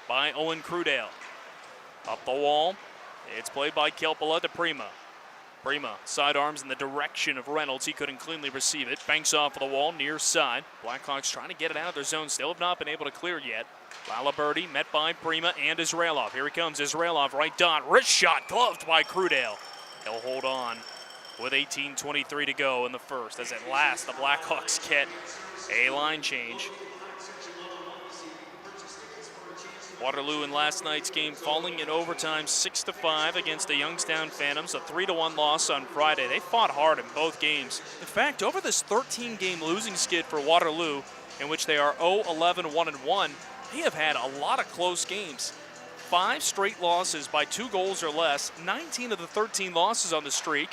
by Owen Crudale. Up the wall, it's played by Kilpala to Prima. Prima sidearms in the direction of Reynolds. He couldn't cleanly receive it. Banks off of the wall, near side. Blackhawks trying to get it out of their zone. Still have not been able to clear yet. Laliberty met by Prima and Israelov. Here he comes, Israelov, right dot. Wrist shot, gloved by Crudale. He'll hold on with 18:23 to go in the first. As at last, the Blackhawks get a line change. Waterloo in last night's game falling in overtime 6-5 against the Youngstown Phantoms, a 3-1 loss on Friday. They fought hard in both games. In fact, over this 13-game losing skid for Waterloo, in which they are 0-11-1-1, they have had a lot of close games. 5 straight losses by 2 goals or less. 19 of the 13 losses on the streak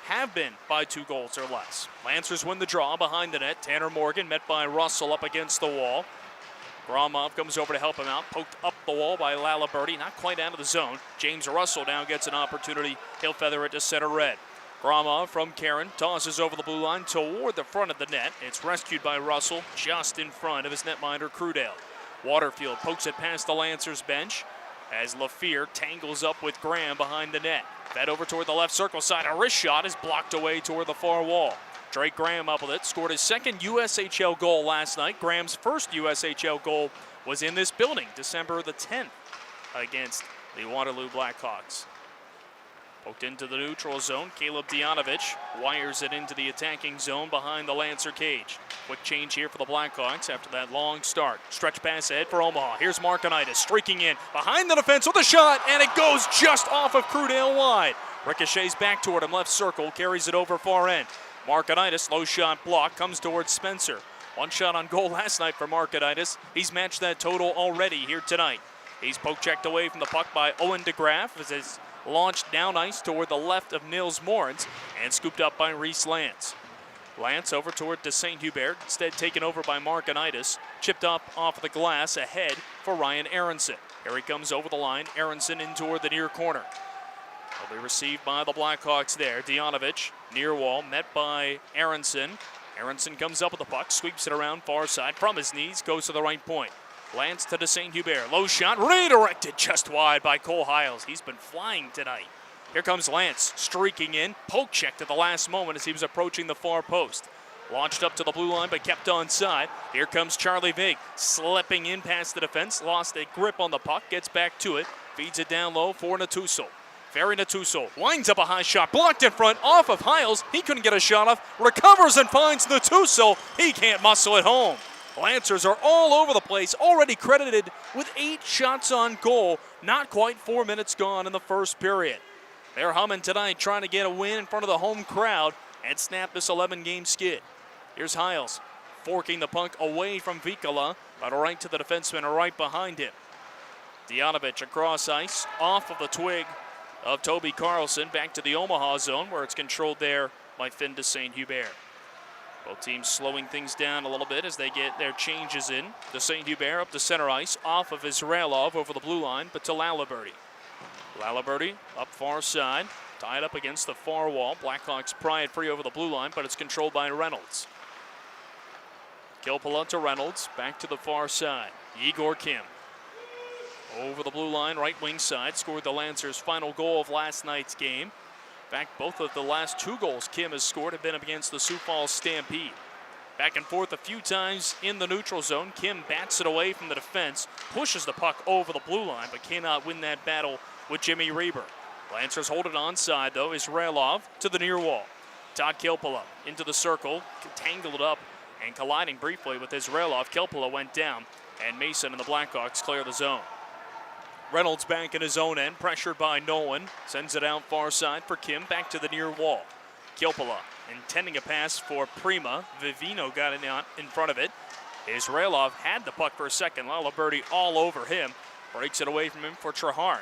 have been by 2 goals or less. Lancers win the draw behind the net. Tanner Morgan met by Russell up against the wall. Gromov comes over to help him out, poked up the wall by Laliberty, not quite out of the zone. James Russell now gets an opportunity. He'll feather it to center red. Gromov from Karen tosses over the blue line toward the front of the net. It's rescued by Russell just in front of his netminder Crudale. Waterfield pokes it past the Lancers bench as LaFear tangles up with Graham behind the net. Fed over toward the left circle side. A wrist shot is blocked away toward the far wall. Drake Graham up with it, scored his second USHL goal last night. Graham's first USHL goal was in this building, December the 10th, against the Waterloo Blackhawks. Poked into the neutral zone, Caleb Dianovich wires it into the attacking zone behind the Lancer cage. Quick change here for the Blackhawks after that long start. Stretch pass ahead for Omaha. Here's Markonitis streaking in behind the defense with a shot, and it goes just off of Crudale wide. Ricochets back toward him, left circle, carries it over far end. Markonitis, low shot block, comes towards Spencer. 1 shot on goal last night for Markonitis. He's matched that total already here tonight. He's poke-checked away from the puck by Owen DeGraff as it's launched down ice toward the left of Nils Morens and scooped up by Reese Lance. Lance over toward de St. Hubert, instead taken over by Markonitis. Chipped up off of the glass ahead for Ryan Aronson. Here he comes over the line, Aronson in toward the near corner. Will be received by the Blackhawks there. Dianovich, near wall, met by Aronson. Aronson comes up with the puck, sweeps it around far side from his knees, goes to the right point. Lance to de St. Hubert, low shot, redirected just wide by Cole Hiles. He's been flying tonight. Here comes Lance, streaking in, poke checked at the last moment as he was approaching the far post. Launched up to the blue line, but kept onside. Here comes Charlie Vig, slipping in past the defense, lost a grip on the puck, gets back to it, feeds it down low for Natuso. Ferry Natuso winds up a high shot, blocked in front, off of Hiles. He couldn't get a shot off, recovers and finds Natuso. He can't muscle it home. Lancers are all over the place, already credited with 8 shots on goal. Not quite 4 minutes gone in the first period. They're humming tonight, trying to get a win in front of the home crowd and snap this 11-game skid. Here's Hiles, forking the puck away from Vikala, but right to the defenseman right behind him. Dianovich across ice, off of the twig of Toby Carlson, back to the Omaha zone where it's controlled there by Finn de St. Hubert. Both teams slowing things down a little bit as they get their changes in. De St. Hubert up to center ice, off of Israelov over the blue line, but to Laliberty. Laliberty up far side, tied up against the far wall. Blackhawks pry it free over the blue line, but it's controlled by Reynolds. Kilpala to Reynolds, back to the far side. Igor Kim over the blue line, right wing side, scored the Lancers' final goal of last night's game. In fact, both of the last 2 goals Kim has scored have been up against the Sioux Falls Stampede. Back and forth a few times in the neutral zone. Kim bats it away from the defense, pushes the puck over the blue line, but cannot win that battle with Jimmy Reber. Lancers hold it onside, though. Israelov to the near wall. Todd Kilpala into the circle, tangled up and colliding briefly with Israelov. Kilpala went down, and Mason and the Blackhawks clear the zone. Reynolds back in his own end, pressured by Nolan. Sends it out far side for Kim, back to the near wall. Kilpala intending a pass for Prima. Vivino got it out in front of it. Israelov had the puck for a second. Laliberty all over him. Breaks it away from him for Trehart.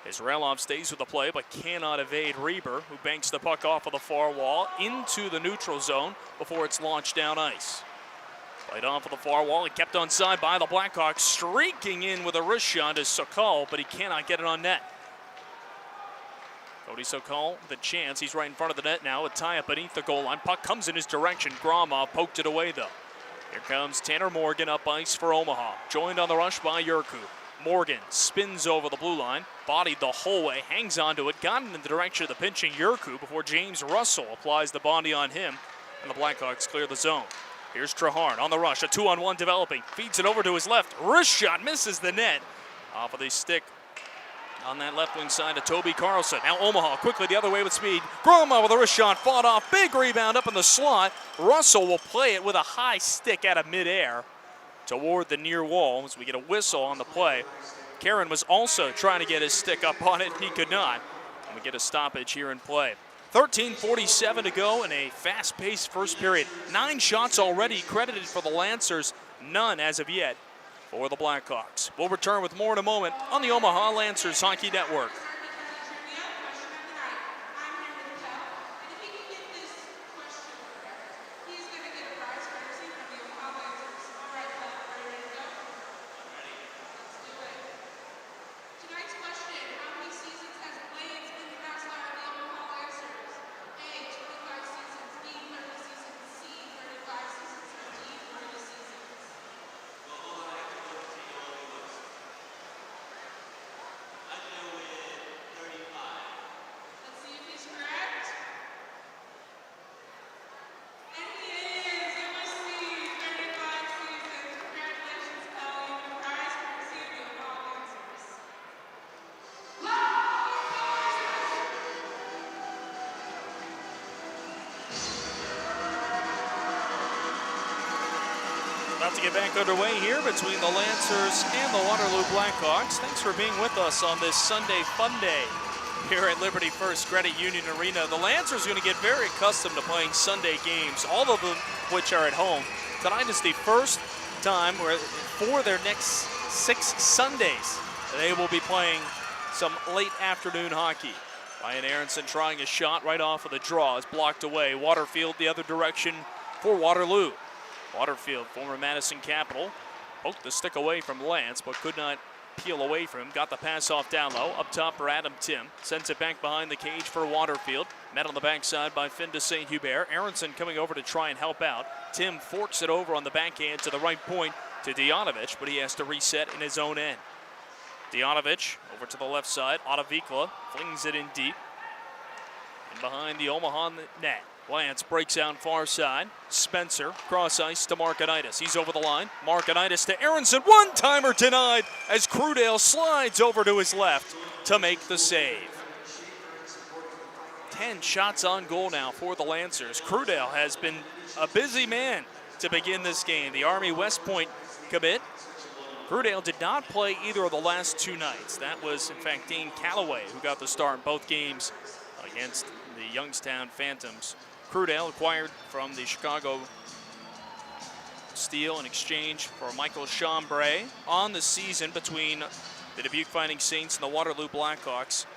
Israelov stays with the play, but cannot evade Reber, who banks the puck off of the far wall into the neutral zone before it's launched down ice. Played off of the far wall and kept onside by the Blackhawks. Streaking in with a wrist shot is Sokol, but he cannot get it on net. Cody Sokol, the chance. He's right in front of the net now. A tie up beneath the goal line. Puck comes in his direction. Gromov poked it away, though. Here comes Tanner Morgan up ice for Omaha. Joined on the rush by Yurku. Morgan spins over the blue line, bodied the whole way, hangs onto it, got in the direction of the pinching Yurku before James Russell applies the body on him, and the Blackhawks clear the zone. Here's Traharn on the rush, a 2-on-1 developing, feeds it over to his left, wrist shot, misses the net. Off of the stick on that left wing side of Toby Carlson. Now Omaha quickly the other way with speed. Groma with a wrist shot, fought off, big rebound up in the slot. Russell will play it with a high stick out of midair toward the near wall as we get a whistle on the play. Karen was also trying to get his stick up on it. He could not. And we get a stoppage here in play. 13:47 to go in a fast-paced first period. 9 shots already credited for the Lancers, none as of yet for the Blackhawks. We'll return with more in a moment on the Omaha Lancers Hockey Network. About to get back underway here between the Lancers and the Waterloo Blackhawks. Thanks for being with us on this Sunday fun day here at Liberty First Credit Union Arena. The Lancers are going to get very accustomed to playing Sunday games, all of them which are at home. Tonight is the first time where for their next 6 Sundays they will be playing some late afternoon hockey. Ryan Aronson trying a shot right off of the draw is blocked away. Waterfield the other direction for Waterloo. Waterfield, former Madison Capital, poked the stick away from Lance, but could not peel away from him. Got the pass off down low. Up top for Adam Tim. Sends it back behind the cage for Waterfield. Met on the backside by Finn de St. Hubert. Aronson coming over to try and help out. Tim forks it over on the backhand to the right point to Dejanovich, but he has to reset in his own end. Dejanovich over to the left side. Ottavicla flings it in deep. And behind the Omaha net. Lance breaks out far side. Spencer, cross ice to Markinitis. He's over the line. Markinitis to Aronson. One-timer denied as Crudale slides over to his left to make the save. 10 shots on goal now for the Lancers. Crudale has been a busy man to begin this game. The Army West Point commit. Crudale did not play either of the last 2 nights. That was, in fact, Dane Calloway who got the start in both games against the Youngstown Phantoms. Crudale acquired from the Chicago Steel in exchange for Michael Chambray on the season between the Dubuque Fighting Saints and the Waterloo Blackhawks.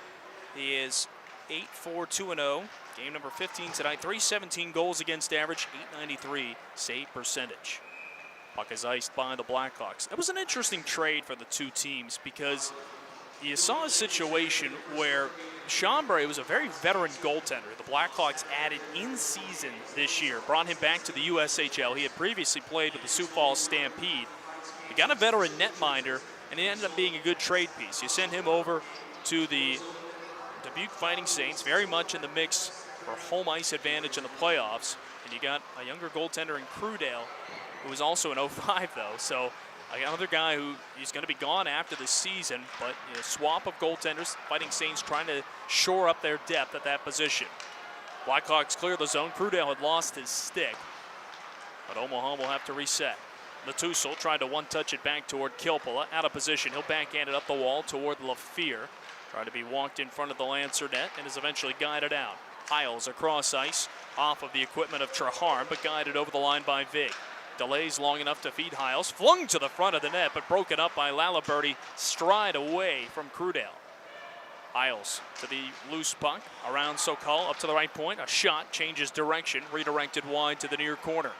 He is 8-4-2-0. Game number 15 tonight. 317 goals against average, 893 save percentage. Puck is iced by the Blackhawks. That was an interesting trade for the 2 teams because you saw a situation where Chambray was a very veteran goaltender. The Blackhawks added in season this year, brought him back to the USHL. He had previously played with the Sioux Falls Stampede. You got a veteran netminder, and it ended up being a good trade piece. You send him over to the Dubuque Fighting Saints, very much in the mix for home ice advantage in the playoffs. And you got a younger goaltender in Crudale, who was also an 05 though. So another guy who is going to be gone after the season, but swap of goaltenders. Fighting Saints trying to shore up their depth at that position. Blackhawks clear the zone. Crudale had lost his stick, but Omaha will have to reset. Latussel tried to one-touch it back toward Kilpala. Out of position. He'll backhand it up the wall toward LaFear. Tried to be walked in front of the Lancer net and is eventually guided out. Hiles across ice off of the equipment of Traharn, but guided over the line by Vig. Delays long enough to feed Hiles. Flung to the front of the net, but broken up by Laliberty. Stride away from Crudale. Hiles to the loose puck. Around Sokol, up to the right point. A shot, changes direction. Redirected wide to the near corner.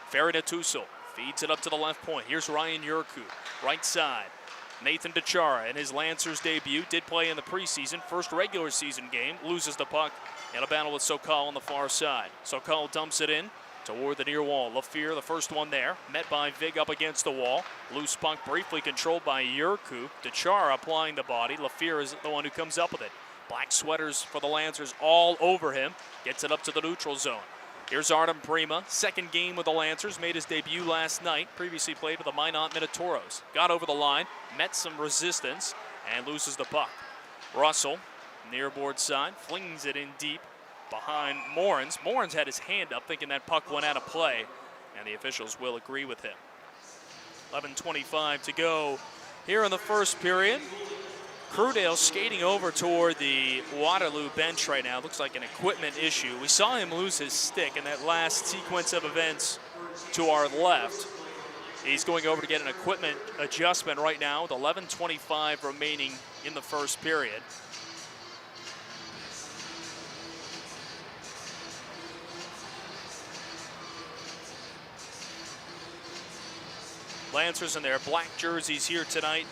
Ferry Tussel feeds it up to the left point. Here's Ryan Yurku, right side. Nathan DeChara in his Lancers debut. Did play in the preseason. First regular season game. Loses the puck in a battle with Sokol on the far side. Sokol dumps it in. toward the near wall. LaFear, the first one there, met by Vig up against the wall. Loose puck briefly controlled by Yurku. Dechara applying the body. LaFear is the one who comes up with it. Black sweaters for the Lancers all over him. Gets it up to the neutral zone. Here's Artem Prima, second game with the Lancers, made his debut last night. Previously played with the Minot Minotauros. Got over the line, met some resistance, and loses the puck. Russell, near board side, flings it in deep behind Morens. Morens had his hand up thinking that puck went out of play, and the officials will agree with him. 11:25 to go here in the first period. Crudale skating over toward the Waterloo bench right now. Looks like an equipment issue. We saw him lose his stick in that last sequence of events to our left. He's going over to get an equipment adjustment right now with 11:25 remaining in the first period. Lancers in their black jerseys here tonight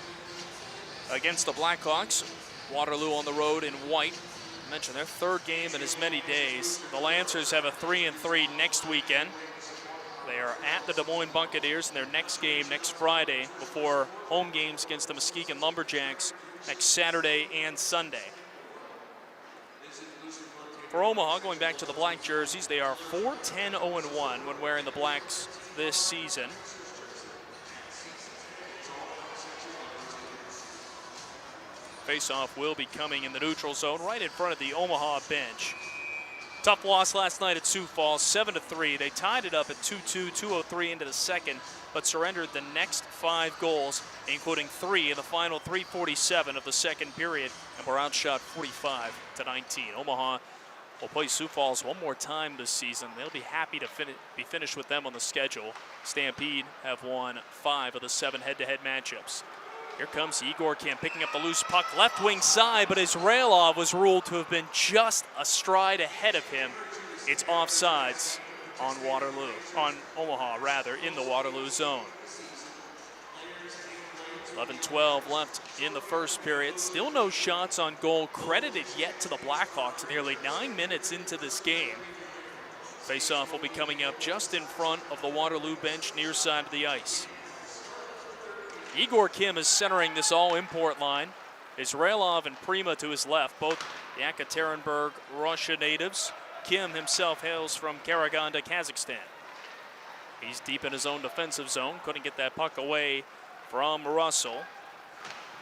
against the Blackhawks. Waterloo on the road in white. I mentioned their third game in as many days. The Lancers have a 3-3 next weekend. They are at the Des Moines Buccaneers in their next game next Friday before home games against the Muskegon Lumberjacks next Saturday and Sunday. For Omaha, going back to the black jerseys, they are 4-10-0-1 when wearing the blacks this season. Faceoff will be coming in the neutral zone right in front of the Omaha bench. Tough loss last night at Sioux Falls, 7-3. They tied it up at 2-2, 2:03 into the second, but surrendered the next 5 goals, including 3 in the final 3:47 of the second period, and were outshot 45-19. Omaha will play Sioux Falls one more time this season. They'll be happy to be finished with them on the schedule. Stampede have won 5 of the 7 head-to-head matchups. Here comes Igor Kim picking up the loose puck, left wing side, but Israelov was ruled to have been just a stride ahead of him. It's offsides on Omaha rather, in the Waterloo zone. 11:12 left in the first period. Still no shots on goal credited yet to the Blackhawks nearly 9 minutes into this game. Faceoff will be coming up just in front of the Waterloo bench near side of the ice. Igor Kim is centering this all-import line. Israelov and Prima to his left, both Yekaterinburg, Russia natives. Kim himself hails from Karaganda, Kazakhstan. He's deep in his own defensive zone. Couldn't get that puck away from Russell.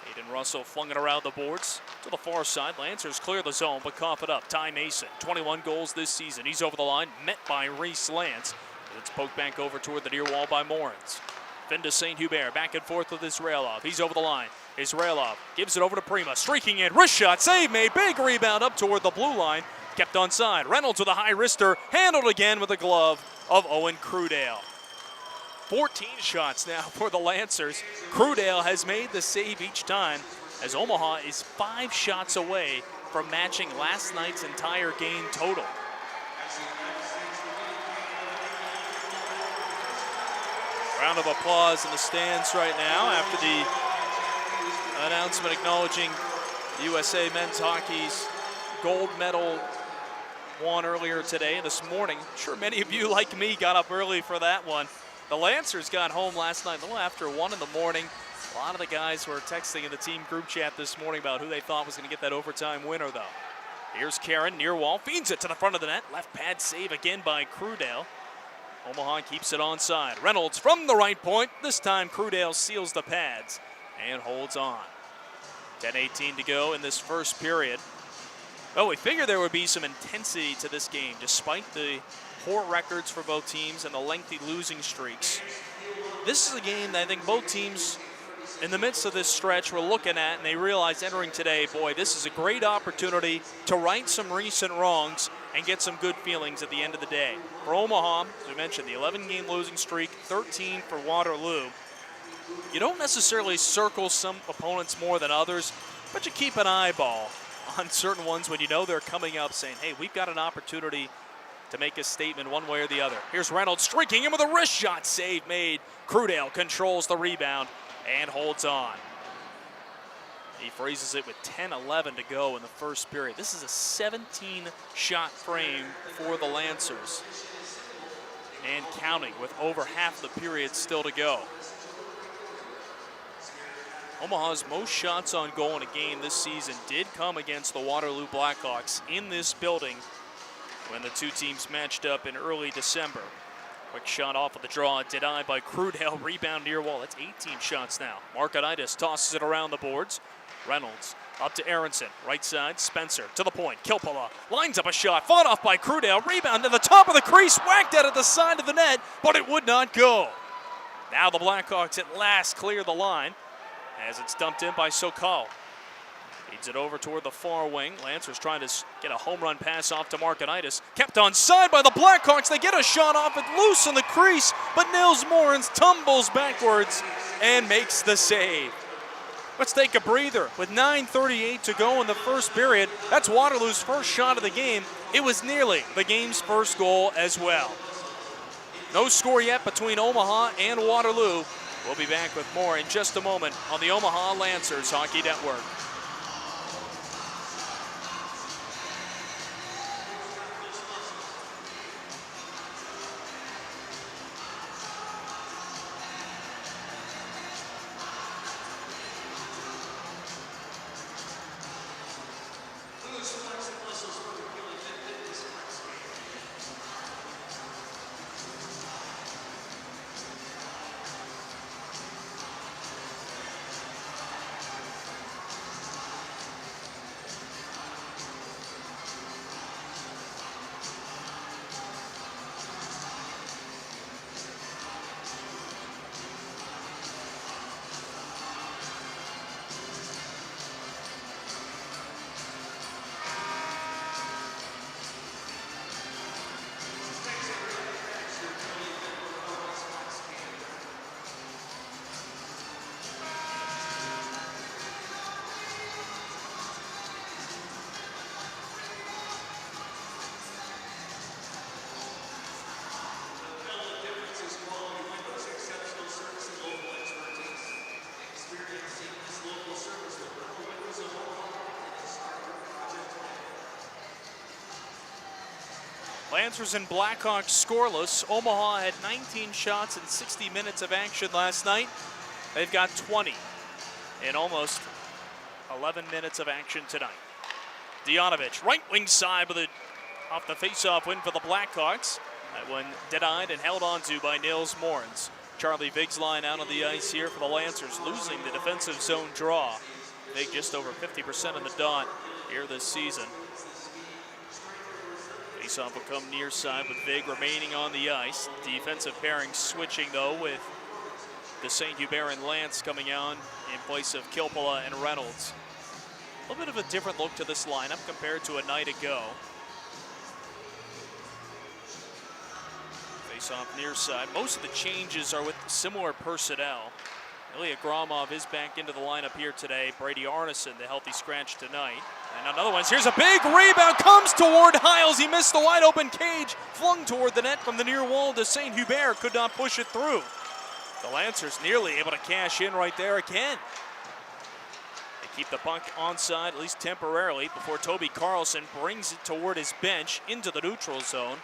Aiden Russell flung it around the boards to the far side. Lancers clear the zone, but cough it up. Ty Mason, 21 goals this season. He's over the line, met by Reese Lance. It's poked back over toward the near wall by Morens. Then to St. Hubert, back and forth with Israelov. He's over the line. Israelov gives it over to Prima, streaking in, wrist shot, save made, big rebound up toward the blue line, kept onside. Reynolds with a high wrister, handled again with the glove of Owen Crudale. 14 shots now for the Lancers. Crudale has made the save each time, as Omaha is 5 shots away from matching last night's entire game total. Round of applause in the stands right now after the announcement acknowledging USA men's hockey's gold medal won earlier today and this morning. I'm sure many of you, like me, got up early for that one. The Lancers got home last night a little after 1 in the morning. A lot of the guys were texting in the team group chat this morning about who they thought was going to get that overtime winner, though. Here's Karen, near wall, feeds it to the front of the net. Left pad save again by Crudale. Omaha keeps it onside. Reynolds from the right point. This time Crudale seals the pads and holds on. 10:18 to go in this first period. Well, we figured there would be some intensity to this game despite the poor records for both teams and the lengthy losing streaks. This is a game that I think both teams in the midst of this stretch were looking at, and they realized entering today, boy, this is a great opportunity to right some recent wrongs and get some good feelings at the end of the day. For Omaha, as we mentioned, the 11-game losing streak, 13 for Waterloo. You don't necessarily circle some opponents more than others, but you keep an eyeball on certain ones when you know they're coming up saying, hey, we've got an opportunity to make a statement one way or the other. Here's Reynolds streaking in with a wrist shot, save made. Crudale controls the rebound and holds on. He freezes it with 10:11 to go in the first period. This is a 17-shot frame for the Lancers. and counting with over half the period still to go. Omaha's most shots on goal in a game this season did come against the Waterloo Blackhawks in this building when the two teams matched up in early December. Quick shot off of the draw, denied by Crudell, rebound near wall. That's 18 shots now. Markonitis tosses it around the boards. Reynolds up to Aronson, right side, Spencer to the point. Kilpala lines up a shot, fought off by Crudell, rebound to the top of the crease, whacked out at the side of the net, but it would not go. Now the Blackhawks at last clear the line as it's dumped in by Sokol. Feeds it over toward the far wing. Lancers trying to get a home run pass off to Markonitis. Kept onside by the Blackhawks. They get a shot off it loose in the crease, but Nils Morens tumbles backwards and makes the save. Let's take a breather. With 9:38 to go in the first period, that's Waterloo's first shot of the game. It was nearly the game's first goal as well. No score yet between Omaha and Waterloo. We'll be back with more in just a moment on the Omaha Lancers Hockey Network. Lancers and Blackhawks scoreless. Omaha had 19 shots in 60 minutes of action last night. They've got 20 in almost 11 minutes of action tonight. Dianovich, right wing side with off the faceoff win for the Blackhawks. That one denied and held onto by Nils Morens. Charlie Vig's-Line out on the ice here for the Lancers, losing the defensive zone draw. Vig just over 50% on the dot here this season. Faceoff will come near side with Vig remaining on the ice. Defensive pairing switching though with the St. Hubert and Lance coming on in place of Kilpala and Reynolds. A little bit of a different look to this lineup compared to a night ago. Faceoff near side. Most of the changes are with similar personnel. Ilya Gromov is back into the lineup here today. Brady Arneson, the healthy scratch tonight. And another one. Here's a big rebound. Comes toward Hiles. He missed the wide open cage. Flung toward the net from the near wall to St. Hubert. Could not push it through. The Lancers nearly able to cash in right there again. They keep the puck onside, at least temporarily, before Toby Carlson brings it toward his bench into the neutral zone.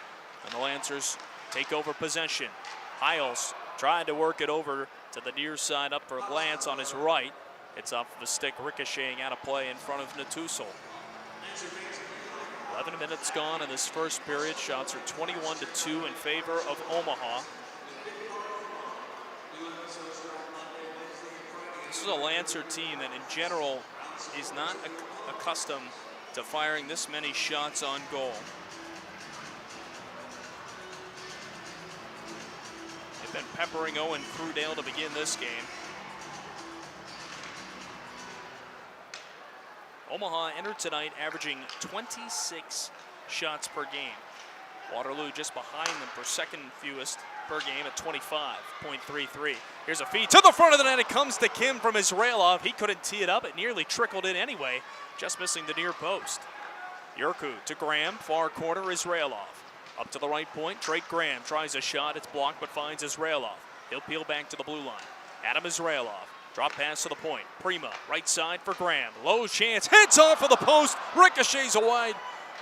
And the Lancers take over possession. Hiles trying to work it over to the near side up for Lance on his right. It's off of a stick ricocheting out of play in front of Natusul. 11 minutes gone in this first period. Shots are 21-2 in favor of Omaha. This is a Lancer team that in general is not accustomed to firing this many shots on goal. They've been peppering Owen Crudell to begin this game. Omaha entered tonight averaging 26 shots per game. Waterloo just behind them for second fewest per game at 25.33. Here's a feed to the front of the net. It comes to Kim from Israelov. He couldn't tee it up. It nearly trickled in anyway, just missing the near post. Yurku to Graham, far corner, Israelov. Up to the right point, Drake Graham tries a shot. It's blocked, but finds Israelov. He'll peel back to the blue line. Adam Israelov, drop pass to the point. Prima, right side for Graham. Low chance, hits off of the post. Ricochets wide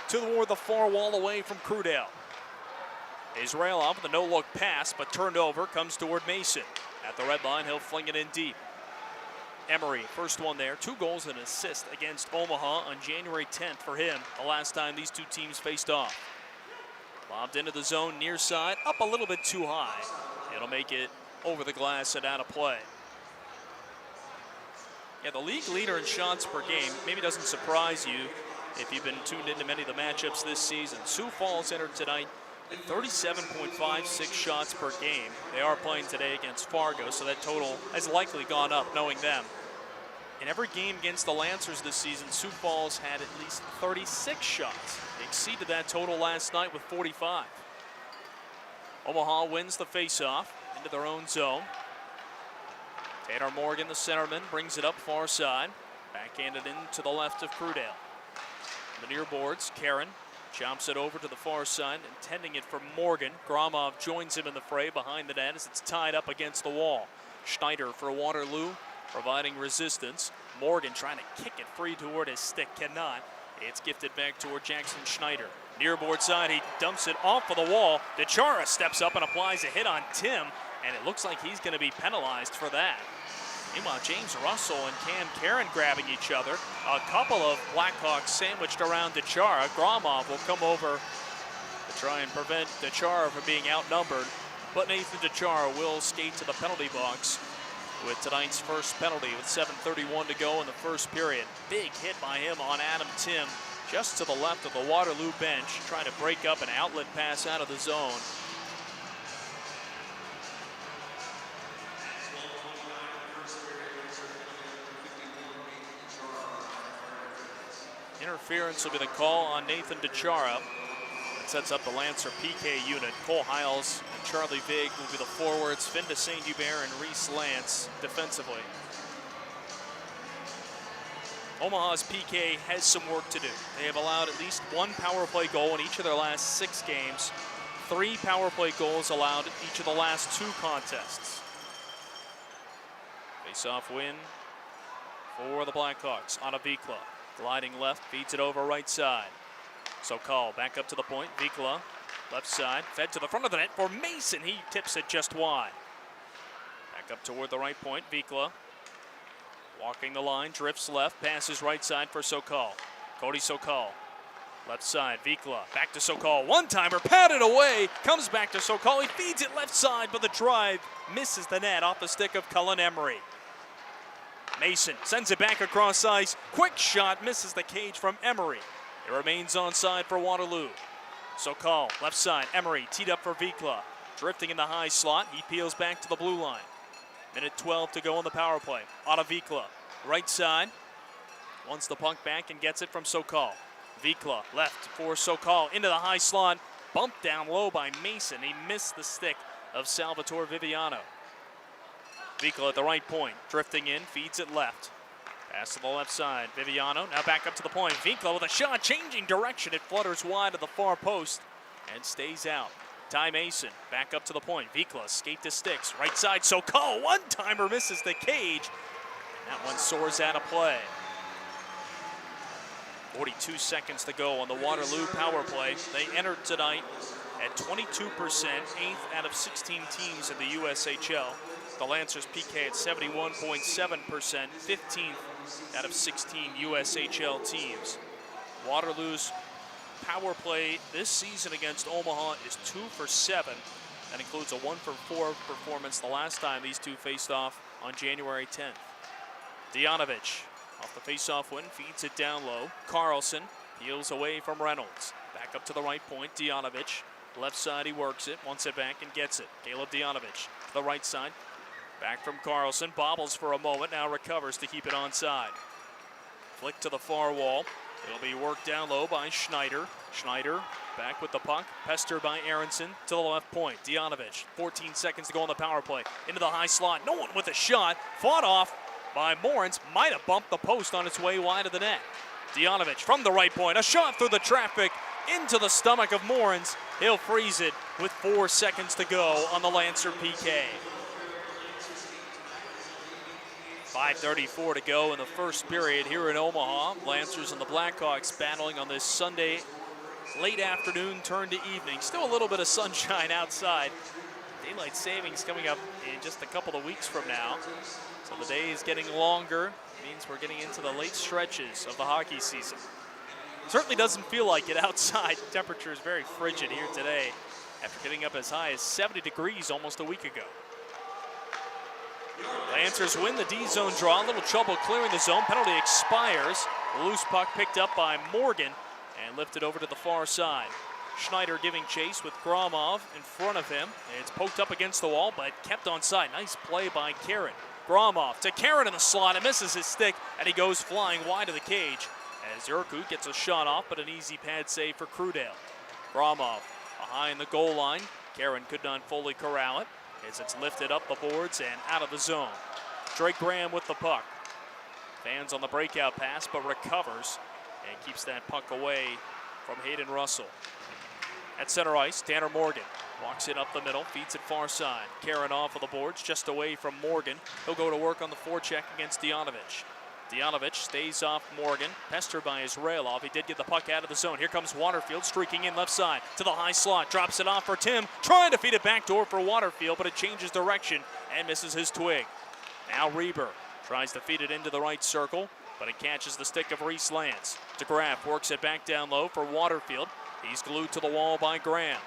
toward the far wall away from Crudell. Israelov with a no-look pass, but turned over, comes toward Mason. At the red line, he'll fling it in deep. Emery, first one there, 2 goals and an assist against Omaha on January 10th for him, the last time these two teams faced off. Lobbed into the zone near side, up a little bit too high. It'll make it over the glass and out of play. Yeah, the league leader in shots per game maybe doesn't surprise you if you've been tuned into many of the matchups this season. Sioux Falls entered tonight at 37.56 shots per game. They are playing today against Fargo, so that total has likely gone up, knowing them. In every game against the Lancers this season, Sioux Falls had at least 36 shots. They exceeded that total last night with 45. Omaha wins the faceoff into their own zone. Tanner Morgan, the centerman, brings it up far side. Backhanded in to the left of Crudale. The near boards, Karen chomps it over to the far side, intending it for Morgan. Gromov joins him in the fray behind the net as it's tied up against the wall. Schneider for Waterloo, providing resistance. Morgan trying to kick it free toward his stick, cannot. It's gifted back toward Jackson Schneider. Near board side, he dumps it off of the wall. DeChara steps up and applies a hit on Tim, and it looks like he's going to be penalized for that. Meanwhile, James Russell and Cam Karen grabbing each other. A couple of Blackhawks sandwiched around DeChara. Gromov will come over to try and prevent DeChara from being outnumbered. But Nathan DeChara will skate to the penalty box with tonight's first penalty with 7:31 to go in the first period. Big hit by him on Adam Tim, just to the left of the Waterloo bench, trying to break up an outlet pass out of the zone. Interference will be the call on Nathan DeChara. That sets up the Lancer PK unit. Cole Hiles and Charlie Vig will be the forwards. Finn de Saint-Hubert and Reese Lance defensively. Omaha's PK has some work to do. They have allowed at least 1 power play goal in each of their last 6 games. 3 power play goals allowed in each of the last 2 contests. Face-off win for the Blackhawks on a Vikla. Gliding left, feeds it over right side. Sokol back up to the point. Vikla, left side, fed to the front of the net for Mason. He tips it just wide. Back up toward the right point. Vikla walking the line, drifts left, passes right side for Sokol. Cody Sokol, left side. Vikla back to Sokol. One-timer, patted away, comes back to Sokol. He feeds it left side, but the drive misses the net off the stick of Cullen Emery. Mason sends it back across ice. Quick shot, misses the cage from Emery. It remains onside for Waterloo. Sokol, left side. Emery teed up for Vikla. Drifting in the high slot. He peels back to the blue line. Minute 12 to go on the power play. Out of Vikla. Right side. Wants the puck back and gets it from Sokol. Vikla left for Sokol into the high slot. Bumped down low by Mason. He missed the stick of Salvatore Viviano. Vikla at the right point. Drifting in. Feeds it left. Pass to the left side. Viviano now back up to the point. Vikla with a shot, changing direction. It flutters wide of the far post and stays out. Ty Mason back up to the point. Vikla skate to sticks. Right side, Sokol. One-timer misses the cage. And that one soars out of play. 42 seconds to go on the Waterloo power play. They entered tonight at 22%, 8th out of 16 teams in the USHL. The Lancers PK at 71.7%, 15th out of 16 USHL teams. Waterloo's power play this season against Omaha is 2 for 7. That includes a 1 for 4 performance the last time these two faced off on January 10th. Dijanovich off the face-off win, feeds it down low. Carlson peels away from Reynolds. Back up to the right point, Dijanovich. Left side, he works it, wants it back and gets it. Caleb Dijanovich to the right side. Back from Carlson, bobbles for a moment, now recovers to keep it onside. Flick to the far wall. It'll be worked down low by Schneider. Schneider back with the puck, pestered by Aronson to the left point. Dijanovich, 14 seconds to go on the power play. Into the high slot, no one with a shot. Fought off by Morans, might have bumped the post on its way wide of the net. Dijanovich from the right point, a shot through the traffic into the stomach of Morans. He'll freeze it with 4 seconds to go on the Lancer PK. 5:34 to go in the first period here in Omaha. Lancers and the Blackhawks battling on this Sunday late afternoon turned to evening. Still a little bit of sunshine outside. Daylight savings coming up in just a couple of weeks from now. So the day is getting longer. It means we're getting into the late stretches of the hockey season. Certainly doesn't feel like it outside. The temperature is very frigid here today after getting up as high as 70 degrees almost a week ago. Lancers win the D-zone draw. A little trouble clearing the zone. Penalty expires. The loose puck picked up by Morgan and lifted over to the far side. Schneider giving chase with Gromov in front of him. It's poked up against the wall, but kept on side. Nice play by Karen. Gromov to Karen in the slot. It misses his stick, and he goes flying wide of the cage as Yurku gets a shot off, but an easy pad save for Crudale. Gromov behind the goal line. Karen could not fully corral it as it's lifted up the boards and out of the zone. Drake Graham with the puck. Fans on the breakout pass, but recovers and keeps that puck away from Hayden Russell. At center ice, Tanner Morgan walks it up the middle, feeds it far side. Karen off of the boards, just away from Morgan. He'll go to work on the forecheck against Dianovich. Dianovich stays off Morgan, pestered by Israelov. He did get the puck out of the zone. Here comes Waterfield, streaking in left side to the high slot. Drops it off for Tim, trying to feed it backdoor for Waterfield, but it changes direction and misses his twig. Now Reber tries to feed it into the right circle, but it catches the stick of Reese Lance. DeGraff works it back down low for Waterfield. He's glued to the wall by Graham.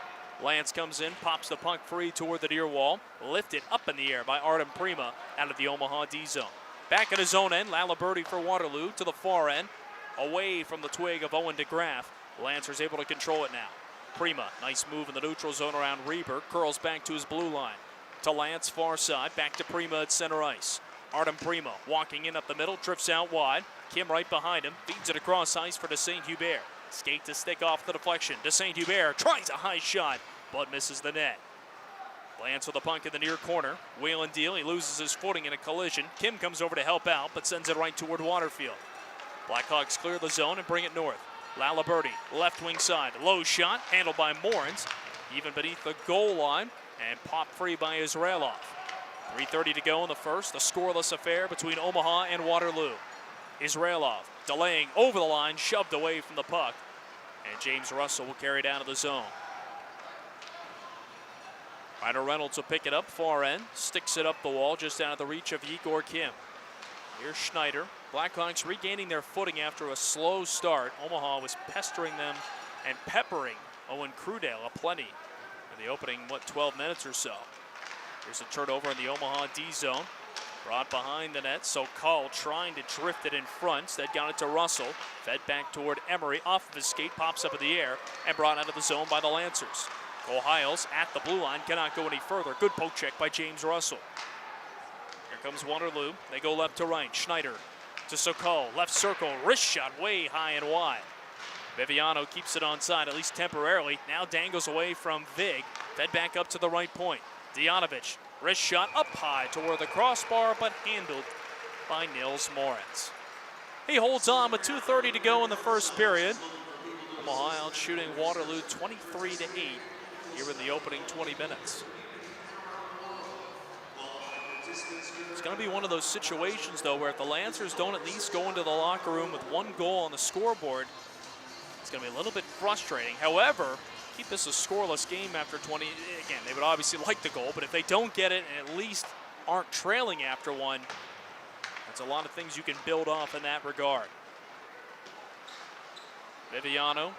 Lance comes in, pops the puck free toward the near wall. Lifted up in the air by Artem Prima out of the Omaha D-zone. Back at his own end, Laliberti for Waterloo to the far end. Away from the twig of Owen DeGraff. Lancers able to control it now. Prima, nice move in the neutral zone around Reber. Curls back to his blue line. To Lance, far side, back to Prima at center ice. Artem Prima walking in up the middle, drifts out wide. Kim right behind him, feeds it across ice for de Saint-Hubert. Skate to stick off the deflection. De Saint-Hubert tries a high shot, but misses the net. Lance with the puck in the near corner. Whalen deal, he loses his footing in a collision. Kim comes over to help out, but sends it right toward Waterfield. Blackhawks clear the zone and bring it north. Laliberti, left wing side. Low shot, handled by Morans. Even beneath the goal line, and popped free by Israelov. 3:30 to go in the first. A scoreless affair between Omaha and Waterloo. Israelov delaying over the line, shoved away from the puck. And James Russell will carry it down to the zone. Ryder Reynolds will pick it up, far end. Sticks it up the wall, just out of the reach of Igor Kim. Here's Schneider. Blackhawks regaining their footing after a slow start. Omaha was pestering them and peppering Owen Crudale aplenty in the opening, 12 minutes or so. Here's a turnover in the Omaha D-zone. Brought behind the net, so Call trying to drift it in front. Instead got it to Russell. Fed back toward Emery. Off of his skate, pops up in the air, and brought out of the zone by the Lancers. Cole Hiles at the blue line, cannot go any further. Good poke check by James Russell. Here comes Waterloo. They go left to right. Schneider to Sokol. Left circle, wrist shot way high and wide. Viviano keeps it onside, at least temporarily. Now dangles away from Vig. Fed back up to the right point. Dianovich, wrist shot up high toward the crossbar, but handled by Nils Moritz. He holds on with 2:30 to go in the first period. Omaha out shooting Waterloo 23-8 here in the opening 20 minutes. It's going to be one of those situations, though, where if the Lancers don't at least go into the locker room with one goal on the scoreboard, it's going to be a little bit frustrating. However, keep this a scoreless game after 20. Again, they would obviously like the goal, but if they don't get it and at least aren't trailing after one, that's a lot of things you can build off in that regard. Viviano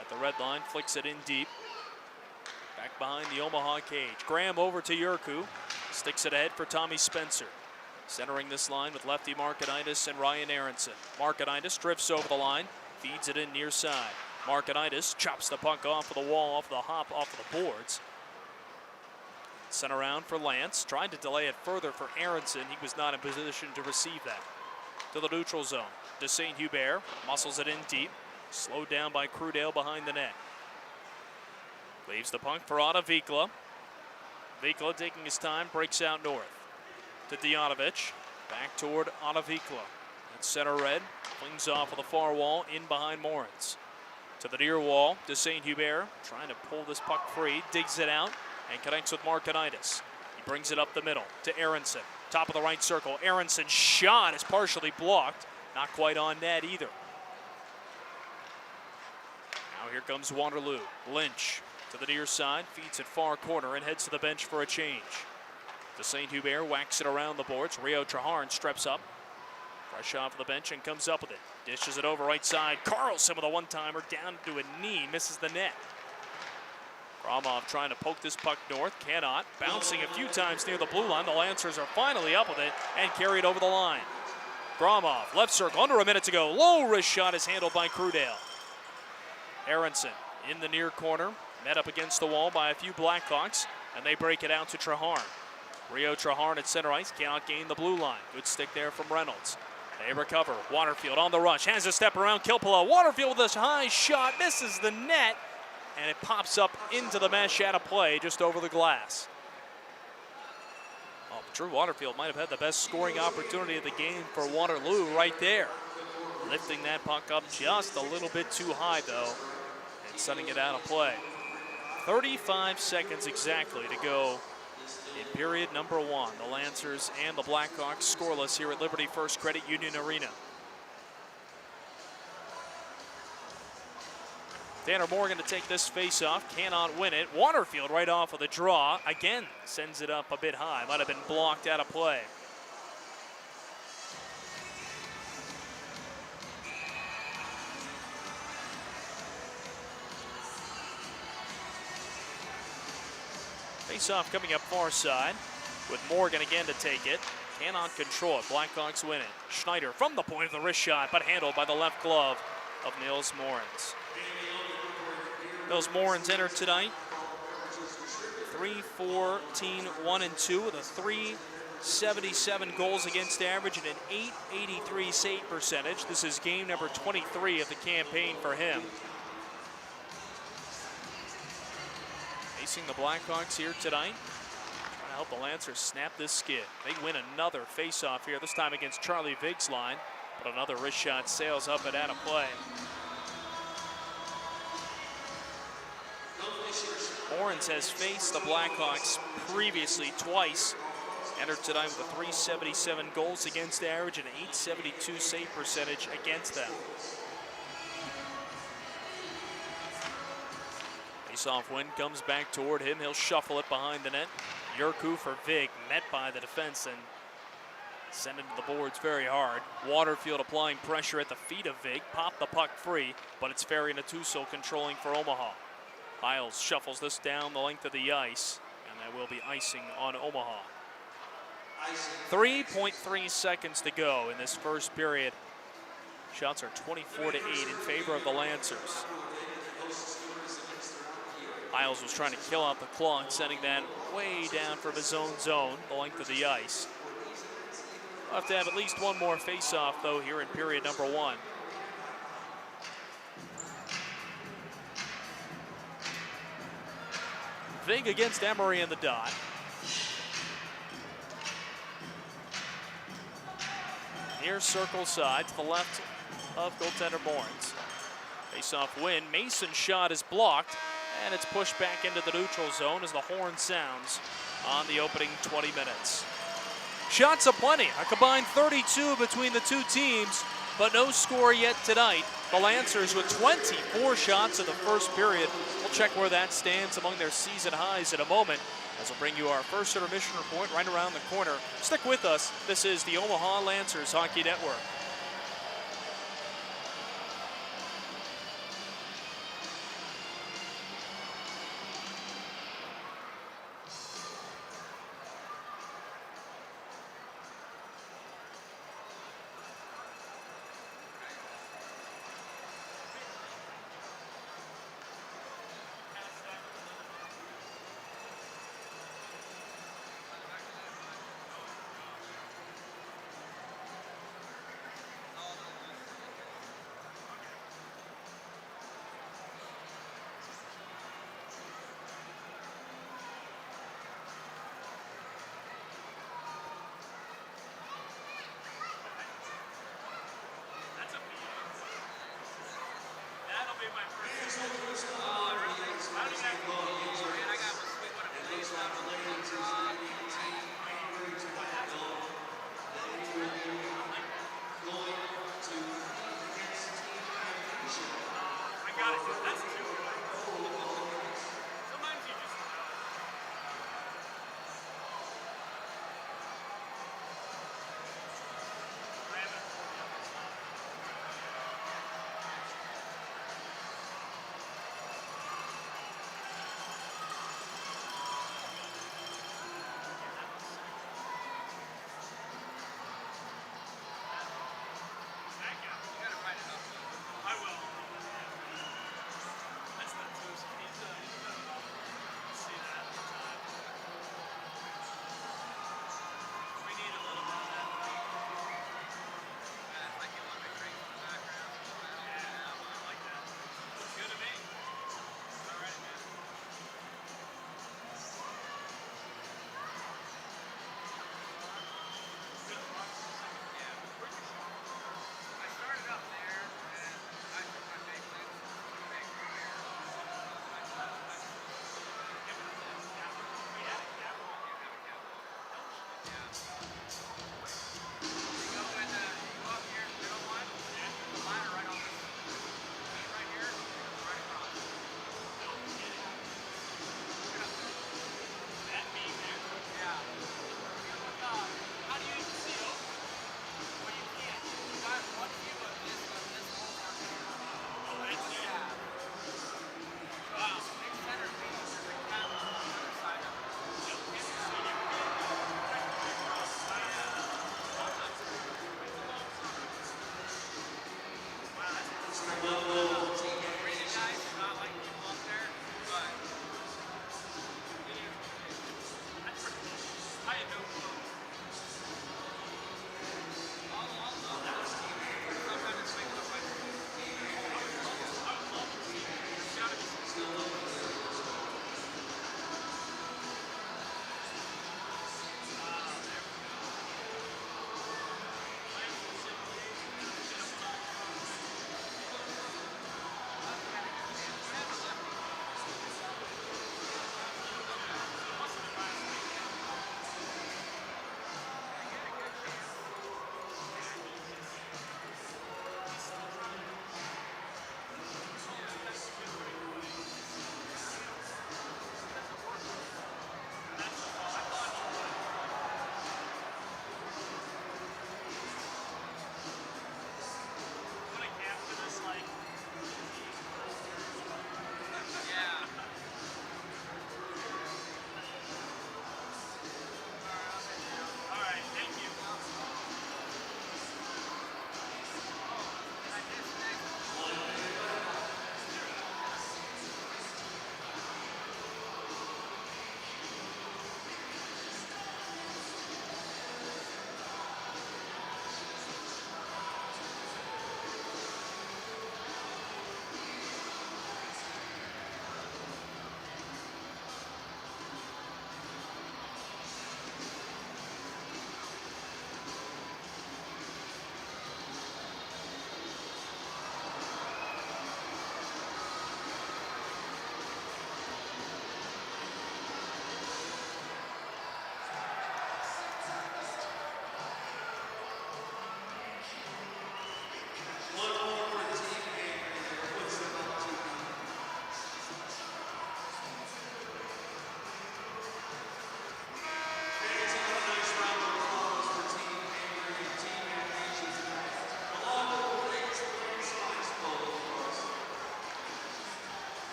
at the red line, flicks it in deep. Back behind the Omaha cage. Graham over to Yurku. Sticks it ahead for Tommy Spencer. Centering this line with lefty Markinitis and Ryan Aronson. Markinitis drifts over the line, feeds it in near side. Markinitis chops the puck off of the wall, off the hop, off of the boards. Sent around for Lance. Tried to delay it further for Aronson. He was not in position to receive that. To the neutral zone. De Saint-Hubert muscles it in deep. Slowed down by Crudale behind the net. Leaves the puck for Otto Vikla. Vikla taking his time, breaks out north. To Dianovich. Back toward Otto Vikla. At center red. Flings off of the far wall, in behind Moritz. To the near wall, de Saint-Hubert trying to pull this puck free, digs it out, and connects with Markinitis. He brings it up the middle to Aronson. Top of the right circle. Aronson's shot is partially blocked. Not quite on net either. Now Now here comes Waterloo. Lynch to the near side, feeds it far corner and heads to the bench for a change. The St. Hubert whacks it around the boards. Rio Traharn streps up. Fresh off the bench and comes up with it. Dishes it over right side. Carlson with a one-timer down to a knee. Misses the net. Gromov trying to poke this puck north. Cannot. Bouncing a few times near the blue line. The Lancers are finally up with it and carry it over the line. Gromov, left circle, under a minute to go. Low wrist shot is handled by Crudale. Aronson in the near corner. Met up against the wall by a few Blackhawks. And they break it out to Traharn. Rio Traharn at center ice. Cannot gain the blue line. Good stick there from Reynolds. They recover. Waterfield on the rush. Has a step around Kilpala. Waterfield with a high shot. Misses the net. And it pops up into the mesh out of play just over the glass. Oh, Drew Waterfield might have had the best scoring opportunity of the game for Waterloo right there. Lifting that puck up just a little bit too high, though, and sending it out of play. 35 seconds exactly to go in period number 1. The Lancers and the Blackhawks scoreless here at Liberty First Credit Union Arena. Tanner Morgan to take this face-off, cannot win it. Waterfield right off of the draw, again sends it up a bit high. Might have been blocked out of play. Face-off coming up far side with Morgan again to take it. Cannot control it. Blackhawks win it. Schneider from the point of the wrist shot, but handled by the left glove of Nils Morens. Nils Morens entered tonight. 3-14, 1-2 with a 377 goals against average and an 883 save percentage. This is game number 23 of the campaign for him. Facing the Blackhawks here tonight. Trying to help the Lancers snap this skid. They win another face-off here, this time against Charlie Vig's line, but another wrist shot sails up and out of play. Morens has faced the Blackhawks previously twice. Entered tonight with a 377 goals against average and an 872 save percentage against them. Face-off win comes back toward him. He'll shuffle it behind the net. Yurku for Vig, met by the defense and sent into the boards very hard. Waterfield applying pressure at the feet of Vig. Popped the puck free, but it's Ferry Natuso controlling for Omaha. Isles shuffles this down the length of the ice, and that will be icing on Omaha. 3.3 seconds to go in this first period. Shots are 24-8 in favor of the Lancers. Isles was trying to kill out the clock, sending that way down from his own zone, the length of the ice. We'll have to have at least one more face-off, though, here in period number 1. Vig against Emery in the dot. Near circle side to the left of goaltender Morens. Face-off win. Mason's shot is blocked, and it's pushed back into the neutral zone as the horn sounds on the opening 20 minutes. Shots aplenty. A combined 32 between the two teams, but no score yet tonight. The Lancers with 24 shots in the first period. We'll check where that stands among their season highs in a moment, as we'll bring you our first intermission report right around the corner. Stick with us. This is the Omaha Lancers Hockey Network.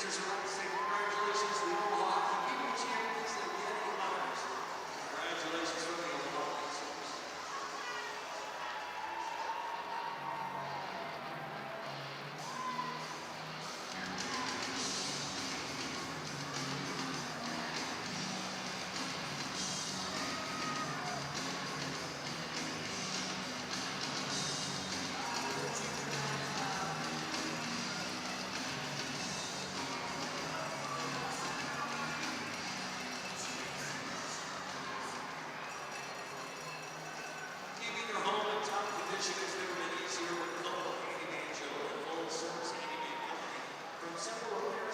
Lancers would like to say congratulations to the Omaha Hockey champions, the Getty Hunters. Congratulations from the Omaha Lancers.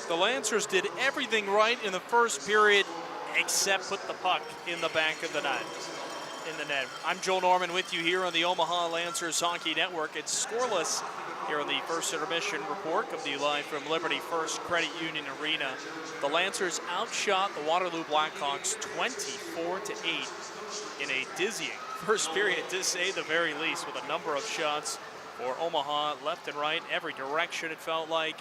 The Lancers did everything right in the first period except put the puck in the back of the net. I'm Joel Norman with you here on the Omaha Lancers Hockey Network. It's scoreless here on the first intermission report, coming to you live from Liberty First Credit Union Arena. The Lancers outshot the Waterloo Blackhawks 24-8 in a dizzying first period, to say the very least, with a number of shots for Omaha left and right, every direction it felt like,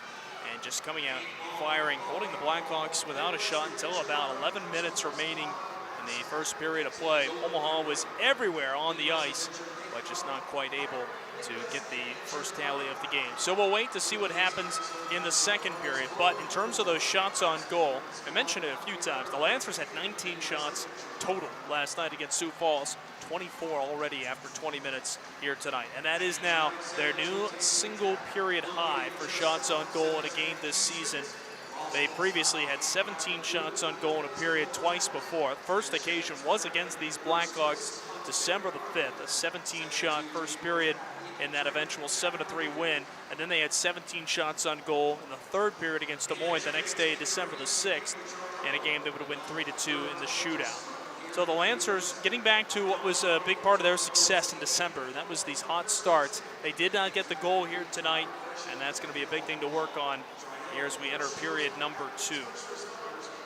and just coming out firing, holding the Blackhawks without a shot until about 11 minutes remaining in the first period of play. Omaha was everywhere on the ice, but just not quite able to get the first tally of the game. So we'll wait to see what happens in the second period. But in terms of those shots on goal, I mentioned it a few times, the Lancers had 19 shots total last night against Sioux Falls, 24 already after 20 minutes here tonight. And that is now their new single period high for shots on goal in a game this season. They previously had 17 shots on goal in a period twice before. First occasion was against these Blackhawks December the 5th, a 17-shot first period in that eventual 7-3 win. And then they had 17 shots on goal in the third period against Des Moines the next day, December the 6th. in a game that would have went 3-2 in the shootout. So the Lancers getting back to what was a big part of their success in December, and that was these hot starts. They did not get the goal here tonight, and that's going to be a big thing to work on here as we enter period number 2.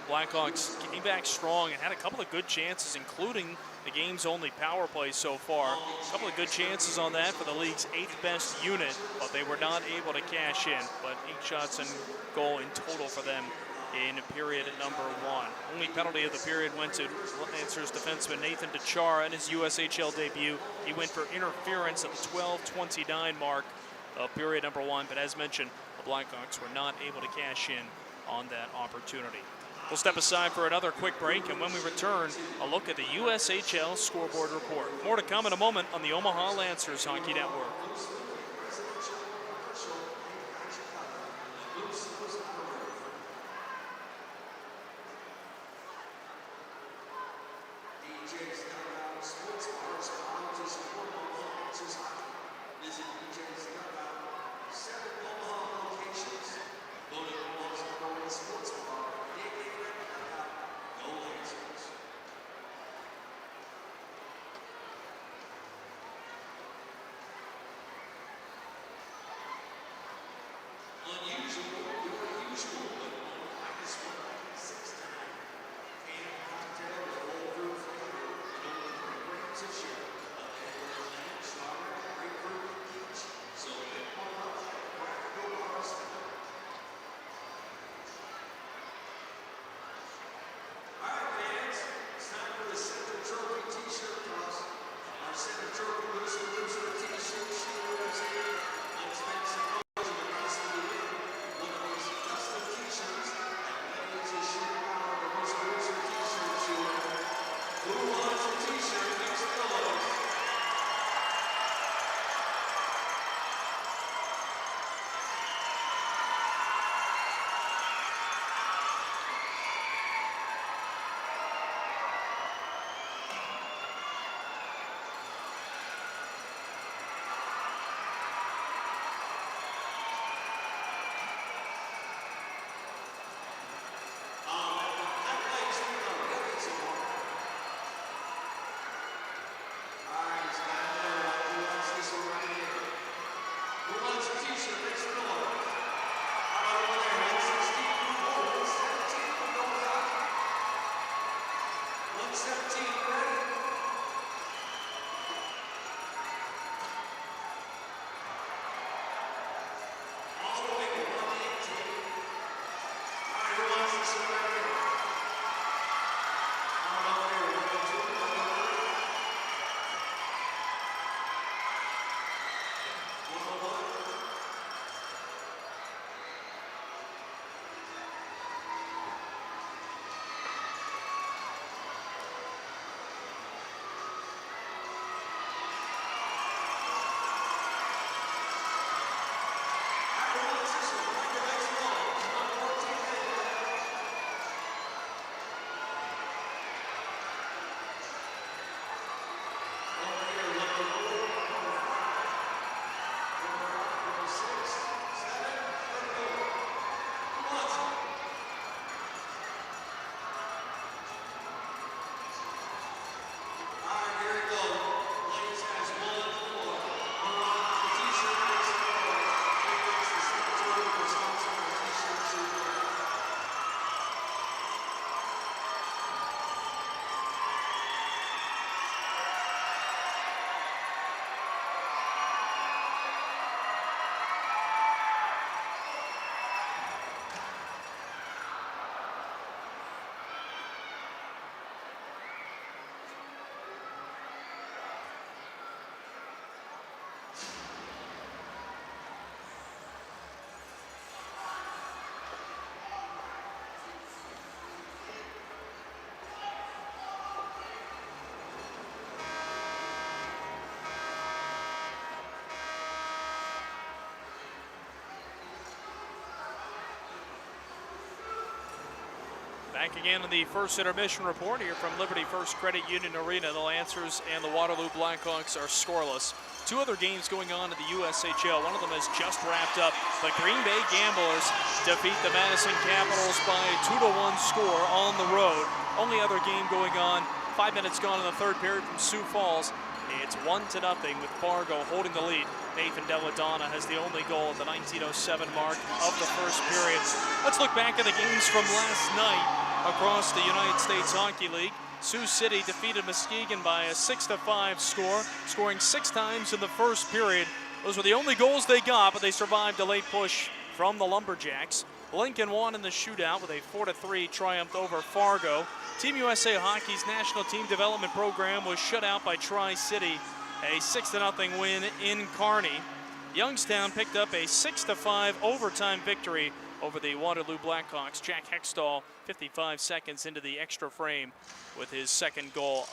Blackhawks came back strong and had a couple of good chances, including the game's only power play so far. A couple of good chances on that for the league's 8th best unit, but they were not able to cash in. But 8 shots and goal in total for them in period number 1. Only penalty of the period went to Lancers defenseman Nathan Dechara in his USHL debut. He went for interference at the 12:29 mark of period number 1, but as mentioned, the Blackhawks were not able to cash in on that opportunity. We'll step aside for another quick break, and when we return, a look at the USHL scoreboard report. More to come in a moment on the Omaha Lancers Hockey Network. Visit DJ's Dugout, 7 Omaha locations. Voted Omaha's #1 sports bar. Go Lancers. Unusual, your usual, but -1.6 time. And cocktail with whole fruit flavor and only 3 grams of sugar. Available in lemon, strawberry, grapefruit, and peach. So pick one up at Practical Bar Center. All right, fans, it's time for the Center Trophy T-shirt toss. Our Center Trophy loser T-shirt shooters here. Let's make some noise in the rest of the league. One of these custom T-shirts, and ready to shoot out the loser T-shirt shooter. Who wants a T-shirt? Make some noise. Back again in the first intermission report here from Liberty First Credit Union Arena. The Lancers and the Waterloo Blackhawks are scoreless. Two other games going on in the USHL. One of them has just wrapped up. The Green Bay Gamblers defeat the Madison Capitals by a 2-1 score on the road. Only other game going on, 5 minutes gone in the third period from Sioux Falls. It's 1-0 with Fargo holding the lead. Nathan Deladonna has the only goal at the 19:07 mark of the first period. Let's look back at the games from last night across the United States Hockey League. Sioux City defeated Muskegon by a 6-5 score, scoring 6 times in the first period. Those were the only goals they got, but they survived a late push from the Lumberjacks. Lincoln won in the shootout with a 4-3 triumph over Fargo. Team USA Hockey's National Team Development Program was shut out by Tri-City, a 6-0 win in Kearney. Youngstown picked up a 6-5 overtime victory over the Waterloo Blackhawks. Jack Hextall, 55 seconds into the extra frame with his second goal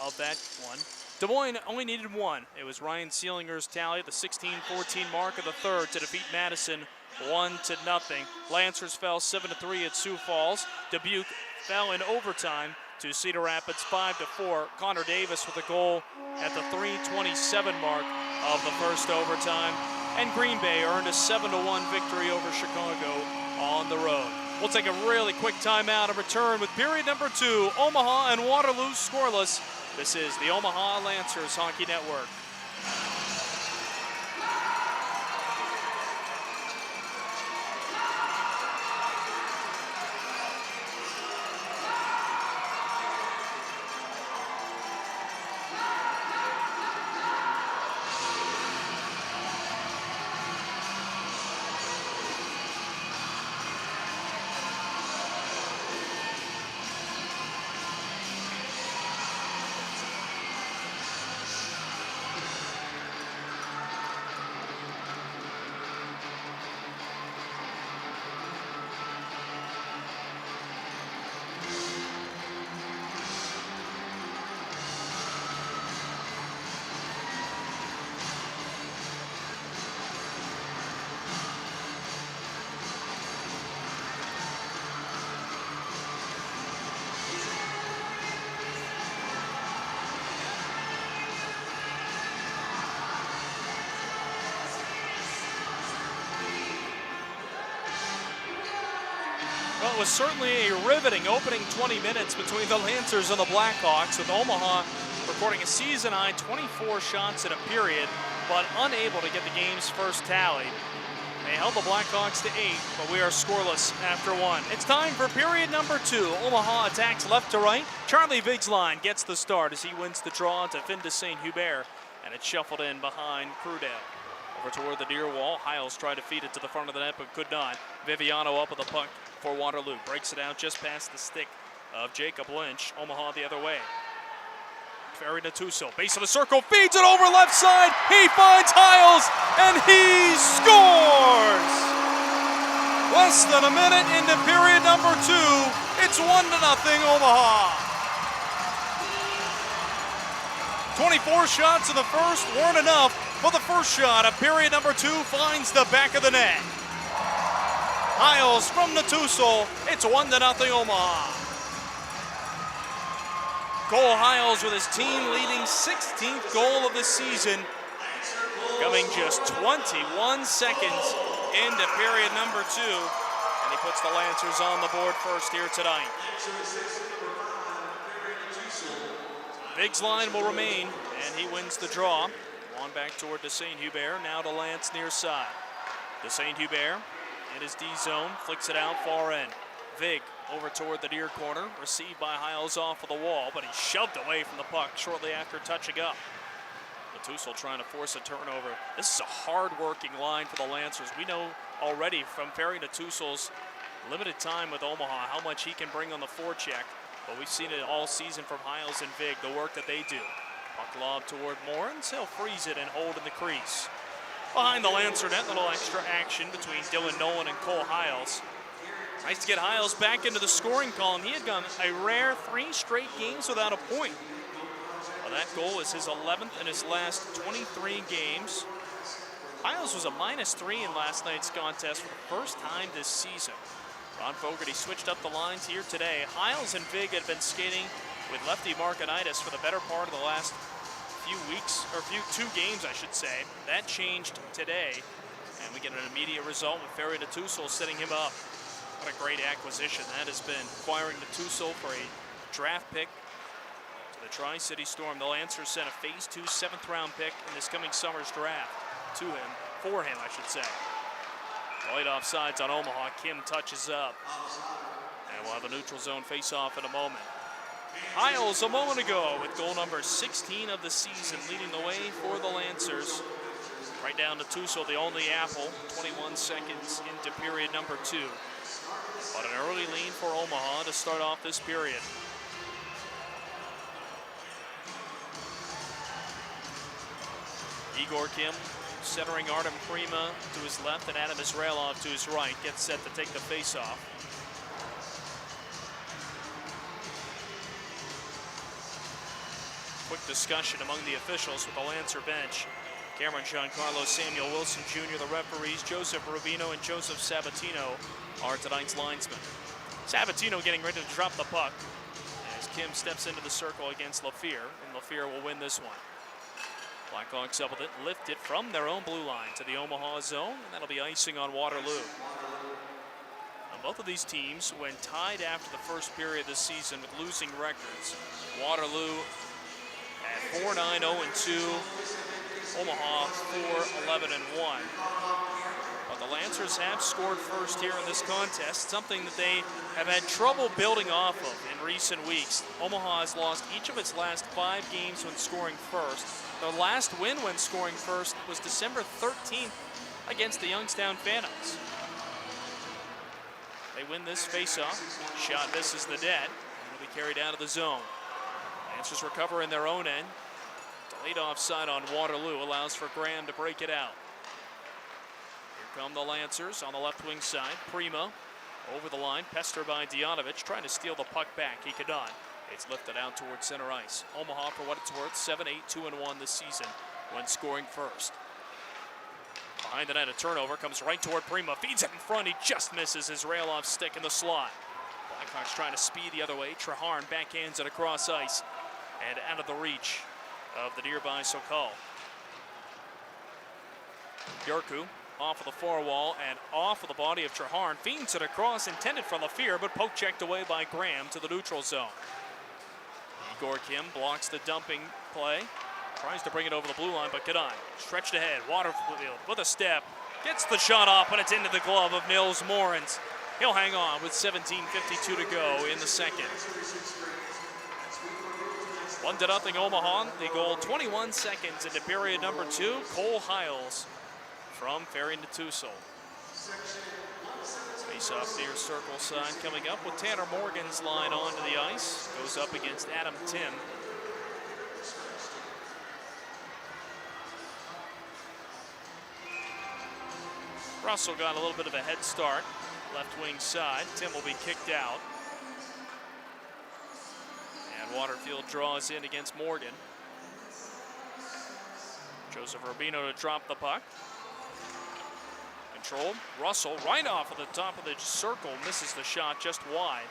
of that one. Des Moines only needed one. It was Ryan Seelinger's tally at the 16-14 mark of the third to defeat Madison 1-0. Lancers fell 7-3 at Sioux Falls. Dubuque fell in overtime to Cedar Rapids 5-4. Connor Davis with a goal at the 3:27 mark of the first overtime. And Green Bay earned a 7-1 victory over Chicago on the road. We'll take a really quick timeout and return with period number 2. Omaha and Waterloo scoreless. This is the Omaha Lancers Hockey Network. Well, it was certainly a riveting opening 20 minutes between the Lancers and the Blackhawks, with Omaha recording a season-high 24 shots in a period, but unable to get the game's first tally. They held the Blackhawks to 8, but we are scoreless after 1. It's time for period number 2. Omaha attacks left to right. Charlie Vigsline gets the start as he wins the draw to Finn de St. Hubert, and it's shuffled in behind Crudell. Over toward the near wall. Hiles tried to feed it to the front of the net, but could not. Viviano up with the puck for Waterloo. Breaks it out just past the stick of Jacob Lynch. Omaha the other way. Ferry Natuso, base of the circle, feeds it over left side. He finds Hiles, and he scores! Less than a minute into period number 2. It's 1-0 Omaha. 24 shots in the first weren't enough, but the first shot of period number 2 finds the back of the net. Hiles from Natuso. It's 1-0 Omaha. Cole Hiles with his team-leading 16th goal of the season, coming just 21 seconds into period number 2, and he puts the Lancers on the board first here tonight. Vigsline will remain, and he wins the draw. On back toward de St. Hubert, now to Lance near side. De St. Hubert in his D zone, flicks it out far end. Vig over toward the near corner, received by Hiles off of the wall, but he's shoved away from the puck shortly after touching up. Natuso trying to force a turnover. This is a hard-working line for the Lancers. We know already from Ferry Natuso's limited time with Omaha how much he can bring on the forecheck, but we've seen it all season from Hiles and Vig, the work that they do. Puck lob toward Morans. He'll freeze it and hold in the crease. Behind the Lancer net, little extra action between Dylan Nolan and Cole Hiles. Nice to get Hiles back into the scoring column. He had gone a rare 3 straight games without a point. Well, that goal is his 11th in his last 23 games. Hiles was a -3 in last night's contest for the first time this season. Ron Fogarty switched up the lines here today. Hiles and Vig had been skating with lefty Markinitis for the better part of the last few weeks, or two games, I should say. That changed today, and we get an immediate result with Ferry Natusul setting him up. What a great acquisition that has been, acquiring Natusul for a draft pick to the Tri-City Storm. The Lancers sent a Phase 2 7th-round pick in this coming summer's draft to him, for him, I should say. Light offsides on Omaha. Kim touches up. And we'll have a neutral zone face-off in a moment. Hiles a moment ago with goal number 16 of the season, leading the way for the Lancers. Right down to Tussle, the only apple, 21 seconds into period number 2. But an early lead for Omaha to start off this period. Igor Kim centering Artem Prima to his left and Adam Israelov to his right. Gets set to take the face-off. Quick discussion among the officials with the Lancer bench. Cameron Giancarlo, Samuel Wilson Jr., the referees, Joseph Rubino and Joseph Sabatino are tonight's linesmen. Sabatino getting ready to drop the puck as Kim steps into the circle against Lafleur, and Lafleur will win this one. Blackhawks up with it, lift it from their own blue line to the Omaha zone, and that'll be icing on Waterloo. Now, both of these teams, when tied after the first period this season with losing records, Waterloo at 4-9-0-2, Omaha 4-11-1. But the Lancers have scored first here in this contest, something that they have had trouble building off of in recent weeks. Omaha has lost each of its last 5 games when scoring first. Their last win when scoring first was December 13th against the Youngstown Phantoms. They win this faceoff. Shot misses the net, and it'll be carried out of the zone. Lancers recover in their own end. Delayed offside on Waterloo allows for Graham to break it out. Here come the Lancers on the left wing side. Prima over the line, pestered by Dianovich, trying to steal the puck back. He could not. It's lifted out towards center ice. Omaha, for what it's worth, 7-8-2-1 this season when scoring first. Behind the net, a turnover comes right toward Prima. Feeds it in front. He just misses Israelov's stick in the slot. Blackhawks trying to speed the other way. Traharn backhands it across ice and out of the reach of the nearby Sokol. Yarku off of the far wall and off of the body of Traharn. Feeds it across, intended for Lafleur, but poke checked away by Graham to the neutral zone. Igor Kim blocks the dumping play. Tries to bring it over the blue line, but cannot. Stretched ahead. Waterfield with a step. Gets the shot off, but it's into the glove of Nils Morens. He'll hang on with 17:52 to go in the second. 1-0 Omaha. The goal 21 seconds into period number 2. Cole Hiles from Ferry Natusul. Face-off near circle side coming up with Tanner Morgan's line onto the ice. Goes up against Adam Tim. Russell got a little bit of a head start. Left wing side. Tim will be kicked out. And Waterfield draws in against Morgan. Joseph Rubino to drop the puck. Controlled. Russell right off of the top of the circle. Misses the shot just wide.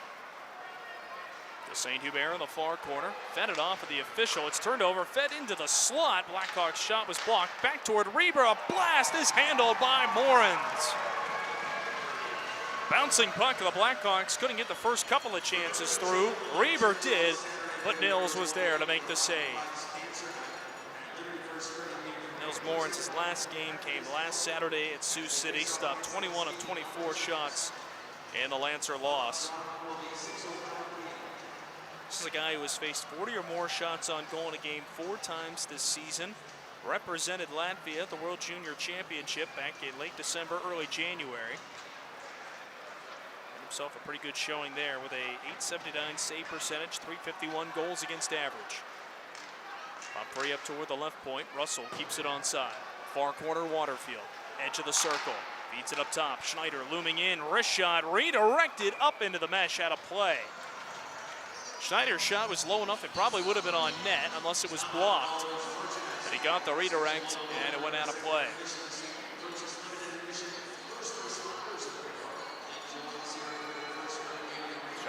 To St. Hubert in the far corner. Fed it off of the official. It's turned over. Fed into the slot. Blackhawks shot was blocked. Back toward Reber. A blast is handled by Morens. Bouncing puck. The Blackhawks couldn't get the first couple of chances through. Reber did, but Nils was there to make the save. Nils Morens' last game came last Saturday at Sioux City. Stopped 21 of 24 shots in the Lancer loss. This is a guy who has faced 40 or more shots on goal in a game 4 times this season. Represented Latvia at the World Junior Championship back in late December, early January. Had himself a pretty good showing there with a .879 save percentage, .351 goals against average. Pop free up toward the left point. Russell keeps it onside. Far corner, Waterfield. Edge of the circle. Feeds it up top. Schneider looming in. Wrist shot redirected up into the mesh, out of play. Schneider's shot was low enough it probably would have been on net unless it was blocked. But he got the redirect and it went out of play.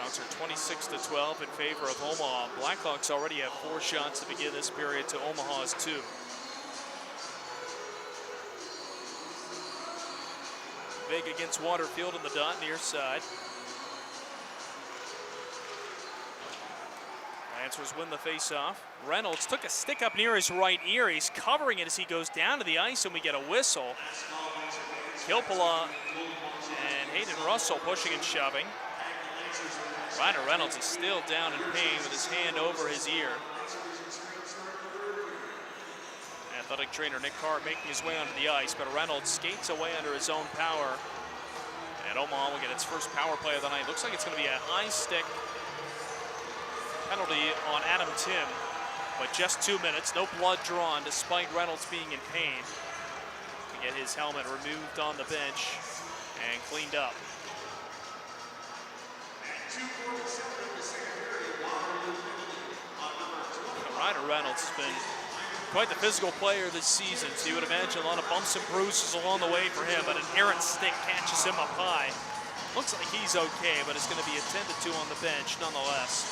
Counts are 26-12 in favor of Omaha. Blackhawks already have 4 shots to begin this period to Omaha's 2. Big against Waterfield in the dot near side. Lancers win the face-off. Reynolds took a stick up near his right ear. He's covering it as he goes down to the ice, and we get a whistle. Kilpala and Hayden Russell pushing and shoving. Ryder Reynolds is still down in pain with his hand over his ear. Athletic trainer Nick Carr making his way onto the ice, but Reynolds skates away under his own power. And Omaha will get its first power play of the night. Looks like it's going to be a high stick penalty on Adam Tim, but just 2 minutes, no blood drawn despite Reynolds being in pain. To get his helmet removed on the bench and cleaned up. Ryder Reynolds has been quite the physical player this season, so you would imagine a lot of bumps and bruises along the way for him, but an errant stick catches him up high. Looks like he's okay, but it's going to be attended to on the bench nonetheless.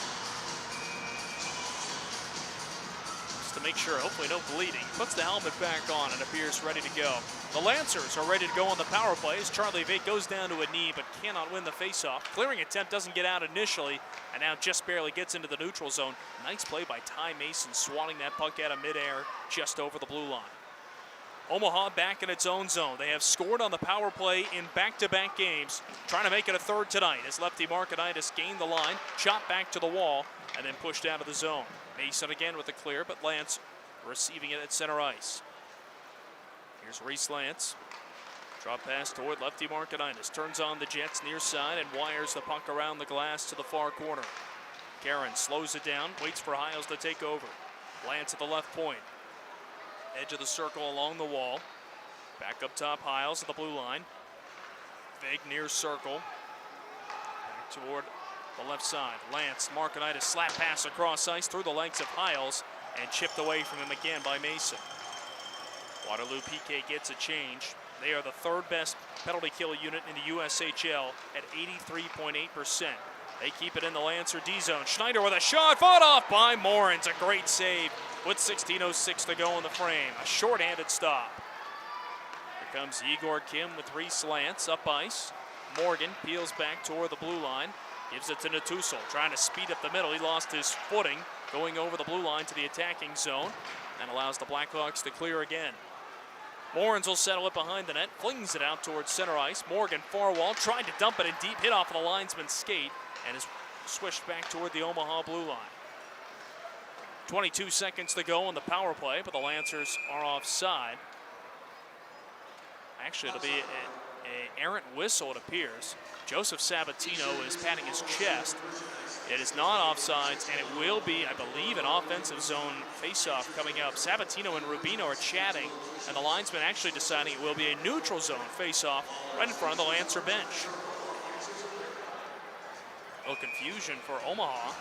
To make sure, hopefully no bleeding, puts the helmet back on and appears ready to go. The Lancers are ready to go on the power play as Charlie Vate goes down to a knee but cannot win the faceoff. Clearing attempt doesn't get out initially and now just barely gets into the neutral zone. Nice play by Ty Mason, swatting that puck out of midair just over the blue line. Omaha back in its own zone. They have scored on the power play in back-to-back games, trying to make it a third tonight as lefty Markinitis gained the line, chopped back to the wall, and then pushed out of the zone. Mason again with the clear, but Lance receiving it at center ice. Here's Reese Lance. Drop pass toward lefty Markinitis. Turns on the Jets near side and wires the puck around the glass to the far corner. Karen slows it down, waits for Hiles to take over. Lance at the left point. Edge of the circle along the wall. Back up top, Hiles at the blue line. Big near circle. Back toward the left side. Lance, Markinitis, slap pass across ice through the legs of Hiles and chipped away from him again by Mason. Waterloo PK gets a change. They are the 3rd best penalty kill unit in the USHL at 83.8%. They keep it in the Lancer D zone. Schneider with a shot, fought off by Morins. A great save with 16:06 to go in the frame. A shorthanded stop. Here comes Igor Kim with Reese Lance up ice. Morgan peels back toward the blue line. Gives it to Natuso, trying to speed up the middle. He lost his footing going over the blue line to the attacking zone and allows the Blackhawks to clear again. Morins will settle it behind the net, flings it out towards center ice. Morgan, far wall, tried to dump it in deep, hit off of the linesman's skate, and is swished back toward the Omaha blue line. 22 seconds to go on the power play, but the Lancers are offside. Actually, it'll be an errant whistle, it appears. Joseph Sabatino is patting his chest. It is not offsides, and it will be, I believe, an offensive zone faceoff coming up. Sabatino and Rubino are chatting, and the linesman actually deciding it will be a neutral zone faceoff right in front of the Lancer bench. A little confusion for Omaha.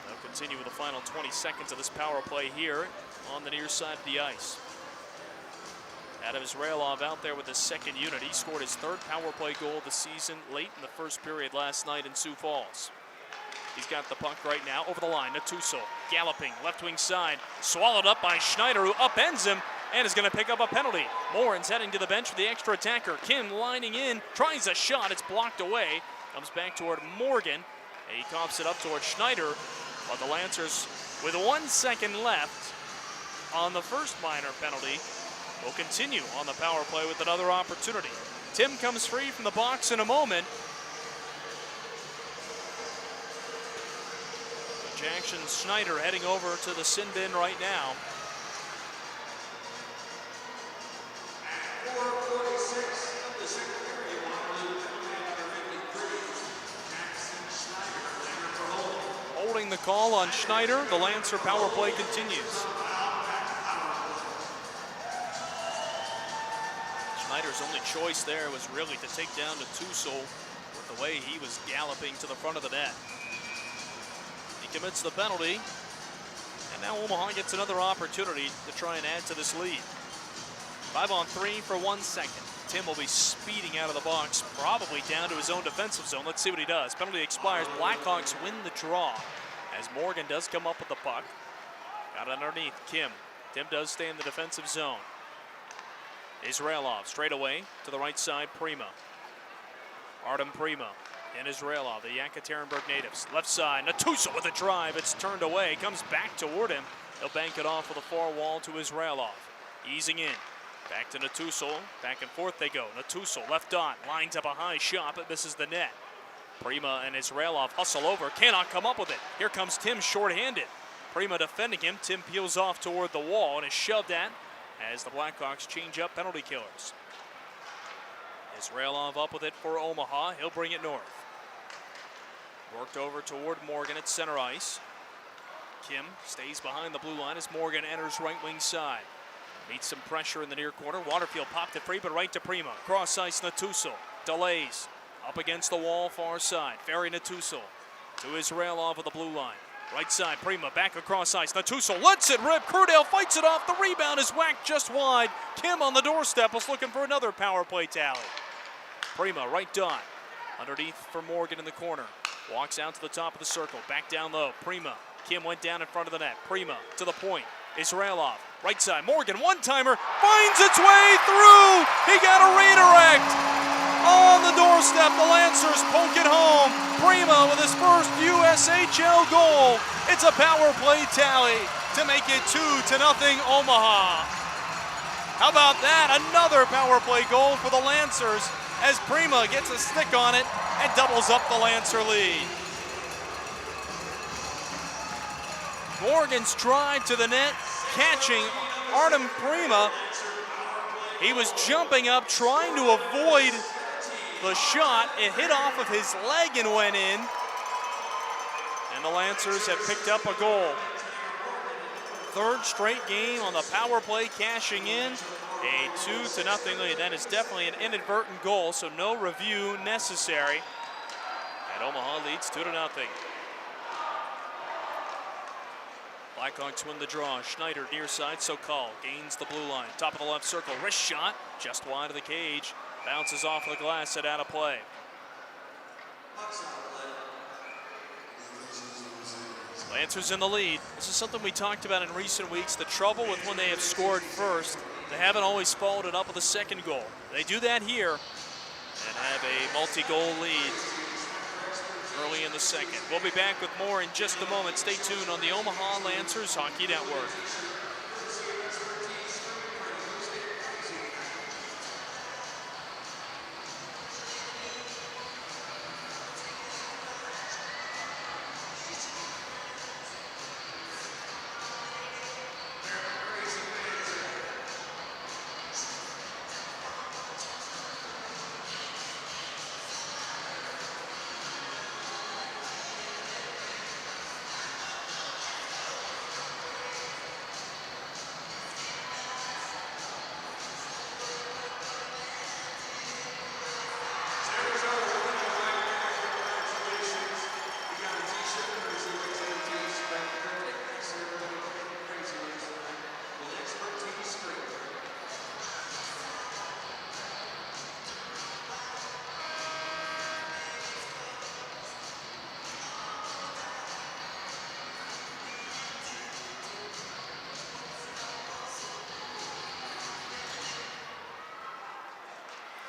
They'll continue with the final 20 seconds of this power play here on the near side of the ice. Adam Izrailov out there with his 2nd unit. He scored his 3rd power play goal of the season late in the first period last night in Sioux Falls. He's got the puck right now over the line. Natuso galloping left wing side. Swallowed up by Schneider, who upends him and is going to pick up a penalty. Morins heading to the bench for the extra attacker. Kim lining in, tries a shot. It's blocked away. Comes back toward Morgan. He coughs it up toward Schneider. But the Lancers, with 1 second left on the first minor penalty, will continue on the power play with another opportunity. Tim comes free from the box in a moment. Jackson Schneider heading over to the sin bin right now. Holding the call on Schneider, the Lancer power play continues. Schneider's only choice there was really to take down Natuso with the way he was galloping to the front of the net. He commits the penalty, and now Omaha gets another opportunity to try and add to this lead. 5-on-3 for 1 second. Tim will be speeding out of the box, probably down to his own defensive zone. Let's see what he does. Penalty expires. Blackhawks win the draw as Morgan does come up with the puck. Got it underneath Kim. Tim does stay in the defensive zone. Israelov straight away to the right side. Prima. Artem Prima and Israelov, the Yekaterinburg natives. Left side, Natuso with a drive. It's turned away. Comes back toward him. He'll bank it off with a far wall to Israelov. Easing in. Back to Natuso. Back and forth they go. Natuso, left dot. Lines up a high shot, but misses the net. Prima and Israelov hustle over. Cannot come up with it. Here comes Tim shorthanded. Prima defending him. Tim peels off toward the wall and is shoved at as the Blackhawks change up penalty killers. Israelov up with it for Omaha. He'll bring it north. Worked over toward Morgan at center ice. Kim stays behind the blue line as Morgan enters right wing side. Meets some pressure in the near corner. Waterfield popped it free, but right to Prima. Cross ice Natuso. Delays. Up against the wall, far side. Ferry Natuso to Israelov of the blue line. Right side, Prima back across ice. Natuso lets it rip. Crudale fights it off. The rebound is whacked just wide. Kim on the doorstep was looking for another power play tally. Prima, right dot. Underneath for Morgan in the corner. Walks out to the top of the circle. Back down low. Prima. Kim went down in front of the net. Prima to the point. Israelov. Right side. Morgan, one-timer. Finds its way through. He got a redirect. On the doorstep, the Lancers poke it home. Prima with his first USHL goal. It's a power play tally to make it 2-0 Omaha. How about that? Another power play goal for the Lancers as Prima gets a stick on it and doubles up the Lancer lead. Morgan's drive to the net, catching Artem Prima. He was jumping up, trying to avoid the shot. It hit off of his leg and went in. And the Lancers have picked up a goal. Third straight game on the power play, cashing in a 2-0 lead. That is definitely an inadvertent goal, so no review necessary. And Omaha leads 2-0. Blackhawks win the draw. Schneider near side, Sokol gains the blue line. Top of the left circle, wrist shot, just wide of the cage. Bounces off the glass and out of play. Lancers in the lead. This is something we talked about in recent weeks. The trouble with when they have scored first, they haven't always followed it up with a second goal. They do that here and have a multi-goal lead early in the second. We'll be back with more in just a moment. Stay tuned on the Omaha Lancers Hockey Network.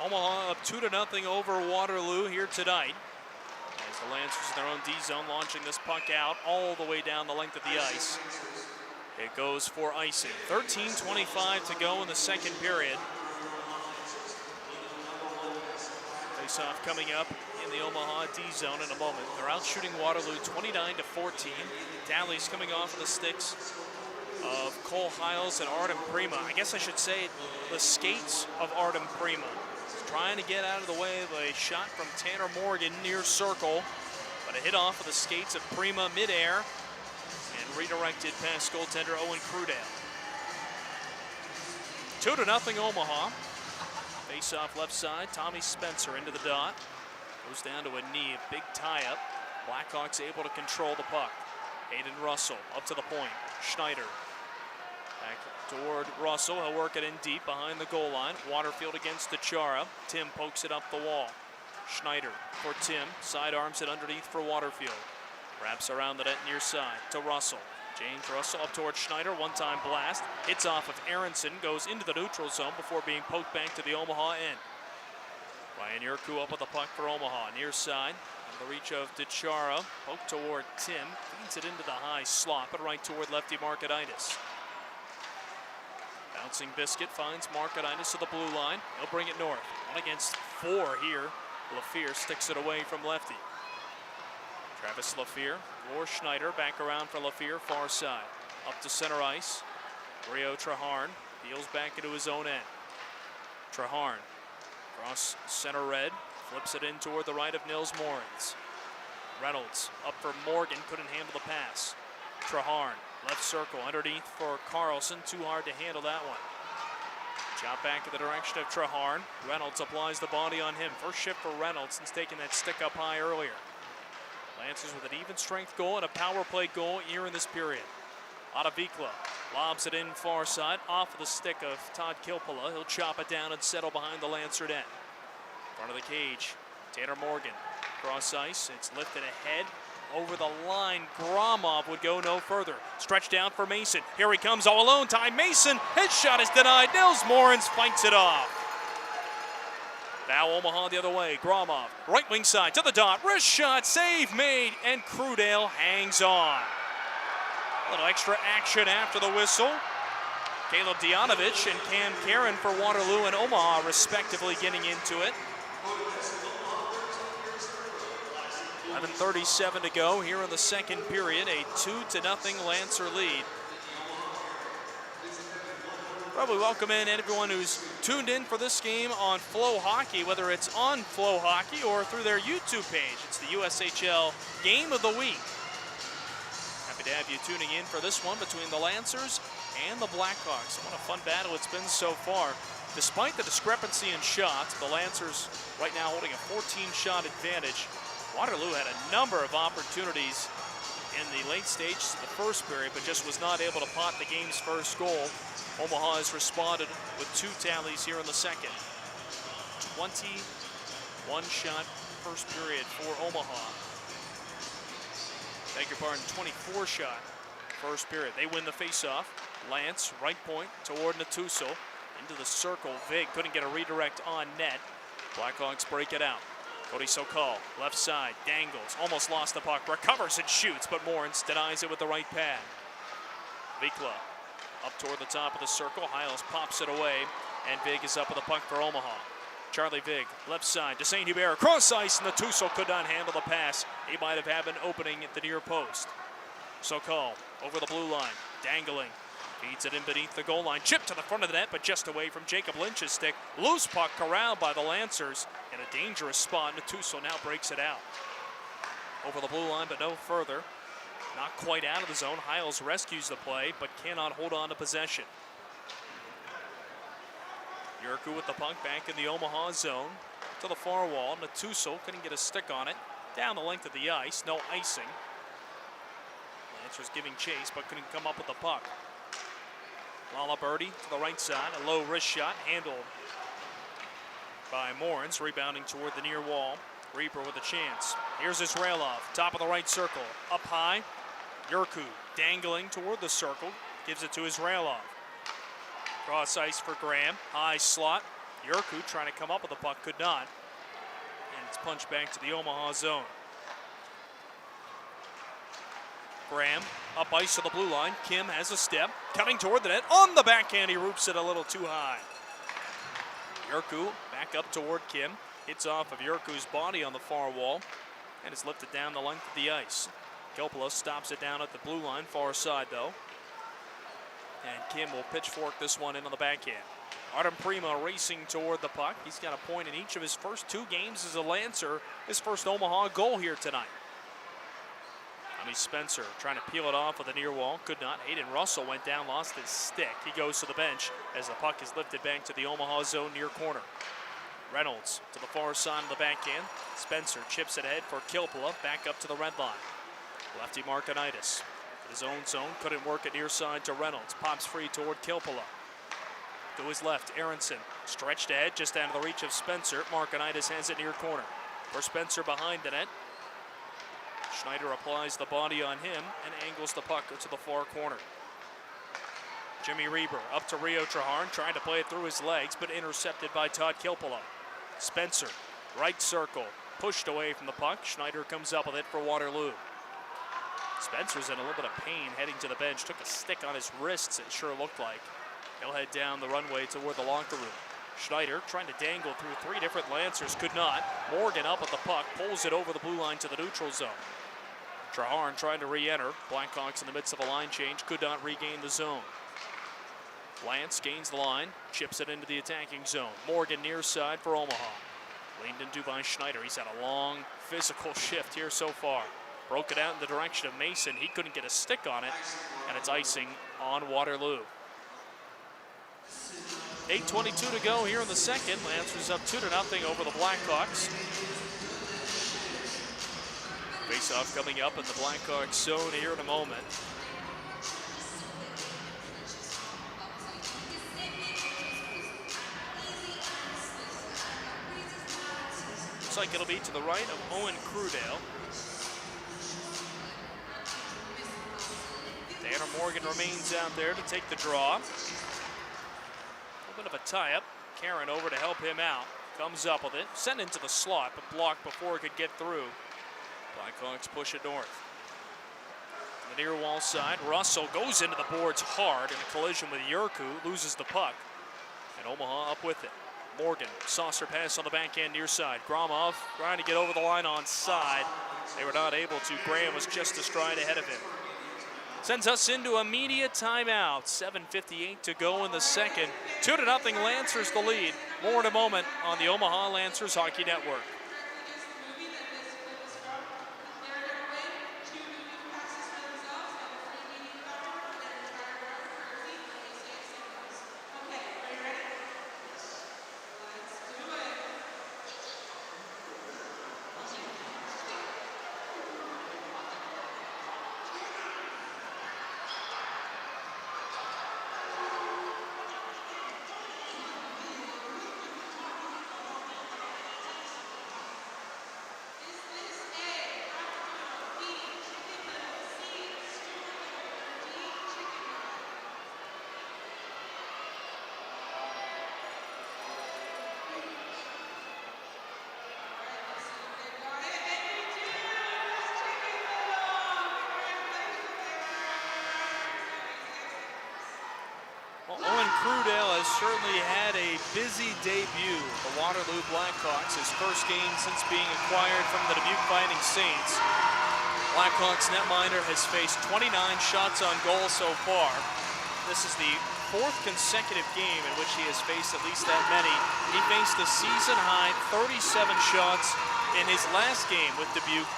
Omaha up 2-0 over Waterloo here tonight. As the Lancers in their own D zone launching this puck out all the way down the length of the ice. It goes for icing. 13:25 to go in the second period. Face-off coming up in the Omaha D zone in a moment. They're out shooting Waterloo 29-14. Tallies coming off of the sticks of Cole Hiles and Artem Prima. I guess I should say the skates of Artem Prima. Trying to get out of the way of a shot from Tanner Morgan near circle, but a hit off of the skates of Prima midair and redirected past goaltender Owen Crudale. 2-0 Omaha. Face-off left side, Tommy Spencer into the dot. Goes down to a knee, a big tie-up. Blackhawks able to control the puck. Hayden Russell up to the point. Schneider Back toward Russell. He'll work it in deep behind the goal line. Waterfield against DeChara. Tim pokes it up the wall. Schneider for Tim. Sidearms it underneath for Waterfield. Wraps around the net near side to Russell. James Russell up towards Schneider. One-time blast. Hits off of Aronson. Goes into the neutral zone before being poked back to the Omaha end. Ryan Yurku up with the puck for Omaha. Near side. On the reach of DeChara. Poke toward Tim. Feeds it into the high slot, but right toward lefty Marketitis. Bouncing Biscuit finds Marketitis to the blue line. He'll bring it north. 1 against 4 here. LaFear sticks it away from lefty. Travis LaFear or Schneider back around for LaFear, far side. Up to center ice. Rio Traharn peels back into his own end. Traharn cross center red. Flips it in toward the right of Nils Morens. Reynolds up for Morgan, couldn't handle the pass. Traharn, left circle, underneath for Carlson, too hard to handle that one. Chop back in the direction of Traharn. Reynolds applies the body on him. First shift for Reynolds since taking that stick up high earlier. Lancers with an even strength goal and a power play goal here in this period. Ottavikla lobs it in far side, off of the stick of Todd Kilpala. He'll chop it down and settle behind the Lancer net. Front of the cage, Tanner Morgan. Cross ice, it's lifted ahead. Over the line, Gromov would go no further. Stretched down for Mason. Here he comes all alone. Ty Mason, his shot is denied. Nils Morens fights it off. Now Omaha the other way. Gromov, right wing side to the dot. Wrist shot, save made, and Crudale hangs on. A little extra action after the whistle. Caleb Dianovich and Cam Karen for Waterloo and Omaha respectively getting into it. 11:37 to go here in the second period. A 2-0 Lancer lead. Probably welcome in everyone who's tuned in for this game on FloHockey, whether it's on FloHockey or through their YouTube page. It's the USHL Game of the Week. Happy to have you tuning in for this one between the Lancers and the Blackhawks. What a fun battle it's been so far. Despite the discrepancy in shots, the Lancers right now holding a 14-shot advantage. Waterloo had a number of opportunities in the late stages of the first period, but just was not able to pot the game's first goal. Omaha has responded with 2 tallies here in the second. 21-shot first period for Omaha. Beg your pardon, 24-shot first period. They win the faceoff. Lance, right point toward Natuso. Into the circle. Vig couldn't get a redirect on net. Blackhawks break it out. Cody Sokol, left side, dangles, almost lost the puck, recovers and shoots, but Morens denies it with the right pad. Vikla up toward the top of the circle. Hiles pops it away, and Vig is up with the puck for Omaha. Charlie Vig, left side to St. Hubert, cross ice, and Natuso could not handle the pass. He might have had an opening at the near post. Sokol over the blue line, dangling. Feeds it in beneath the goal line. Chip to the front of the net, but just away from Jacob Lynch's stick. Loose puck corralled by the Lancers in a dangerous spot. Natuso now breaks it out. Over the blue line, but no further. Not quite out of the zone. Hiles rescues the play, but cannot hold on to possession. Yurku with the puck back in the Omaha zone. To the far wall. Natuso couldn't get a stick on it. Down the length of the ice. No icing. Lancers giving chase, but couldn't come up with the puck. Lala Birdie to the right side, a low wrist shot, handled by Morens, rebounding toward the near wall. Reaper with a chance. Here's Israelov, top of the right circle, up high. Yurku dangling toward the circle, gives it to Israelov. Cross ice for Graham, high slot. Yurku trying to come up with the puck, could not. And it's punched back to the Omaha zone. Graham up ice to the blue line. Kim has a step, cutting toward the net. On the backhand, he roops it a little too high. Yurku back up toward Kim. Hits off of Yurku's body on the far wall and is lifted down the length of the ice. Kilpala stops it down at the blue line, far side though. And Kim will pitchfork this one in on the backhand. Artem Prima racing toward the puck. He's got a point in each of his first 2 games as a Lancer. His first Omaha goal here tonight. Spencer trying to peel it off with the near wall, could not. Hayden Russell went down, lost his stick. He goes to the bench as the puck is lifted back to the Omaha zone near corner. Reynolds to the far side of the backhand. Spencer chips it ahead for Kilpala, back up to the red line. Lefty Marketitis His own zone, couldn't work it near side to Reynolds. Pops free toward Kilpala. To his left, Aronson. Stretched ahead, just out of the reach of Spencer. Markinitis has it near corner. For Spencer behind the net. Schneider applies the body on him and angles the puck to the far corner. Jimmy Reber up to Rio Traharn, trying to play it through his legs, but intercepted by Todd Kilpala. Spencer, right circle, pushed away from the puck. Schneider comes up with it for Waterloo. Spencer's in a little bit of pain heading to the bench. Took a stick on his wrists, it sure looked like. He'll head down the runway toward the locker room. Schneider trying to dangle through three different Lancers, could not. Morgan up at the puck, pulls it over the blue line to the neutral zone. Traharn trying to re-enter. Blackhawks in the midst of a line change, could not regain the zone. Lance gains the line, chips it into the attacking zone. Morgan near side for Omaha. Leaned into by Schneider. He's had a long physical shift here so far. Broke it out in the direction of Mason. He couldn't get a stick on it, and it's icing on Waterloo. 8:22 to go here in the second. Lancers up 2-0 over the Blackhawks. Face-off coming up in the Blackhawks zone here in a moment. Looks like it'll be to the right of Owen Crudale. Tanner Morgan remains out there to take the draw. A little bit of a tie-up. Karen over to help him out. Comes up with it. Sent into the slot, but blocked before it could get through. Blackhawks push it north. On the near wall side, Russell goes into the boards hard in a collision with Yurku. Loses the puck. And Omaha up with it. Morgan, saucer pass on the backhand near side. Gromov trying to get over the line on side. They were not able to. Graham was just a stride ahead of him. Sends us into immediate timeout. 7:58 to go in the second. 2-0 Lancers the lead. More in a moment on the Omaha Lancers Hockey Network. Owen Crudale has certainly had a busy debut. The Waterloo Blackhawks, his first game since being acquired from the Dubuque Fighting Saints. Blackhawks netminder has faced 29 shots on goal so far. This is the fourth consecutive game in which he has faced at least that many. He faced a season-high 37 shots in his last game with Dubuque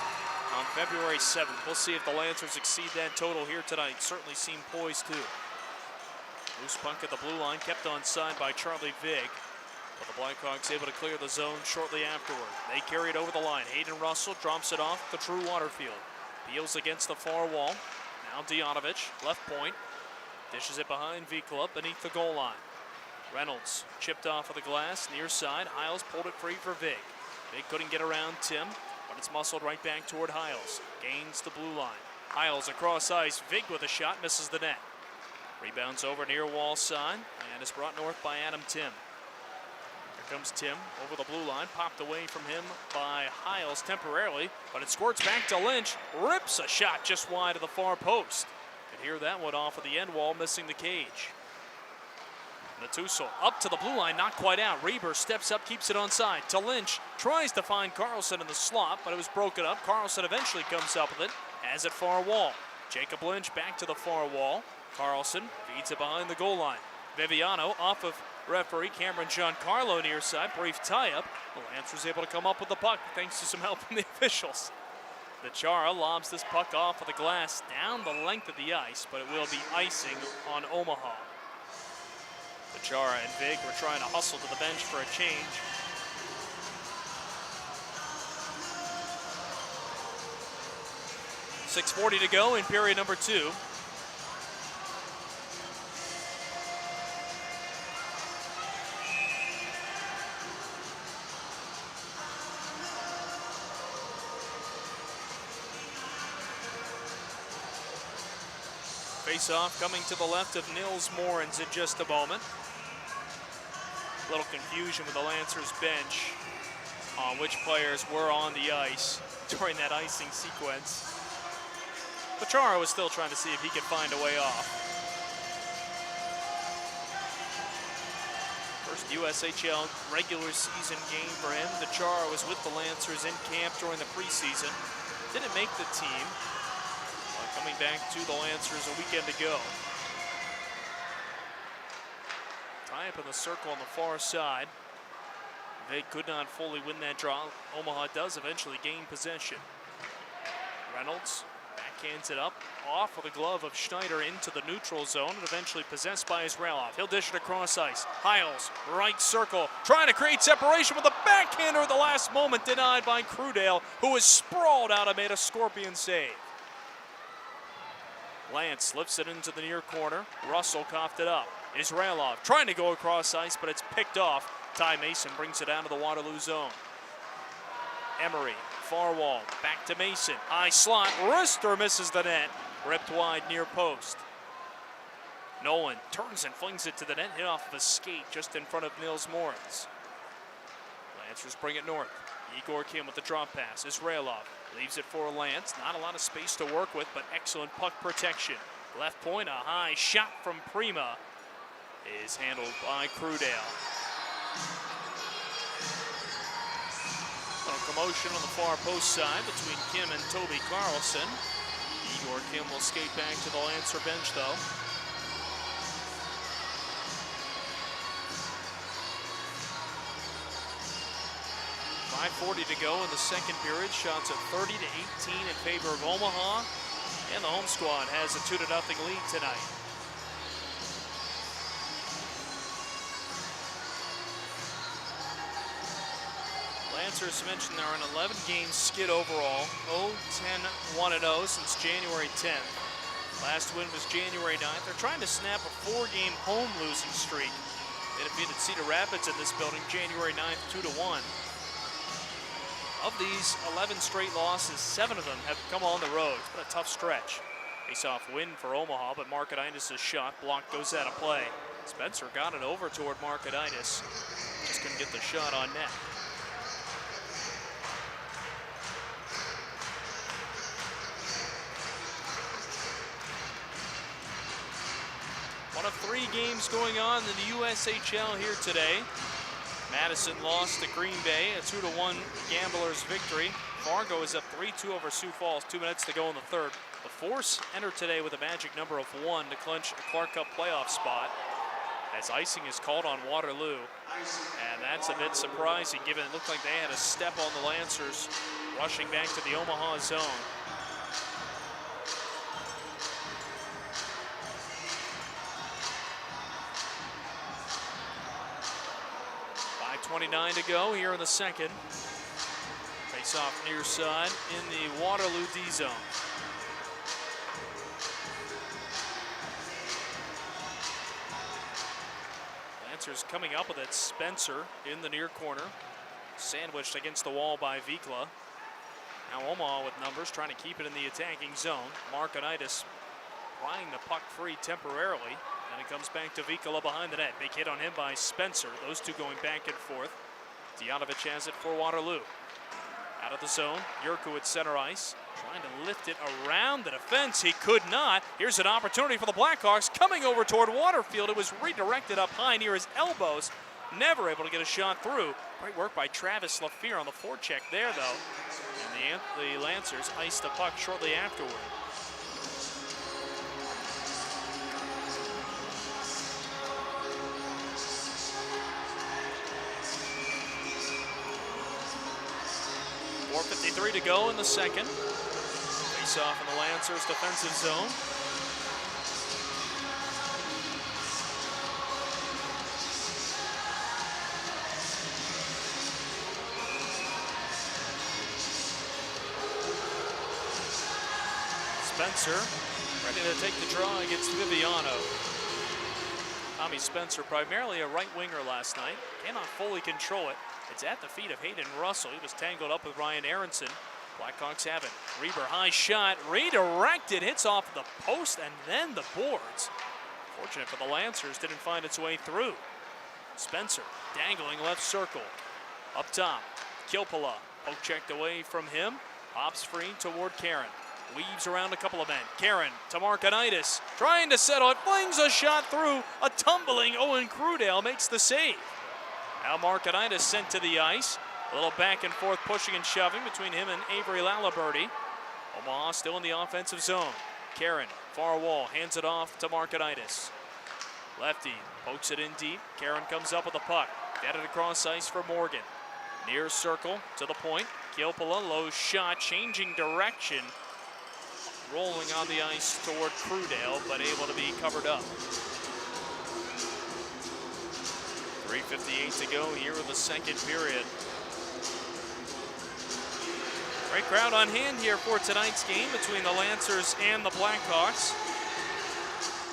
on February 7th. We'll see if the Lancers exceed that total here tonight. Certainly seem poised to. Loose puck at the blue line, kept on side by Charlie Vig. But the Blackhawks able to clear the zone shortly afterward. They carry it over the line. Hayden Russell drops it off to Drew Waterfield. Peels against the far wall. Now Dianovich, left point. Dishes it behind Vikla beneath the goal line. Reynolds chipped off of the glass, near side. Hiles pulled it free for Vig. Vig couldn't get around Tim, but it's muscled right back toward Hiles. Gains the blue line. Hiles across ice. Vig with a shot, misses the net. Rebounds over near wall side, and is brought north by Adam Tim. Here comes Tim over the blue line, popped away from him by Hiles temporarily, but it squirts back to Lynch, rips a shot just wide of the far post. Could hear that one off of the end wall, missing the cage. Natuso up to the blue line, not quite out. Reber steps up, keeps it onside. To Lynch, tries to find Carlson in the slot, but it was broken up. Carlson eventually comes up with it, has it far wall. Jacob Lynch back to the far wall. Carlson feeds it behind the goal line. Viviano off of referee Cameron Giancarlo near side. Brief tie-up. The Lancers able to come up with the puck thanks to some help from the officials. The Chara lobs this puck off of the glass down the length of the ice, but it will be icing on Omaha. The Chara and Vig were trying to hustle to the bench for a change. 6:40 to go in period number 2. Face-off coming to the left of Nils Morens in just a moment. A little confusion with the Lancers bench on which players were on the ice during that icing sequence. Pachara was still trying to see if he could find a way off. First USHL regular season game for him. Pachara was with the Lancers in camp during the preseason. Didn't make the team. Coming back to the Lancers a weekend ago. Tie up in the circle on the far side. They could not fully win that draw. Omaha does eventually gain possession. Reynolds backhands it up, off with a glove of Schneider into the neutral zone, and eventually possessed by Israelov. He'll dish it across ice. Hiles, right circle, trying to create separation with a backhander at the last moment, denied by Crudale, who was sprawled out and made a scorpion save. Lance lifts it into the near corner. Russell coughed it up. Israelov trying to go across ice, but it's picked off. Ty Mason brings it down to the Waterloo zone. Emery, far wall, back to Mason. High slot, wrister misses the net. Ripped wide near post. Nolan turns and flings it to the net, hit off of a skate just in front of Nils Morens. Lancers bring it north. Igor Kim with the drop pass. Israelov leaves it for Lance. Not a lot of space to work with, but excellent puck protection. Left point, a high shot from Prima is handled by Crudale. A commotion on the far post side between Kim and Toby Carlson. Igor Kim will skate back to the Lancer bench, though. .540 to go in the second period. Shots at 30-18 in favor of Omaha. And the home squad has a 2-0 lead tonight. Lancers mentioned they're an 11-game skid overall. 0-10-1-0 since January 10th. Last win was January 9th. They're trying to snap a 4-game home losing streak. They defeated Cedar Rapids in this building January 9th, 2-1. Of these 11 straight losses, 7 of them have come on the road. It's been a tough stretch. Face-off win for Omaha, but Marketitis' shot block goes out of play. Spencer got it over toward Marketitis. Just couldn't get the shot on net. One of 3 games going on in the USHL here today. Madison lost to Green Bay, a 2-1 Gamblers victory. Fargo is up 3-2 over Sioux Falls, 2 minutes to go in the third. The Force entered today with a magic number of 1 to clinch a Clark Cup playoff spot, as icing is called on Waterloo. And that's a bit surprising, given it looked like they had a step on the Lancers, rushing back to the Omaha zone. .29 to go here in the second. Face off near side in the Waterloo D zone. Lancers coming up with it. Spencer in the near corner, sandwiched against the wall by Vikla. Now Omaha with numbers, trying to keep it in the attacking zone. Marketitis prying the puck free temporarily. And it comes back to Vikala behind the net. Big hit on him by Spencer. Those two going back and forth. Dejanovic has it for Waterloo. Out of the zone, Yurku at center ice. Trying to lift it around the defense. He could not. Here's an opportunity for the Blackhawks. Coming over toward Waterfield. It was redirected up high near his elbows. Never able to get a shot through. Great work by Travis Lafleur on the forecheck there, though. And the Lancers iced the puck shortly afterward. .453 to go in the second. Face off in the Lancers defensive zone. Spencer ready to take the draw against Viviano. Tommy Spencer, primarily a right winger last night, cannot fully control it. It's at the feet of Hayden Russell. He was tangled up with Ryan Aronson. Blackhawks have it. Reber, high shot, redirected, hits off the post and then the boards. Fortunate for the Lancers, didn't find its way through. Spencer, dangling left circle. Up top, Kilpala, poke checked away from him. Pops free toward Karen. Weaves around a couple of men. Karen to Markonitis, trying to settle it, flings a shot through. A tumbling Owen Crudale makes the save. Now Markonitis sent to the ice. A little back and forth pushing and shoving between him and Avery Laliberty. Omaha still in the offensive zone. Karen, far wall, hands it off to Markonitis. Lefty pokes it in deep. Karen comes up with the puck. Get it across ice for Morgan. Near circle to the point. Kilpala, low shot, changing direction. Rolling on the ice toward Crudale, but able to be covered up. 3:58 to go here in the second period. Great crowd on hand here for tonight's game between the Lancers and the Blackhawks.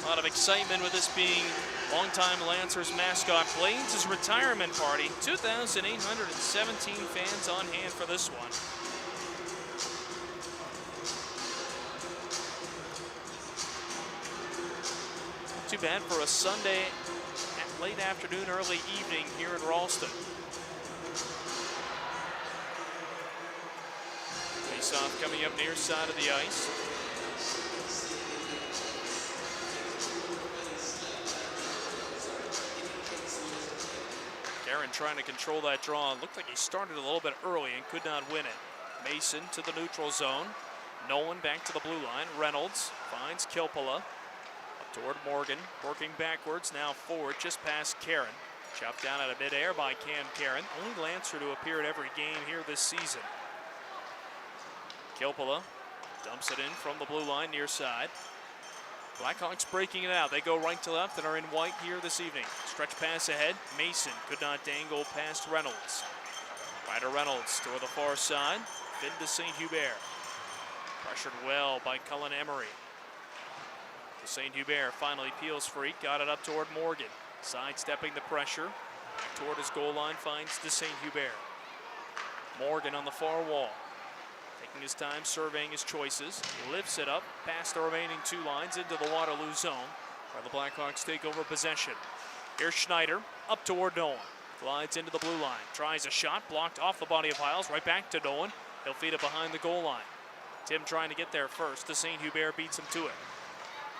A lot of excitement with this being longtime Lancers mascot Blades' retirement party. 2,817 fans on hand for this one. Too bad for a Sunday late afternoon, early evening here in Ralston. Face-off coming up near side of the ice. Karen trying to control that draw. Looked like he started a little bit early and could not win it. Mason to the neutral zone. Nolan back to the blue line. Reynolds finds Kilpala. Toward Morgan, working backwards, now forward, just past Karen. Chopped down out of midair by Cam Karen. Only Lancer to appear in every game here this season. Kilpala dumps it in from the blue line near side. Blackhawks breaking it out. They go right to left and are in white here this evening. Stretch pass ahead. Mason could not dangle past Reynolds. Ryder Reynolds toward the far side. Finn to St. Hubert. Pressured well by Cullen Emery. St. Hubert finally peels free, got it up toward Morgan. Sidestepping the pressure, back toward his goal line, finds to St. Hubert. Morgan on the far wall, taking his time, surveying his choices, lifts it up past the remaining two lines into the Waterloo zone, where the Blackhawks take over possession. Here's Schneider, up toward Nolan. Glides into the blue line, tries a shot, blocked off the body of Hiles, right back to Nolan. He'll feed it behind the goal line. Tim trying to get there first, to St. Hubert beats him to it.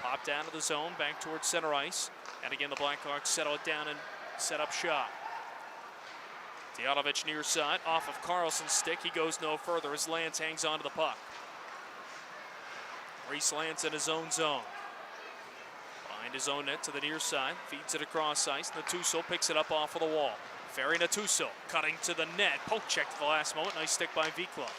Pop down to the zone, back towards center ice. And again, the Blackhawks settle it down and set up shot. Teodovich near side, off of Carlson's stick. He goes no further as Lance hangs onto the puck. Reese Lance in his own zone. Behind his own net to the near side, feeds it across ice. Natuso picks it up off of the wall. Ferry Natuso cutting to the net. Poke check at the last moment. Nice stick by Vikla.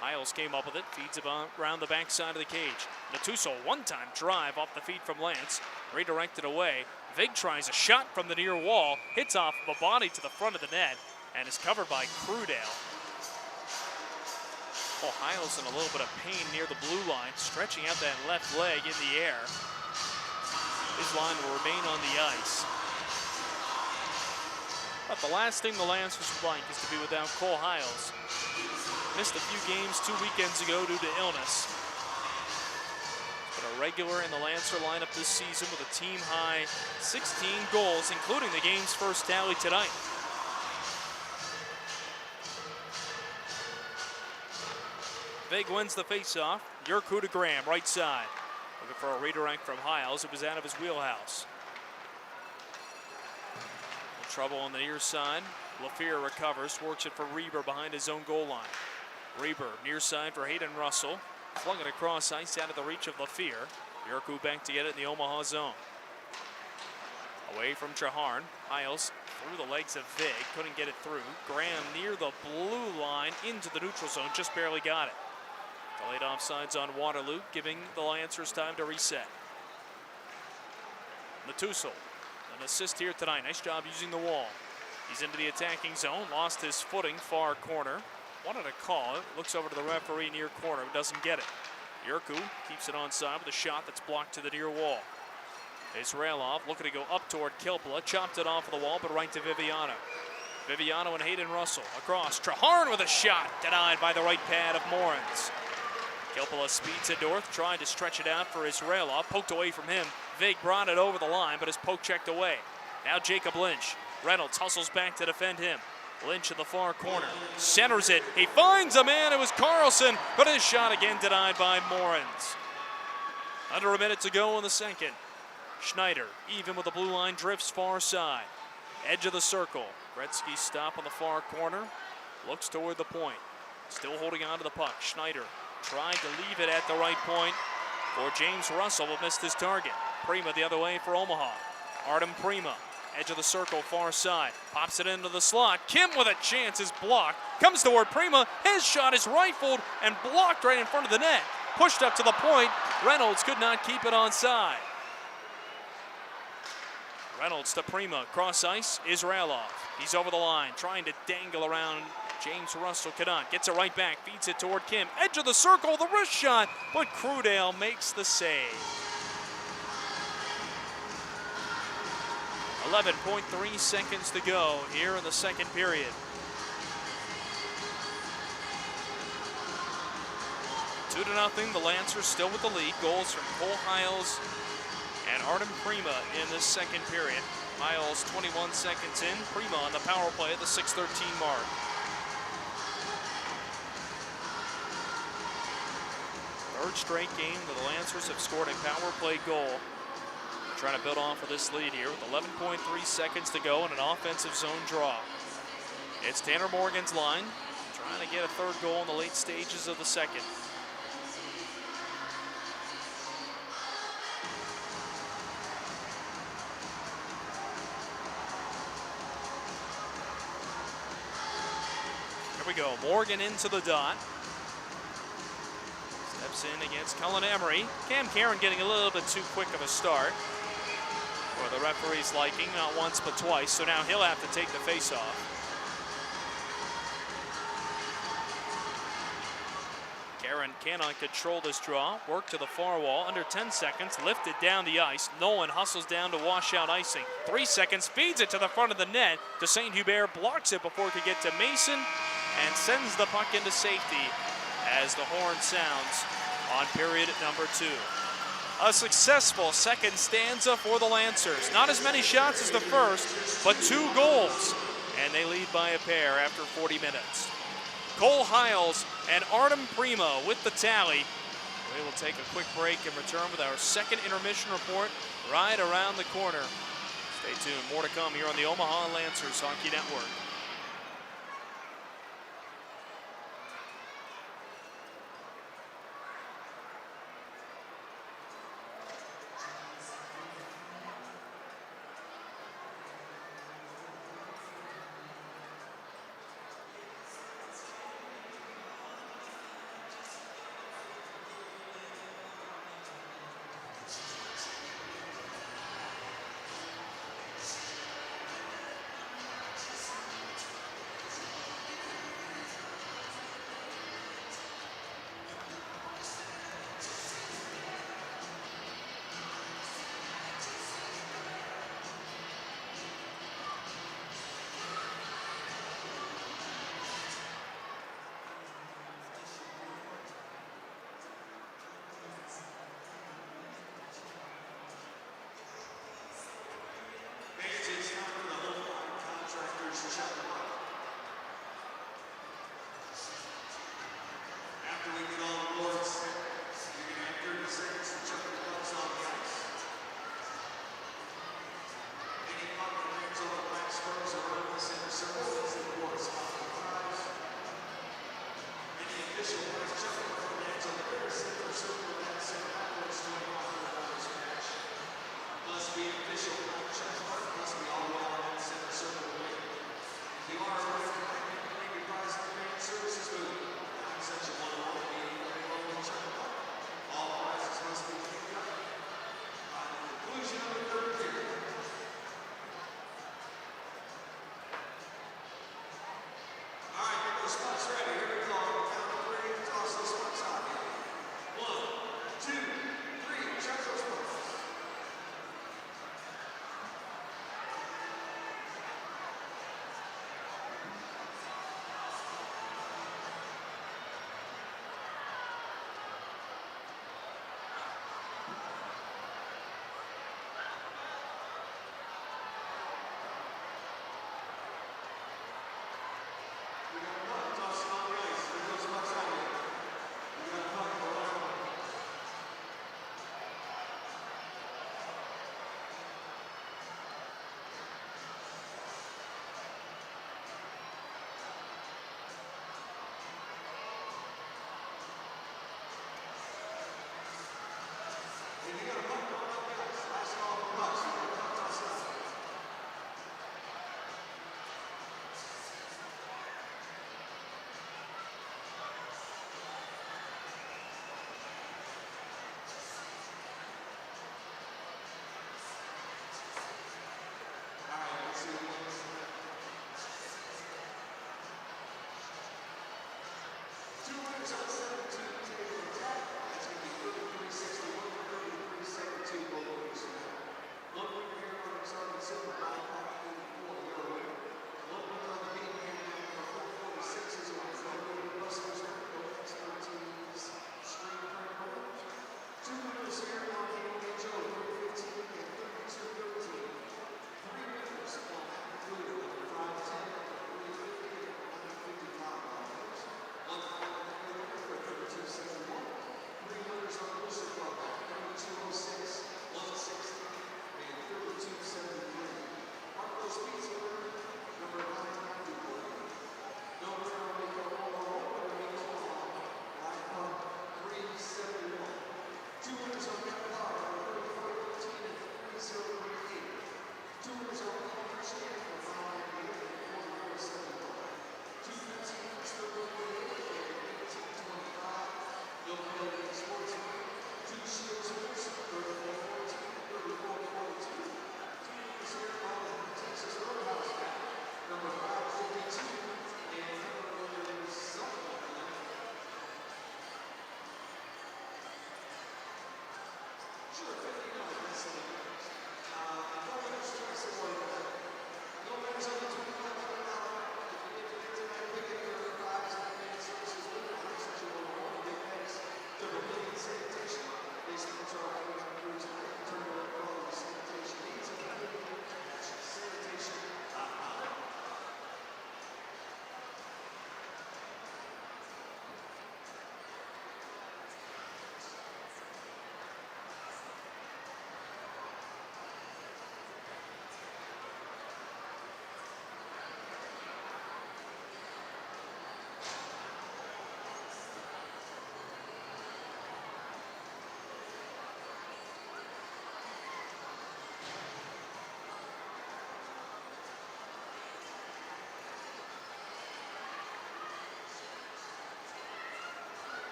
Hiles came up with it, feeds it around the backside of the cage. Natuso, one-time drive off the feed from Lance, redirected away. Vig tries a shot from the near wall, hits off of a body to the front of the net, and is covered by Crudale. Oh, Hiles in a little bit of pain near the blue line, stretching out that left leg in the air. His line will remain on the ice. But the last thing the Lancers would like is to be without Cole Hiles. Missed a few games 2 weekends ago due to illness. But a regular in the Lancer lineup this season with a team-high 16 goals, including the game's first tally tonight. Vig wins the face-off. Yurku to Graham, right side. Looking for a redirect from Hiles. It was out of his wheelhouse. Trouble on the near side. LaFear recovers, works it for Reber behind his own goal line. Reber near side for Hayden Russell. Flung it across ice out of the reach of LaFear. Yurku back to get it in the Omaha zone. Away from Traharn. Hiles through the legs of Vig. Couldn't get it through. Graham near the blue line into the neutral zone. Just barely got it. Delayed offsides on Waterloo, giving the Lancers time to reset. Natuso, an assist here tonight. Nice job using the wall. He's into the attacking zone. Lost his footing, far corner. Wanted a call. Looks over to the referee near corner, but doesn't get it. Yurku keeps it onside with a shot that's blocked to the near wall. Israelov looking to go up toward Kilpala, chopped it off of the wall, but right to Viviano. Viviano and Hayden Russell across. Traharn with a shot, denied by the right pad of Morans. Kilpala speeds it north, trying to stretch it out for Israelov, poked away from him. Vig brought it over the line, but his poke checked away. Now Jacob Lynch. Reynolds hustles back to defend him. Lynch in the far corner, centers it. He finds a man, it was Carlson, but his shot again denied by Morans. Under a minute to go in the second. Schneider, even with the blue line, drifts far side. Edge of the circle. Gretzky stop on the far corner, looks toward the point. Still holding on to the puck. Schneider tried to leave it at the right point for James Russell, but missed his target. Prima the other way for Omaha. Artem Prima, edge of the circle, far side. Pops it into the slot. Kim with a chance is blocked. Comes toward Prima. His shot is rifled and blocked right in front of the net. Pushed up to the point. Reynolds could not keep it onside. Reynolds to Prima, cross ice, Israelov. He's over the line, trying to dangle around James Russell. Cannot, gets it right back, feeds it toward Kim. Edge of the circle, the wrist shot, but Crudale makes the save. 11.3 seconds to go here in the second period. 2-0, the Lancers still with the lead. Goals from Cole Hiles and Artem Prima in this second period. Hiles 21 seconds in, Prima on the power play at the 6:13 mark. Third straight game that the Lancers have scored a power play goal. Trying to build off of this lead here with 11.3 seconds to go and an offensive zone draw. It's Tanner Morgan's line, trying to get a third goal in the late stages of the second. Here we go, Morgan into the dot. Steps in against Cullen Emery. Cam Karen getting a little bit too quick of a start for the referee's liking, not once but twice, so now he'll have to take the face-off. Karen cannot control this draw. Work to the far wall, under 10 seconds, lifted down the ice. Nolan hustles down to wash out icing. 3 seconds, feeds it to the front of the net. To St. Hubert, blocks it before it could get to Mason, and sends the puck into safety as the horn sounds on period number 2. A successful second stanza for the Lancers. Not as many shots as the first, but 2 goals. And they lead by a pair after 40 minutes. Cole Hiles and Artem Prima with the tally. We will take a quick break and return with our second intermission report right around the corner. Stay tuned, more to come here on the Omaha Lancers Hockey Network.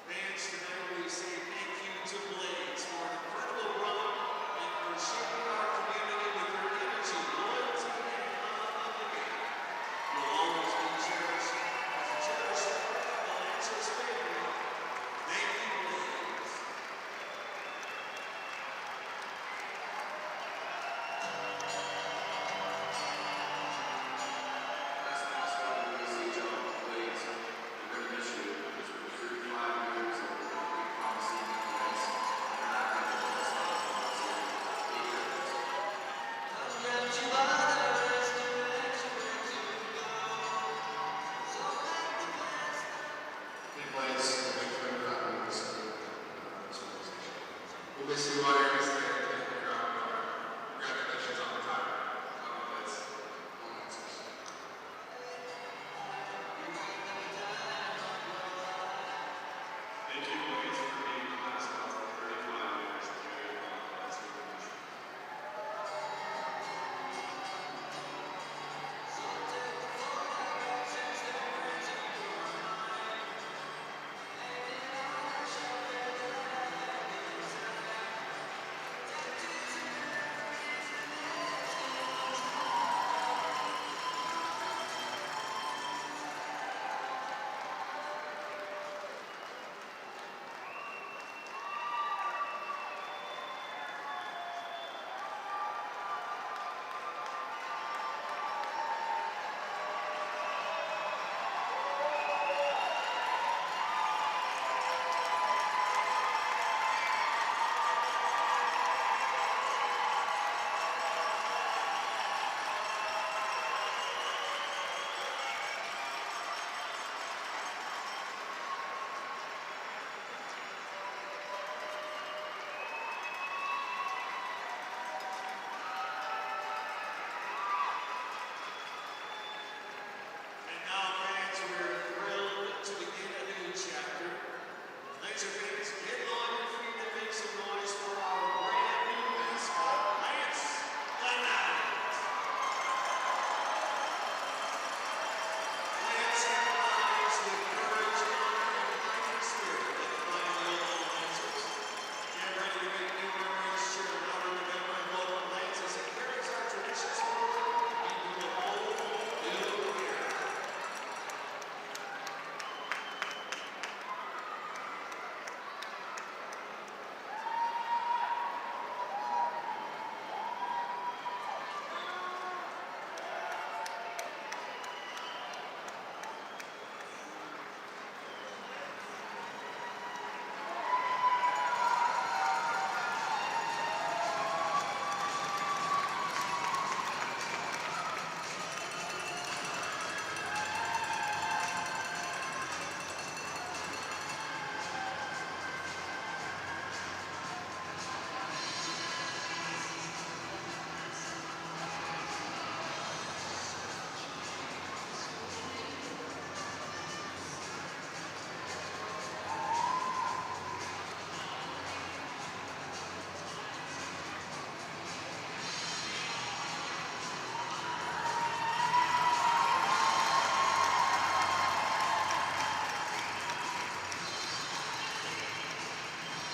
Fans can only say thank you to Blades for an incredible run and for shaping our community with their energy, loyalty, and love of the game. You'll always be cherished as a cherished member of the Lancers family. Thank you, Blades. Last mascot of the USHL, Blades. We're going to miss you. It's been 35 years of great promising place. We're not going to let us off. Hey, Blades. Thank you for having us in this organization. We'll miss you all your mistake. Congratulations on the time. Blades. All answers. Thank you, Blades, for being the mascot for 35 years. That's really much.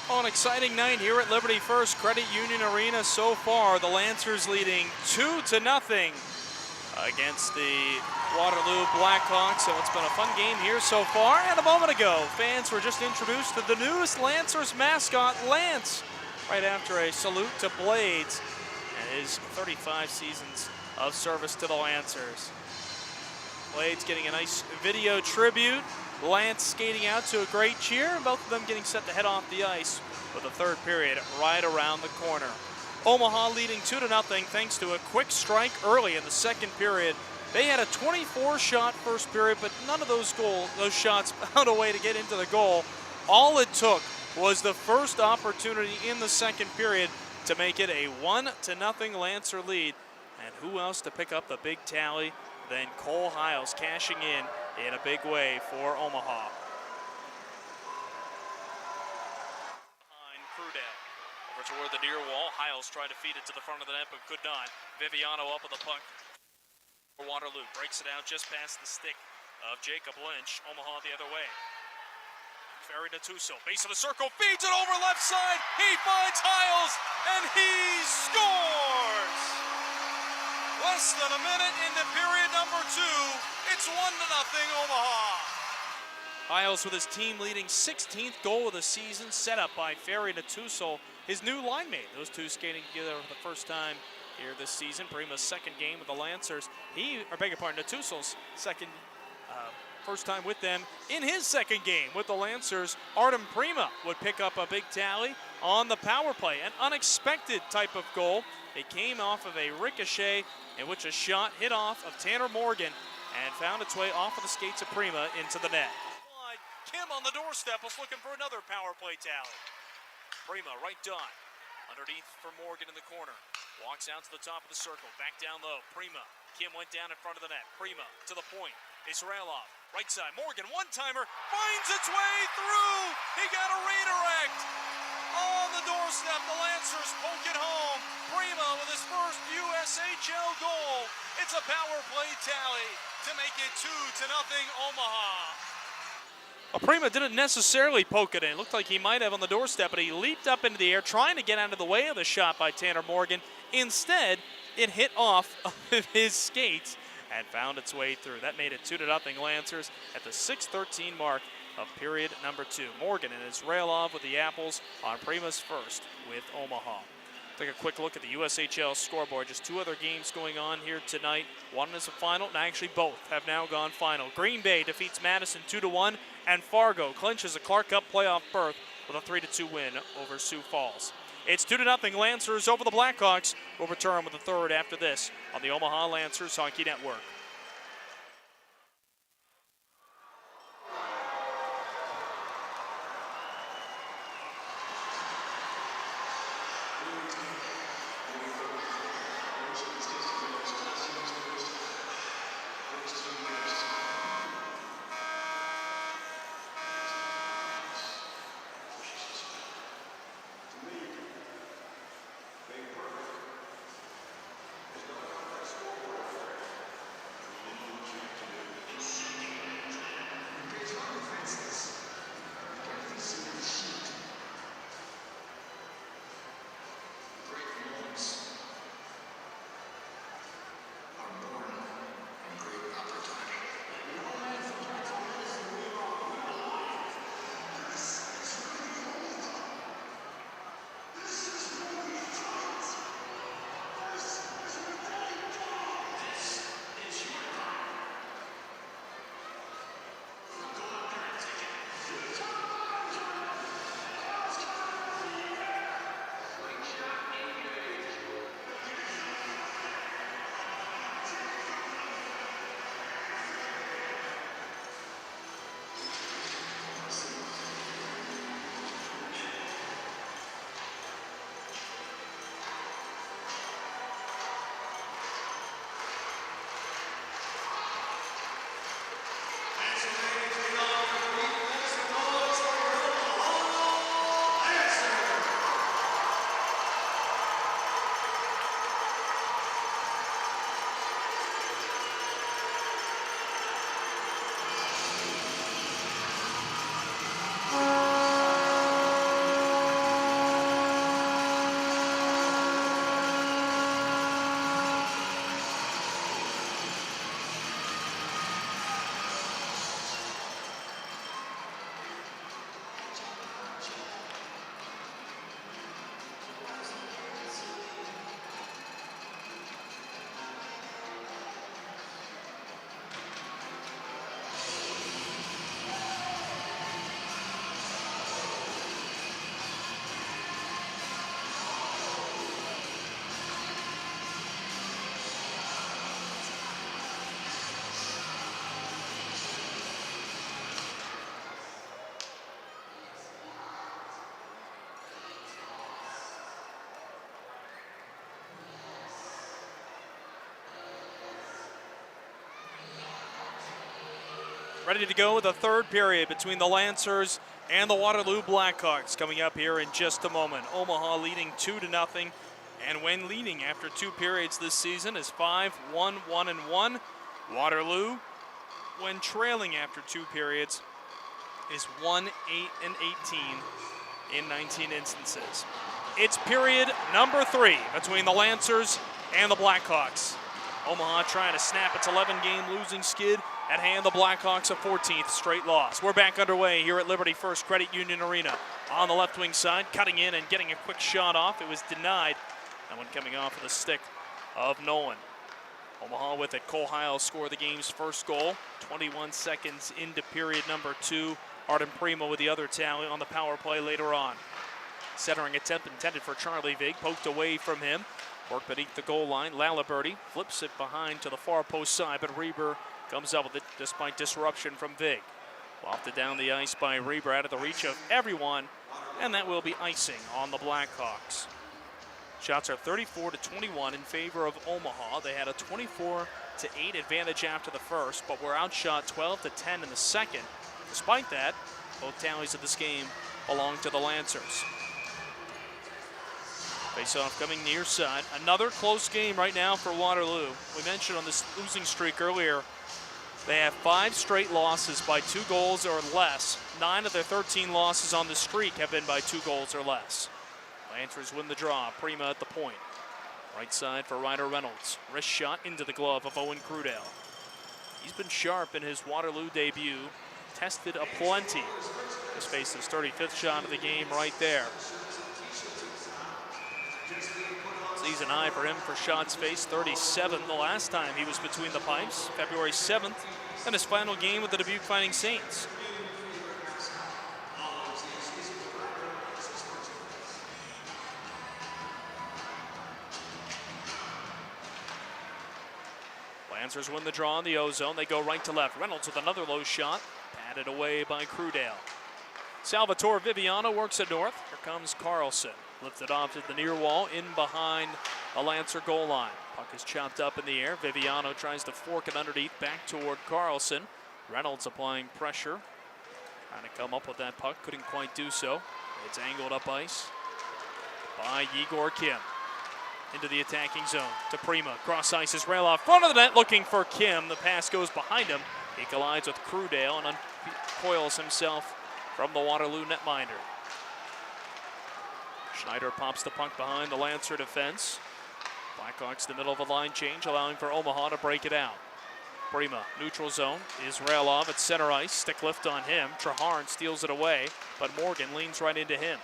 Oh, an exciting night here at Liberty First Credit Union Arena so far. The Lancers leading 2-0 against the Waterloo Blackhawks. So it's been a fun game here so far. And a moment ago, fans were just introduced to the newest Lancers mascot, Lance, right after a salute to Blades and his 35 seasons of service to the Lancers. Blades getting a nice video tribute. Lance skating out to a great cheer, and both of them getting set to head off the ice with the third period right around the corner. Omaha leading 2-0 thanks to a quick strike early in the second period. They had a 24-shot first period, but none of those shots found a way to get into the goal. All it took was the first opportunity in the second period to make it a 1-0 Lancer lead. And who else to pick up the big tally than Cole Hiles, cashing in a big way for Omaha. Behind Crudell. Over toward the near wall. Hiles tried to feed it to the front of the net, but could not. Viviano up with the puck for Waterloo. Breaks it out just past the stick of Jacob Lynch. Omaha the other way. Ferry Natuso. Base of the circle. Feeds it over left side. He finds Hiles, and he scores! Less than a minute into period number 2. It's 1-0 Omaha. Hiles with his team leading 16th goal of the season, set up by Ferry Natuso, his new line mate. Those two skating together for the first time here this season. Prima's second game with the Lancers. Natuso's first time with them in his second game with the Lancers. Artem Prima would pick up a big tally on the power play. An unexpected type of goal. It came off of a ricochet in which a shot hit off of Tanner Morgan and found its way off of the skates of Prima into the net. Kim on the doorstep was looking for another power play tally. Prima right dot. Underneath for Morgan in the corner. Walks out to the top of the circle. Back down low. Prima. Kim went down in front of the net. Prima to the point. Israelov. Right side. Morgan, one-timer. Finds its way through. He got a redirect. On the doorstep, the Lancers poke it home. Prima with his first USHL goal. It's a power play tally to make it 2-0 Omaha. Prima didn't necessarily poke it in. It looked like he might have on the doorstep, but he leaped up into the air trying to get out of the way of the shot by Tanner Morgan. Instead, it hit off of his skates and found its way through. That made it 2-0 Lancers at the 6:13 mark of period number 2. Morgan and Israelov with the apples on Prima's first with Omaha. Take a quick look at the USHL scoreboard. Just 2 other games going on here tonight. One is a final, and actually both have now gone final. Green Bay defeats Madison 2-1, and Fargo clinches a Clark Cup playoff berth with a 3-2 win over Sioux Falls. It's 2-0 Lancers over the Blackhawks. We'll return with the third after this on the Omaha Lancers Hockey Network. ready to go with the third period between the Lancers and the Waterloo Blackhawks coming up here in just a moment. Omaha leading 2-0, and when leading after 2 periods this season is 5-1-1-1. Waterloo, when trailing after 2 periods, is 1-8-18 in 19 instances. It's period number 3 between the Lancers and the Blackhawks. Omaha trying to snap its 11-game losing skid. At hand, the Blackhawks a 14th straight loss. We're back underway here at Liberty First Credit Union Arena. On the left wing side, cutting in and getting a quick shot off. It was denied. That one coming off of the stick of Nolan. Omaha with it. Cole Heil scored the game's first goal. 21 seconds into period number 2. Artem Primo with the other tally on the power play later on. Centering attempt intended for Charlie Vig. Poked away from him. Work beneath the goal line. Laliberty flips it behind to the far post side, but Reber comes up with it despite disruption from Vig. Lofted down the ice by Reber out of the reach of everyone, and that will be icing on the Blackhawks. Shots are 34-21 in favor of Omaha. They had a 24-8 advantage after the first, but were outshot 12-10 in the second. Despite that, both tallies of this game belong to the Lancers. Face-off coming near side. Another close game right now for Waterloo. We mentioned on this losing streak earlier, they have 5 straight losses by 2 goals or less. 9 of their 13 losses on the streak have been by 2 goals or less. Lancers win the draw. Prima at the point. Right side for Ryder Reynolds. Wrist shot into the glove of Owen Crudell. He's been sharp in his Waterloo debut. Tested aplenty. This faces his 35th shot of the game right there. Season high for him for shots faced, 37 the last time he was between the pipes, February 7th, and his final game with the Dubuque Fighting Saints. Lancers win the draw in the O-zone. They go right to left. Reynolds with another low shot, batted away by Crudell. Salvatore Viviano works it north. Here comes Carlson. Lifted off at the near wall, in behind the Lancer goal line. Puck is chopped up in the air. Viviano tries to fork it underneath back toward Carlson. Reynolds applying pressure. Trying to come up with that puck, couldn't quite do so. It's angled up ice by Igor Kim. Into the attacking zone to Prima. Cross ice is Rail front of the net looking for Kim. The pass goes behind him. He collides with Crudell and uncoils himself from the Waterloo netminder. Schneider pops the puck behind the Lancer defense. Blackhawks in the middle of a line change, allowing for Omaha to break it out. Prima, neutral zone, Izrailov at center ice. Stick lift on him. Traharn steals it away, but Morgan leans right into him.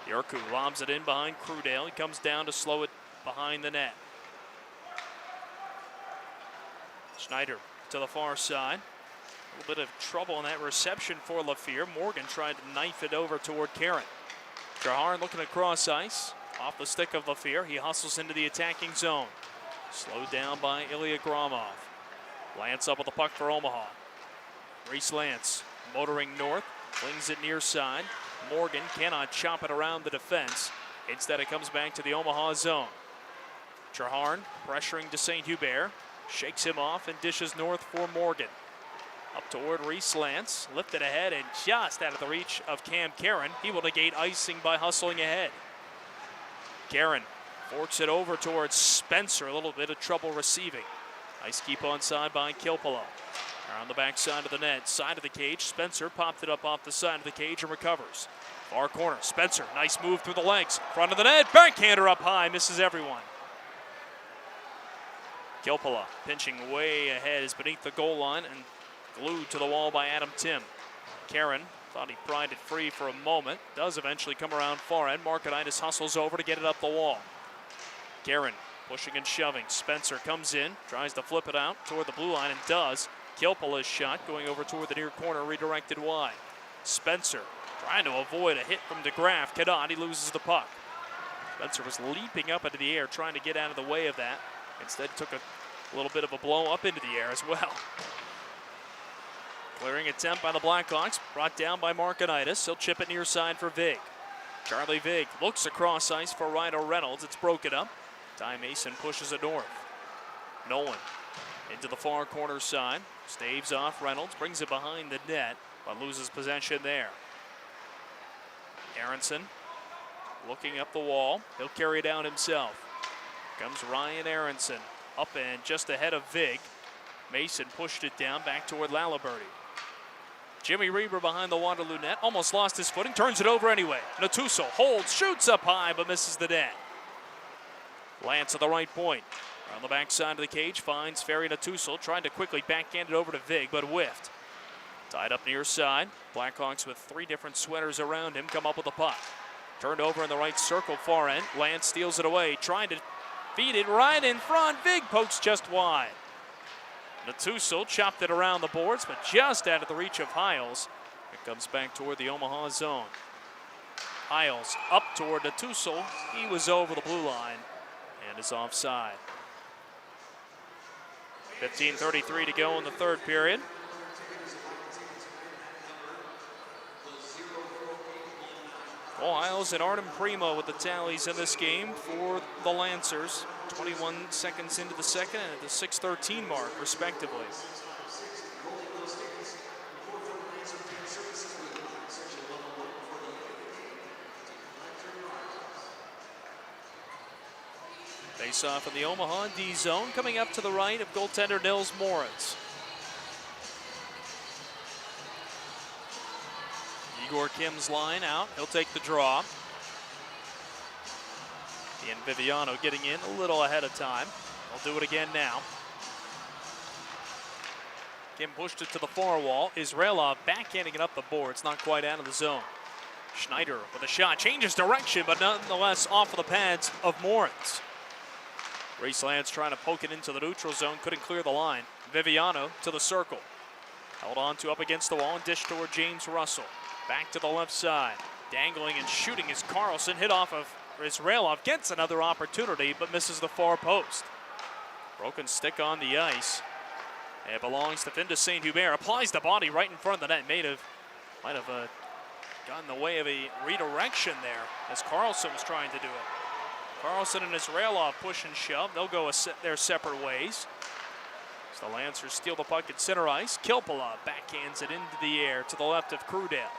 Yerku lobs it in behind Crudell. He comes down to slow it behind the net. Schneider to the far side. A little bit of trouble in that reception for Lafleur. Morgan tried to knife it over toward Karen. Traharn looking at cross ice. Off the stick of Lafleur. He hustles into the attacking zone. Slowed down by Ilya Gromov. Lance up with the puck for Omaha. Reese Lance motoring north. Flings it near side. Morgan cannot chop it around the defense. Instead, it comes back to the Omaha zone. Traharn pressuring to St. Hubert. Shakes him off and dishes north for Morgan. Up toward Reese Lance, lifted ahead and just out of the reach of Cam Karen. He will negate icing by hustling ahead. Karen forks it over towards Spencer, a little bit of trouble receiving. Nice keep on side by Kilpala. Around the back side of the net, side of the cage, Spencer popped it up off the side of the cage and recovers. Far corner, Spencer, nice move through the legs. Front of the net, backhander up high, misses everyone. Kilpala pinching way ahead is beneath the goal line and glued to the wall by Adam Tim. Karen thought he pried it free for a moment. Does eventually come around far end. Markonitis hustles over to get it up the wall. Karen pushing and shoving. Spencer comes in, tries to flip it out toward the blue line and does. Kilpala's shot going over toward the near corner, redirected wide. Spencer trying to avoid a hit from DeGraff. Cannot, he loses the puck. Spencer was leaping up into the air trying to get out of the way of that. Instead took a little bit of a blow up into the air as well. Clearing attempt by the Blackhawks, brought down by Markonitis. He'll chip it near side for Vig. Charlie Vig looks across ice for Ryder Reynolds. It's broken up. Ty Mason pushes it north. Nolan into the far corner side. Staves off Reynolds, brings it behind the net, but loses possession there. Aronson looking up the wall. He'll carry it down himself. Comes Ryan Aronson, up and just ahead of Vig. Mason pushed it down back toward Laliberty. Jimmy Reber behind the Waterloo net, almost lost his footing, turns it over anyway. Natuso holds, shoots up high, but misses the net. Lance at the right point. On the backside of the cage, finds Ferry Natuso, trying to quickly backhand it over to Vig, but whiffed. Tied up near side. Blackhawks with 3 different sweaters around him come up with the puck. Turned over in the right circle, far end. Lance steals it away, trying to feed it right in front. Vig pokes just wide. Natuso chopped it around the boards, but just out of the reach of Hiles. It comes back toward the Omaha zone. Hiles up toward Natuso. He was over the blue line and is offside. 15:33 to go in the third period. Cole Hiles and Artem Primo with the tallies in this game for the Lancers. 21 seconds into the second and at the 6:13 mark, respectively. Face off in the Omaha D zone, coming up to the right of goaltender Nils Moritz. Igor Kim's line out. He'll take the draw. Ian Viviano getting in a little ahead of time. He'll do it again now. Kim pushed it to the far wall. Israelov backhanding it up the boards, not quite out of the zone. Schneider with a shot, changes direction, but nonetheless off of the pads of Moritz. Reese Lance trying to poke it into the neutral zone, couldn't clear the line. Viviano to the circle. Held on to up against the wall and dished toward James Russell. Back to the left side. Dangling and shooting is Carlson. Hit off of Israelov. Gets another opportunity, but misses the far post. Broken stick on the ice. It belongs to Finn de St. Hubert. Applies the body right in front of the net. Might have gotten in the way of a redirection there as Carlson was trying to do it. Carlson and Israelov push and shove. They'll go their separate ways. So the Lancers steal the puck at center ice. Kilpala backhands it into the air to the left of Crudale.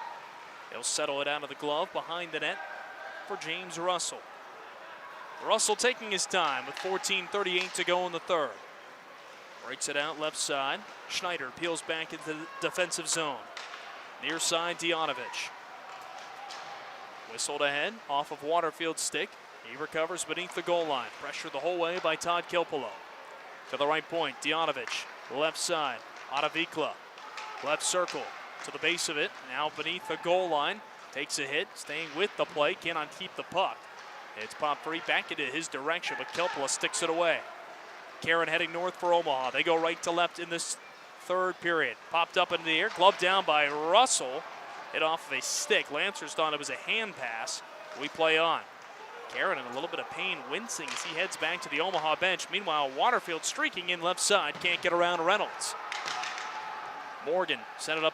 He'll settle it out of the glove behind the net for James Russell. Russell taking his time with 14:38 to go in the third. Breaks it out left side. Schneider peels back into the defensive zone. Near side, Dianovich. Whistled ahead off of Waterfield's stick. He recovers beneath the goal line. Pressured the whole way by Todd Kilpala. To the right point, Dianovich. Left side, Ottavikla. Left circle to the base of it. Now beneath the goal line. Takes a hit, staying with the play. Cannot keep the puck. It's popped free back into his direction, but Kilpala sticks it away. Karen heading north for Omaha. They go right to left in this third period. Popped up into the air, gloved down by Russell. Hit off of a stick. Lancers thought it was a hand pass. We play on. Karen in a little bit of pain, wincing as he heads back to the Omaha bench. Meanwhile, Waterfield streaking in left side, can't get around Reynolds. Morgan sent it up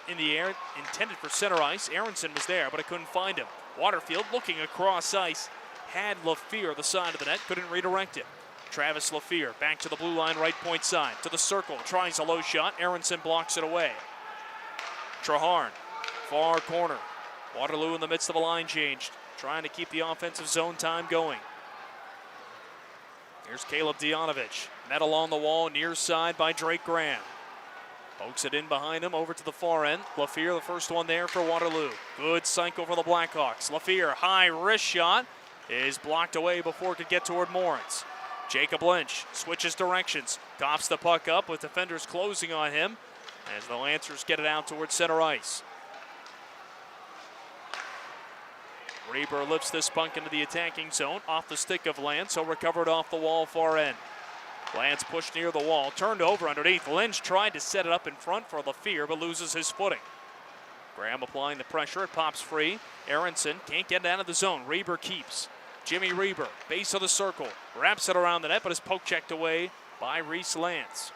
in the air, intended for center ice. Aronson was there, but I couldn't find him. Waterfield looking across ice, had Lafleur the side of the net, couldn't redirect it. Travis Lafleur back to the blue line, right point side, to the circle, tries a low shot. Aronson blocks it away. Traharn, far corner. Waterloo in the midst of a line change, trying to keep the offensive zone time going. Here's Caleb Dianovich. Met along the wall, near side by Drake Graham. Pokes it in behind him, over to the far end. Lafleur, the first one there for Waterloo. Good cycle for the Blackhawks. Lafleur, high wrist shot, is blocked away before it could get toward Moritz. Jacob Lynch switches directions, coughs the puck up with defenders closing on him as the Lancers get it out towards center ice. Reber lifts this puck into the attacking zone, off the stick of Lance, so recovered off the wall far end. Lance pushed near the wall, turned over underneath. Lynch tried to set it up in front for Lafleur, but loses his footing. Graham applying the pressure, it pops free. Aronson can't get out of the zone. Reber keeps. Jimmy Reber, base of the circle, wraps it around the net, but is poke checked away by Reese Lance.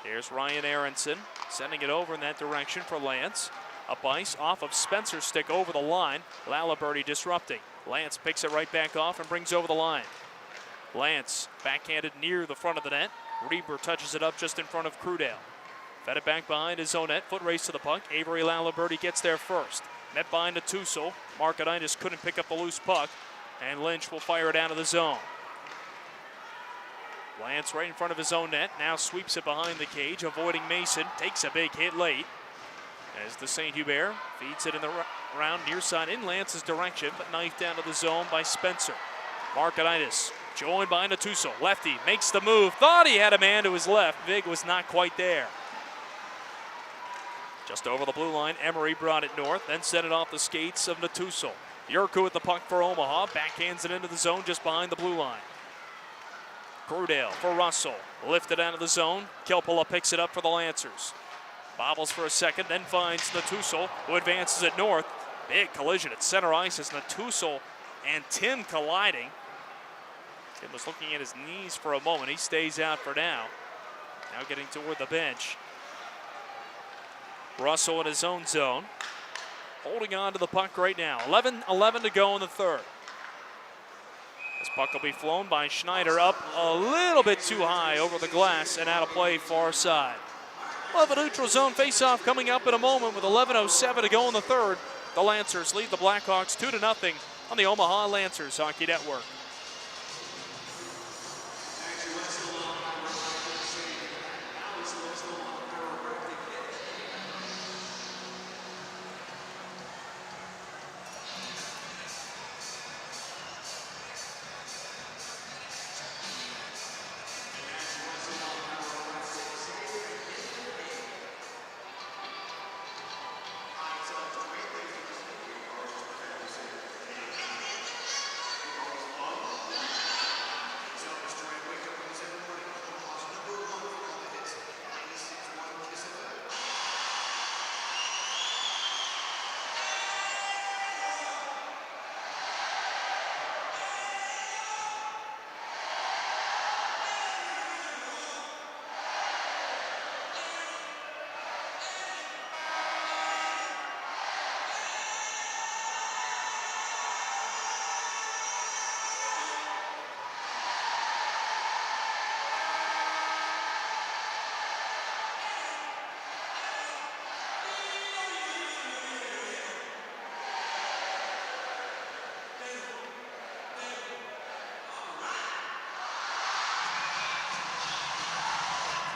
Here's Ryan Aronson, sending it over in that direction for Lance. Up ice, off of Spencer's stick over the line. Laliberty disrupting. Lance picks it right back off and brings over the line. Lance backhanded near the front of the net. Reber touches it up just in front of Crudale. Fed it back behind his own net. Foot race to the puck. Avery Laliberti gets there first. Net behind Natuso. Markonitis couldn't pick up the loose puck. And Lynch will fire it out of the zone. Lance right in front of his own net. Now sweeps it behind the cage, avoiding Mason. Takes a big hit late. As the St. Hubert feeds it in the round near side in Lance's direction, but knifed down to the zone by Spencer. Markonitis joined by Natuso. Lefty makes the move. Thought he had a man to his left. Vig was not quite there. Just over the blue line, Emery brought it north, then sent it off the skates of Natuso. Yurku with the puck for Omaha. Backhands it into the zone just behind the blue line. Crudale for Russell. Lifted out of the zone. Kilpula picks it up for the Lancers. Bobbles for a second, then finds Natuso, who advances it north. Big collision at center ice as Natuso and Tim colliding. Tim was looking at his knees for a moment. He stays out for now. Now getting toward the bench. Russell in his own zone. Holding on to the puck right now. 11 to go in the third. This puck will be flown by Schneider up a little bit too high over the glass and out of play far side. We'll have a neutral zone faceoff coming up in a moment with 11:07 to go in the third. The Lancers lead the Blackhawks 2-0 on the Omaha Lancers Hockey Network.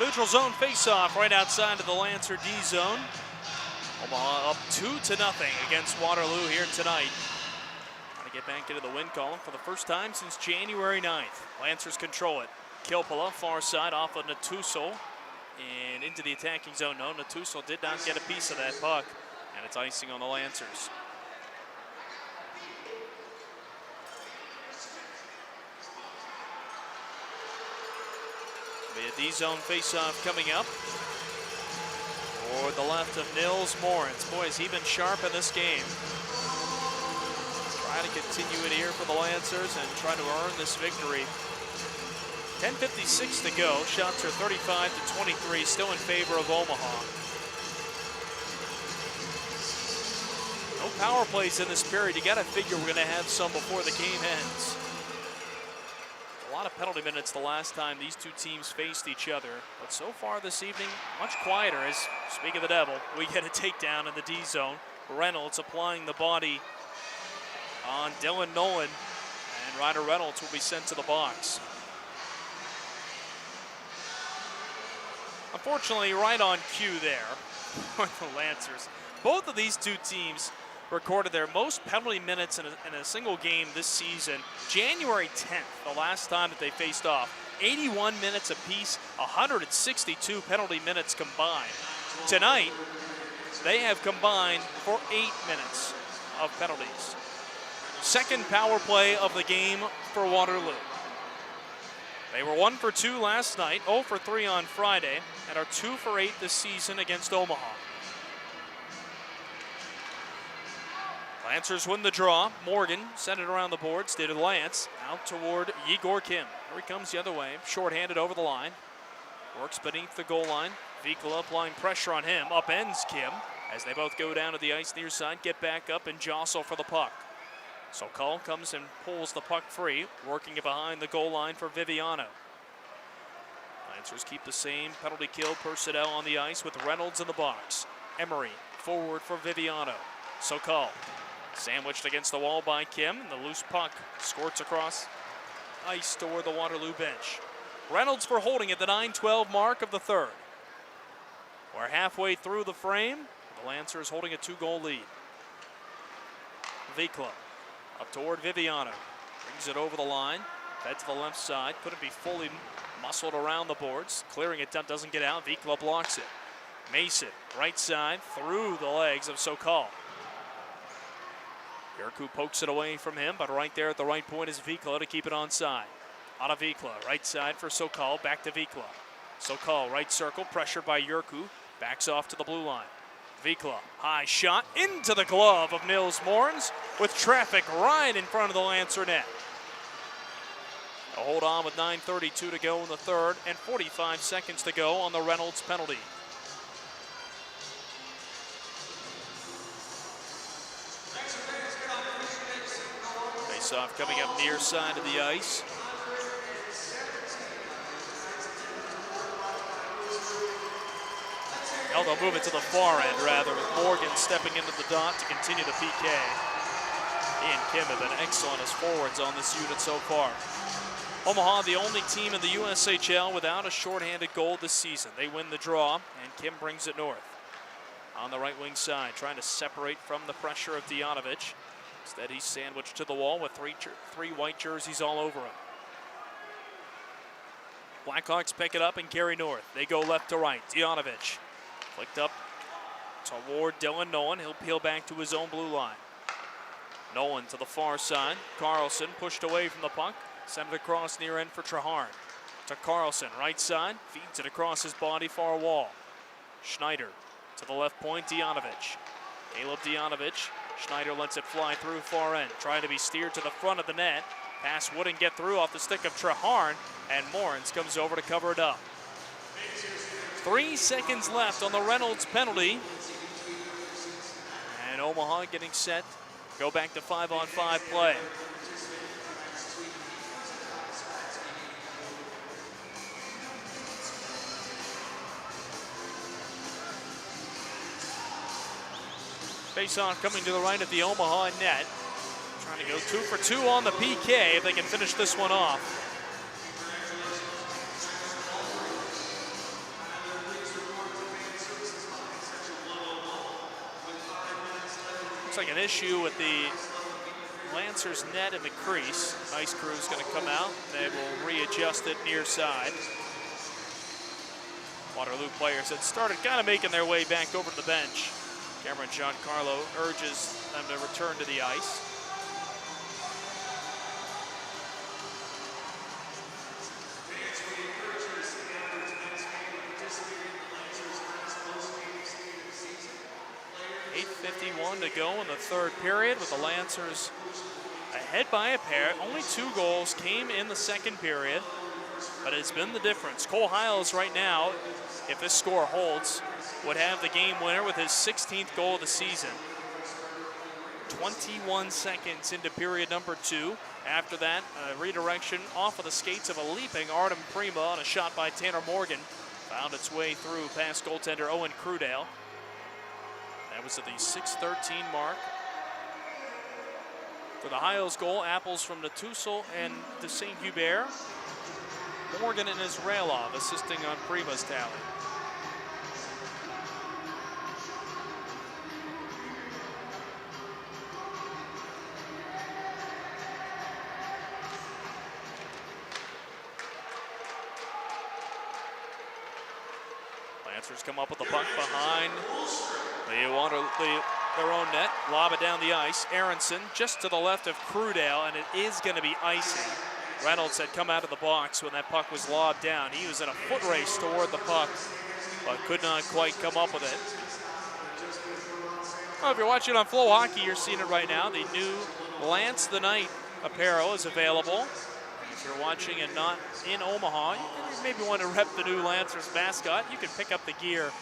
Neutral zone faceoff right outside of the Lancer D zone. Omaha up 2-0 against Waterloo here tonight. Trying to get back into the win column for the first time since January 9th. Lancers control it. Kilpula, far side off of Natuso and into the attacking zone. No, Natuso did not get a piece of that puck, and it's icing on the Lancers. Be a D-zone face-off coming up. Toward the left of Nils Moritz. Boy, has he been sharp in this game. Try to continue it here for the Lancers and try to earn this victory. 10:56 to go. Shots are 35-23, still in favor of Omaha. No power plays in this period. You got to figure we're going to have some before the game ends. A lot of penalty minutes the last time these two teams faced each other, but so far this evening, much quieter. As, speak of the devil, we get a takedown in the D zone. Reynolds applying the body on Dylan Nolan, and Ryder Reynolds will be sent to the box. Unfortunately, right on cue there for the Lancers. Both of these two teams recorded their most penalty minutes in a single game this season. January 10th, the last time that they faced off. 81 minutes apiece, 162 penalty minutes combined. Tonight, they have combined for 8 minutes of penalties. Second power play of the game for Waterloo. They were 1 for 2 last night, 0 for 3 on Friday, and are 2 for 8 this season against Omaha. Lancers win the draw. Morgan sent it around the boards. Did Lance out toward Igor Kim. Here he comes the other way. Short-handed over the line. Works beneath the goal line. Vikula applying pressure on him. Upends Kim as they both go down to the ice near side. Get back up and jostle for the puck. So Cull comes and pulls the puck free. Working it behind the goal line for Viviano. Lancers keep the same penalty kill personnel on the ice with Reynolds in the box. Emery forward for Viviano. Sokol sandwiched against the wall by Kim. And the loose puck squirts across ice toward the Waterloo bench. Reynolds for holding at the 9:12 mark of the third. We're halfway through the frame. The Lancers holding a 2-goal lead. Vikla up toward Viviano. Brings it over the line. Fed to the left side. Couldn't be fully muscled around the boards. Clearing it doesn't get out. Vikla blocks it. Mason, right side, through the legs of Sokol. Yurku pokes it away from him, but right there at the right point is Vikla to keep it onside. Out of Vikla, right side for Sokol, back to Vikla. Sokol, right circle, pressured by Yurku, backs off to the blue line. Vikla, high shot into the glove of Nils Morns with traffic right in front of the Lancer net. A hold on with 9:32 to go in the third and 45 seconds to go on the Reynolds penalty. Face-off coming up near side of the ice. Now they'll move it to the far end, rather, with Morgan stepping into the dot to continue the PK. He and Kim have been excellent as forwards on this unit so far. Omaha, the only team in the USHL without a shorthanded goal this season. They win the draw, and Kim brings it north. On the right wing side, trying to separate from the pressure of Dijanovich. Instead, he's sandwiched to the wall with three white jerseys all over him. Blackhawks pick it up and carry north. They go left to right. Dijanovich flicked up toward Dylan Nolan. He'll peel back to his own blue line. Nolan to the far side. Carlson pushed away from the puck. Sent it across near end for Traharn. To Carlson, right side. Feeds it across his body, far wall. Schneider to the left point, Dijanovich. Caleb Dijanovich. Schneider lets it fly through far end. Trying to be steered to the front of the net. Pass wouldn't get through off the stick of Traharn. And Morans comes over to cover it up. 3 seconds left on the Reynolds penalty. And Omaha getting set. Go back to 5-on-5 play. Face-off coming to the right of the Omaha net. Trying to go 2 for 2 on the PK if they can finish this one off. Looks like an issue with the Lancers net in the crease. Ice crew is going to come out. They will readjust it near side. Waterloo players had started kind of making their way back over to the bench. Cameron Giancarlo urges them to return to the ice. .8:51 to go in the third period with the Lancers ahead by a pair. Only 2 goals came in the second period, but it's been the difference. Cole Hiles right now, if this score holds, would have the game winner with his 16th goal of the season. 21 seconds into period number 2. After that, a redirection off of the skates of a leaping Artem Prima on a shot by Tanner Morgan. Found its way through past goaltender Owen Crudale. That was at the 6:13 mark. For the Hiles goal, apples from the Tussle and the St. Hubert. Morgan and Israelov assisting on Prima's tally. Lancers come up with the puck behind their own net, lob it down the ice. Aronson just to the left of Crudale, and it is going to be icing. Reynolds had come out of the box when that puck was lobbed down. He was in a foot race toward the puck, but could not quite come up with it. Well, if you're watching on FloHockey, you're seeing it right now. The new Lance the Knight apparel is available. If you're watching and not in Omaha, you maybe want to rep the new Lancers mascot. You can pick up the gear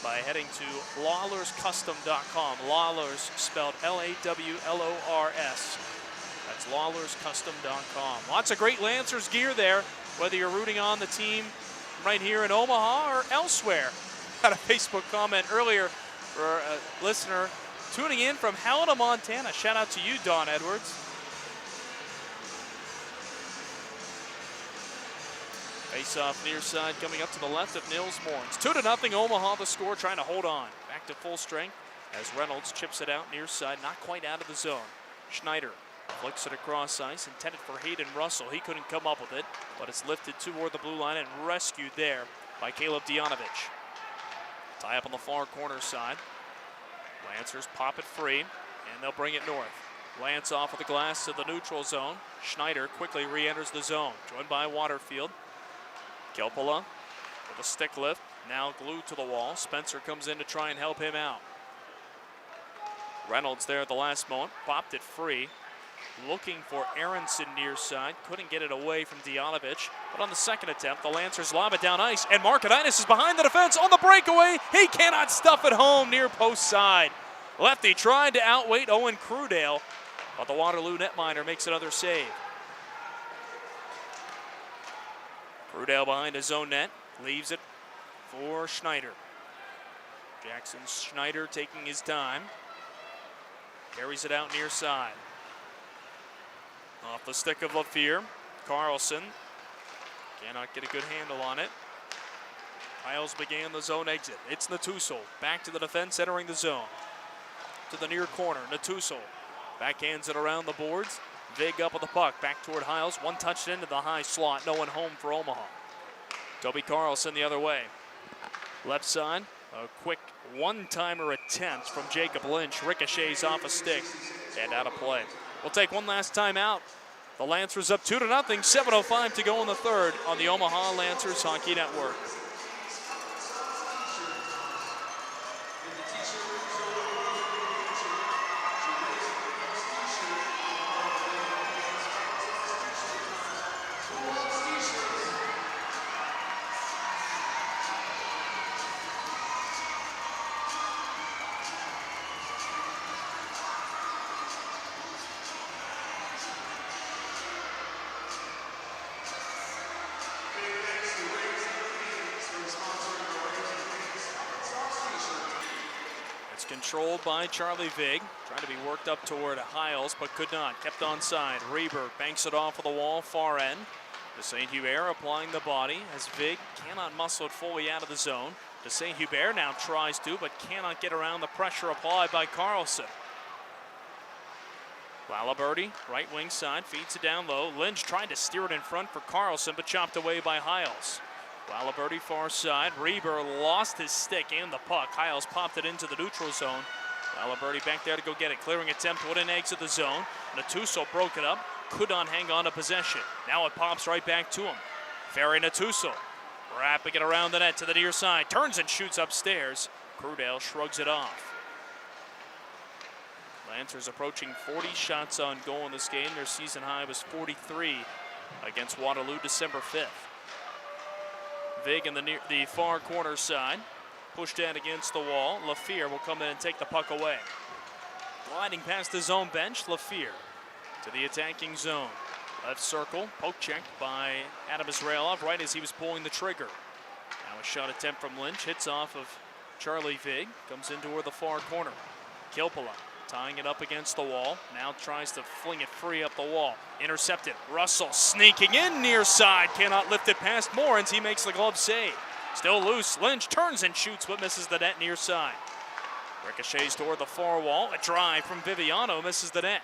by heading to lawlerscustom.com. Lawlers spelled Lawlors. That's lawlerscustom.com. Lots of great Lancers gear there, whether you're rooting on the team right here in Omaha or elsewhere. Got a Facebook comment earlier for a listener tuning in from Helena, Montana. Shout out to you, Don Edwards. Face-off near side coming up to the left of Nils Morns. 2-0 Omaha, the score, trying to hold on. Back to full strength as Reynolds chips it out near side, not quite out of the zone. Schneider flicks it across ice, intended for Hayden Russell. He couldn't come up with it, but it's lifted toward the blue line and rescued there by Caleb Dianovich. Tie up on the far corner side. Lancers pop it free, and they'll bring it north. Lance off of the glass to the neutral zone. Schneider quickly re-enters the zone, joined by Waterfield. Kilpala with a stick lift, now glued to the wall. Spencer comes in to try and help him out. Reynolds there at the last moment, popped it free. Looking for Aronson near side, couldn't get it away from Dianovich. But on the second attempt, the Lancers lob it down ice, and Markanitis is behind the defense on the breakaway. He cannot stuff it home near post side. Lefty tried to outweight Owen Crudale, but the Waterloo netminder makes another save. Crudale behind his own net, leaves it for Schneider. Jackson Schneider taking his time. Carries it out near side. Off the stick of LaFear. Carlson cannot get a good handle on it. Hiles began the zone exit. It's Natuso back to the defense, entering the zone. To the near corner, Natuso backhands it around the boards. Vig up with the puck, back toward Hiles. One touched into the high slot, no one home for Omaha. Toby Carlson the other way. Left side, a quick one-timer attempt from Jacob Lynch. Ricochets off a stick and out of play. We'll take one last time out. The Lancers up 2-0, 7:05 to go in the third on the Omaha Lancers Hockey Network. Controlled by Charlie Vig, trying to be worked up toward Hiles, but could not. Kept on side. Reber banks it off of the wall, far end. De Saint-Hubert applying the body as Vig cannot muscle it fully out of the zone. De Saint-Hubert now tries to, but cannot get around the pressure applied by Carlson. Lalaberty, right wing side, feeds it down low. Lynch trying to steer it in front for Carlson, but chopped away by Hiles. Lalaberty far side. Reber lost his stick and the puck. Hiles popped it into the neutral zone. Lalaberty back there to go get it. Clearing attempt, would an exit the zone. Natuso broke it up. Could not hang on to possession. Now it pops right back to him. Ferry Natuso wrapping it around the net to the near side. Turns and shoots upstairs. Crudale shrugs it off. Lancers approaching 40 shots on goal in this game. Their season high was 43 against Waterloo December 5th. Vig in the far corner side. Pushed in against the wall. LaFear will come in and take the puck away. Gliding past his own bench, LaFear to the attacking zone. Left circle, poke checked by Adam Israelov right as he was pulling the trigger. Now a shot attempt from Lynch, hits off of Charlie Vig, comes in toward the far corner. Kilpala tying it up against the wall, now tries to fling it free up the wall. Intercepted, Russell sneaking in near side, cannot lift it past Morans, he makes the glove save. Still loose, Lynch turns and shoots but misses the net near side. Ricochets toward the far wall, a drive from Viviano misses the net.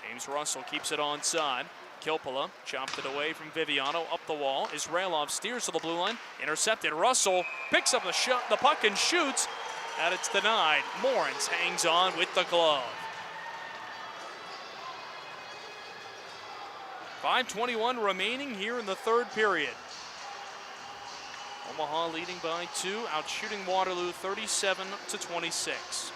James Russell keeps it onside. Kilpala chopped it away from Viviano, up the wall. Israelov steers to the blue line, intercepted. Russell picks up the puck and shoots, and it's denied. Morans hangs on with the glove. 5:21 remaining here in the third period. Omaha leading by 2, outshooting Waterloo 37-26.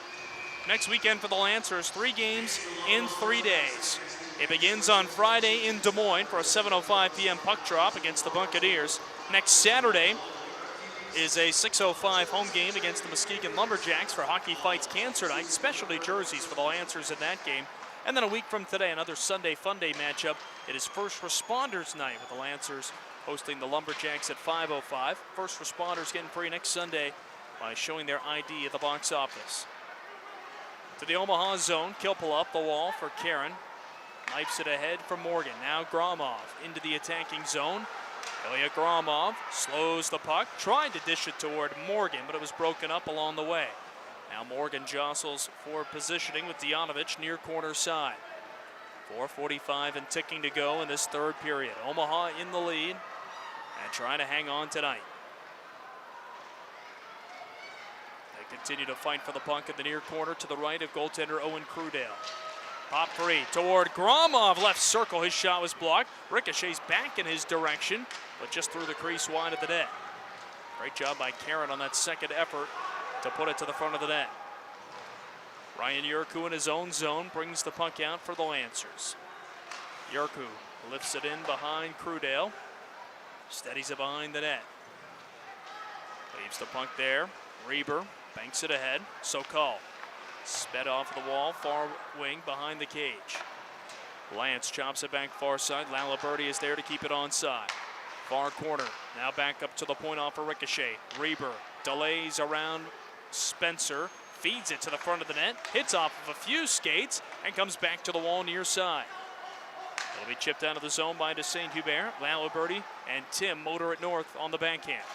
Next weekend for the Lancers, 3 games in 3 days. It begins on Friday in Des Moines for a 7:05 p.m. puck drop against the Buccaneers. Next Saturday is a 6:05 home game against the Muskegon Lumberjacks for Hockey Fights Cancer Night. Specialty jerseys for the Lancers in that game. And then a week from today, another Sunday Fun Day matchup. It is First Responders Night with the Lancers hosting the Lumberjacks at 5:05. First responders getting free next Sunday by showing their ID at the box office. To the Omaha zone, Kilpel up the wall for Karen. Knifes it ahead for Morgan. Now Gromov into the attacking zone. Ilya Gromov slows the puck, tried to dish it toward Morgan, but it was broken up along the way. Now Morgan jostles for positioning with Dianovich near corner side. 4:45 and ticking to go in this third period. Omaha in the lead and trying to hang on tonight. They continue to fight for the puck in the near corner to the right of goaltender Owen Crudale. Pop free toward Gromov, left circle. His shot was blocked. Ricochets back in his direction, but just through the crease wide of the net. Great job by Karen on that second effort to put it to the front of the net. Ryan Yurku in his own zone brings the puck out for the Lancers. Yurku lifts it in behind Crudale. Steadies it behind the net. Leaves the puck there. Reber banks it ahead. Sokol sped off the wall, far wing behind the cage. Lance chops it back far side. Laliberti is there to keep it onside. Far corner, now back up to the point off a ricochet. Reber delays around Spencer, feeds it to the front of the net, hits off of a few skates, and comes back to the wall near side. It'll be chipped out of the zone by de Saint Hubert. Laliberti and Tim motor it north on the backhand.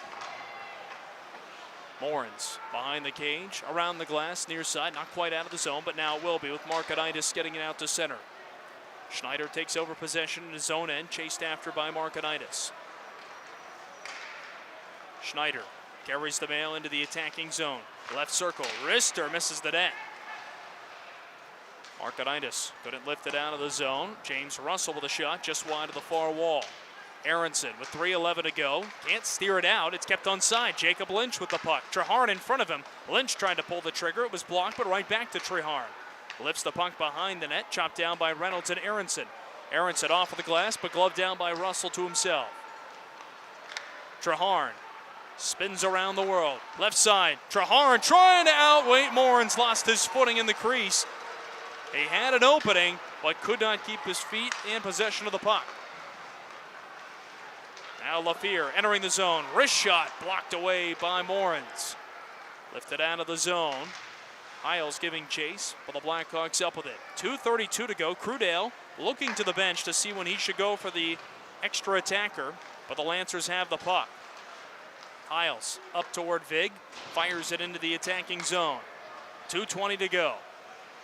Morins behind the cage, around the glass, near side, not quite out of the zone, but now it will be with Markonitis getting it out to center. Schneider takes over possession in his zone end, chased after by Markonitis. Schneider carries the mail into the attacking zone. Left circle, wrister misses the net. Markonitis couldn't lift it out of the zone. James Russell with a shot just wide of the far wall. Aronson with 3:11 to go. Can't steer it out. It's kept onside. Jacob Lynch with the puck. Treharn in front of him. Lynch tried to pull the trigger. It was blocked, but right back to Treharn. Lifts the puck behind the net. Chopped down by Reynolds and Aronson. Aronson off of the glass, but gloved down by Russell to himself. Treharn spins around the world. Left side. Treharn trying to outweight Morins. Lost his footing in the crease. He had an opening, but could not keep his feet in possession of the puck. Now Lafleur entering the zone. Wrist shot blocked away by Morins. Lifted out of the zone. Hiles giving chase, but the Blackhawks up with it. 2:32 to go. Crudale looking to the bench to see when he should go for the extra attacker, but the Lancers have the puck. Hiles up toward Vig, fires it into the attacking zone. 2:20 to go.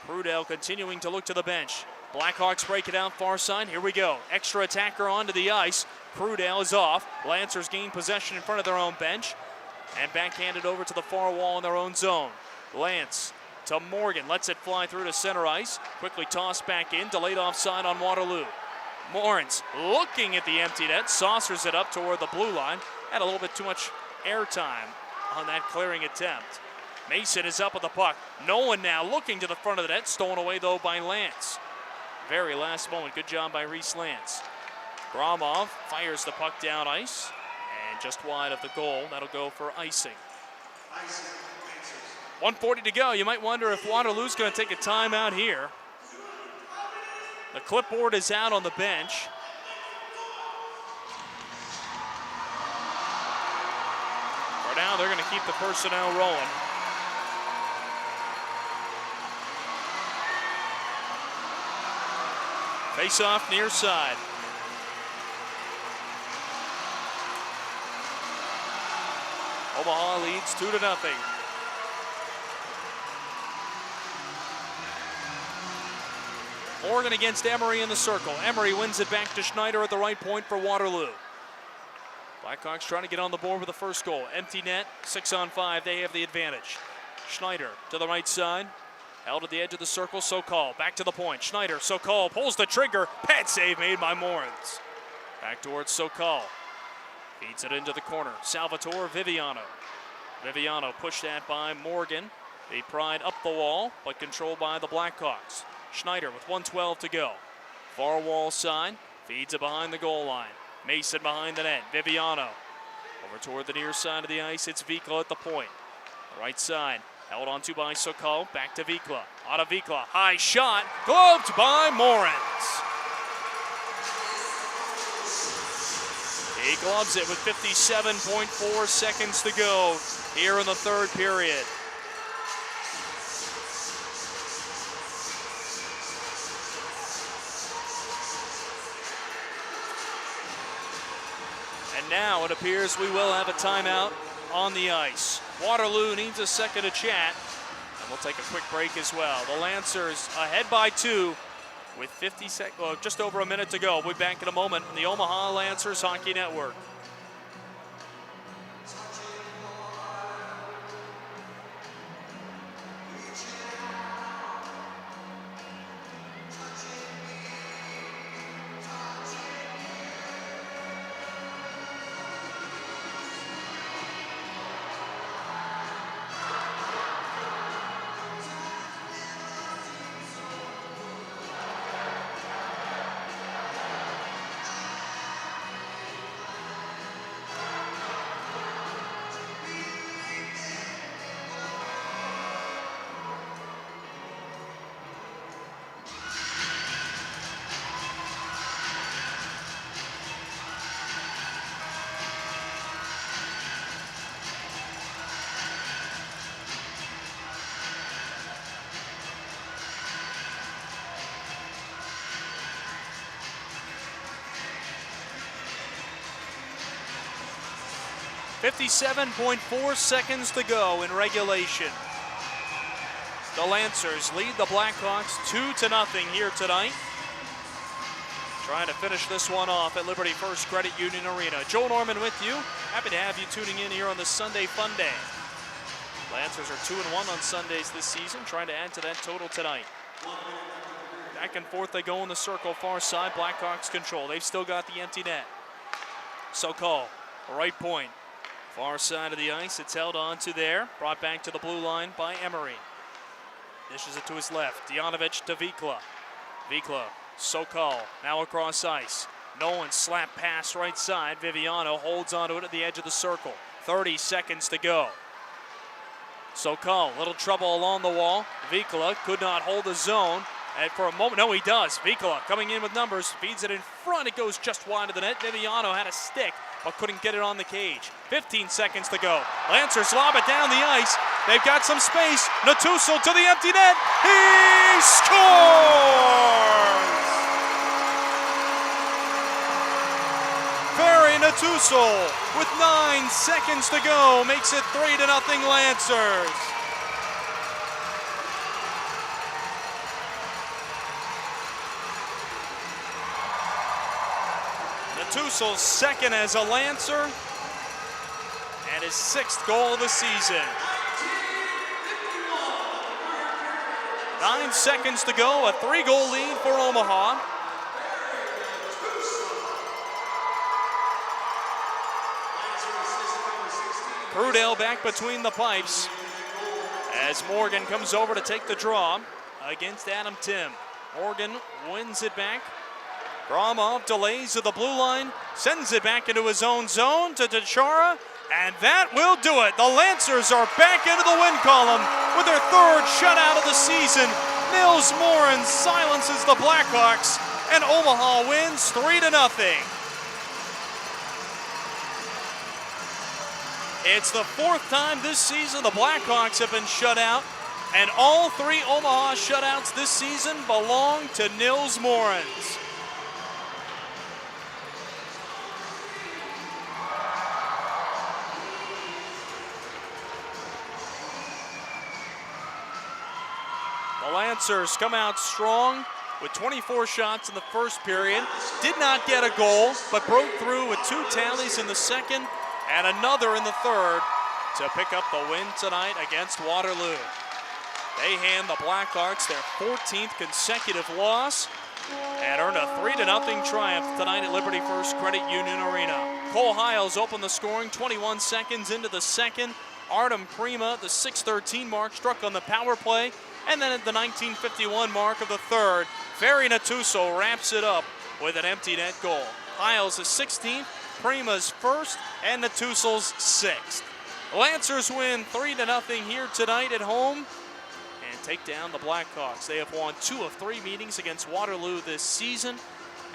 Crudale continuing to look to the bench. Blackhawks break it out far side. Here we go. Extra attacker onto the ice. Crudale is off. Lancers gain possession in front of their own bench and backhanded over to the far wall in their own zone. Lance to Morgan. Lets it fly through to center ice. Quickly tossed back in. Delayed offside on Waterloo. Morins looking at the empty net. Saucers it up toward the blue line. Had a little bit too much airtime on that clearing attempt. Mason is up with the puck. Nolan now looking to the front of the net. Stolen away though by Lance. Very last moment. Good job by Reese Lance. Gromov fires the puck down ice and just wide of the goal. That'll go for icing. 1:40 to go. You might wonder if Waterloo's going to take a timeout here. The clipboard is out on the bench. For now, they're going to keep the personnel rolling. Face off near side. Omaha leads 2-0. Morgan against Emery in the circle. Emery wins it back to Schneider at the right point for Waterloo. Blackhawks trying to get on the board with the first goal. Empty net, 6-on-5, they have the advantage. Schneider to the right side. Held at the edge of the circle, Sokol back to the point. Schneider, Sokol pulls the trigger. Pad save made by Morins. Back towards Sokol. Feeds it into the corner. Salvatore Viviano. Viviano pushed that by Morgan. They pried up the wall, but controlled by the Blackhawks. Schneider with 1:12 to go. Far wall side. Feeds it behind the goal line. Mason behind the net. Viviano. Over toward the near side of the ice. It's Vikla at the point. Right side. Held onto by Sokol. Back to Vikla. Out of Vikla. High shot. Gloved by Morins. He gloves it with 57.4 seconds to go here in the third period. And now it appears we will have a timeout on the ice. Waterloo needs a second to chat, and we'll take a quick break as well. The Lancers ahead by 2 with just over a minute to go. We'll be back in a moment on the Omaha Lancers Hockey Network. .4 seconds to go in regulation. The Lancers lead the Blackhawks 2-0 here tonight. Trying to finish this one off at Liberty First Credit Union Arena. Joe Norman with you. Happy to have you tuning in here on this Sunday Fun Day. Lancers are 2-1 on Sundays this season, trying to add to that total tonight. Back and forth they go in the circle, far side. Blackhawks control. They've still got the empty net. Sokol, right point. Far side of the ice, it's held on to there. Brought back to the blue line by Emery. Dishes it to his left. Dianovich to Vikla. Vikla, Sokol, now across ice. Nolan slap pass right side. Viviano holds onto it at the edge of the circle. 30 seconds to go. Sokol, little trouble along the wall. Vikla could not hold the zone. And for a moment, no, he does. Vikla coming in with numbers, feeds it in front. It goes just wide of the net. Viviano had a stick, but couldn't get it on the cage. 15 seconds to go. Lancers lob it down the ice. They've got some space. Natuso to the empty net. He scores! Barry Natuso with 9 seconds to go makes it 3-0 Lancers. Natuso's second as a Lancer and his 6th goal of the season. 9 seconds to go, a 3-goal lead for Omaha. Prudell back between the pipes as Morgan comes over to take the draw against Adam Tim. Morgan wins it back. Gromov delays at the blue line, sends it back into his own zone to Tachara, and that will do it. The Lancers are back into the win column with their 3rd shutout of the season. Nils Morin silences the Blackhawks, and Omaha wins 3-0. It's the 4th time this season the Blackhawks have been shut out, and all 3 Omaha shutouts this season belong to Nils Morins. The Lancers come out strong with 24 shots in the first period. Did not get a goal, but broke through with 2 tallies in the second and another in the third to pick up the win tonight against Waterloo. They hand the Blackhawks their 14th consecutive loss and earned a 3-0 triumph tonight at Liberty First Credit Union Arena. Cole Hiles opened the scoring 21 seconds into the second. Artem Prima, the 6:13 mark, struck on the power play. And then at the 19:51 mark of the third, Ferry Natuso wraps it up with an empty net goal. Hiles' 16th, Prima's 1st, and Natuso's 6th. Lancers win 3-0 here tonight at home and take down the Blackhawks. They have won 2 of 3 meetings against Waterloo this season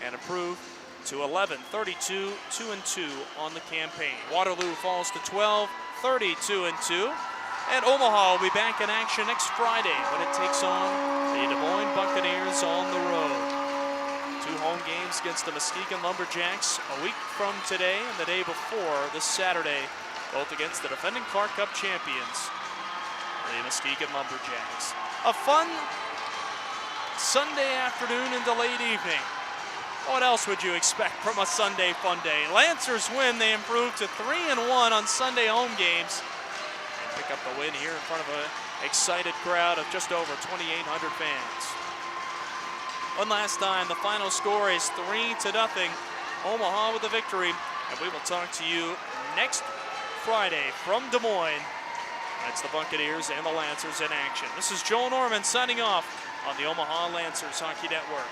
and improved to 11, 32, 2-2 on the campaign. Waterloo falls to 12, 32-2. And Omaha will be back in action next Friday when it takes on the Des Moines Buccaneers on the road. 2 home games against the Muskegon Lumberjacks a week from today and the day before this Saturday, both against the defending Clark Cup champions, the Muskegon Lumberjacks. A fun Sunday afternoon into late evening. What else would you expect from a Sunday fun day? Lancers win. They improve to 3-1 on Sunday home games. And pick up the win here in front of an excited crowd of just over 2,800 fans. One last time, the final score is 3-0. Omaha with the victory. And we will talk to you next Friday from Des Moines. That's the Buccaneers and the Lancers in action. This is Joel Norman signing off on the Omaha Lancers Hockey Network.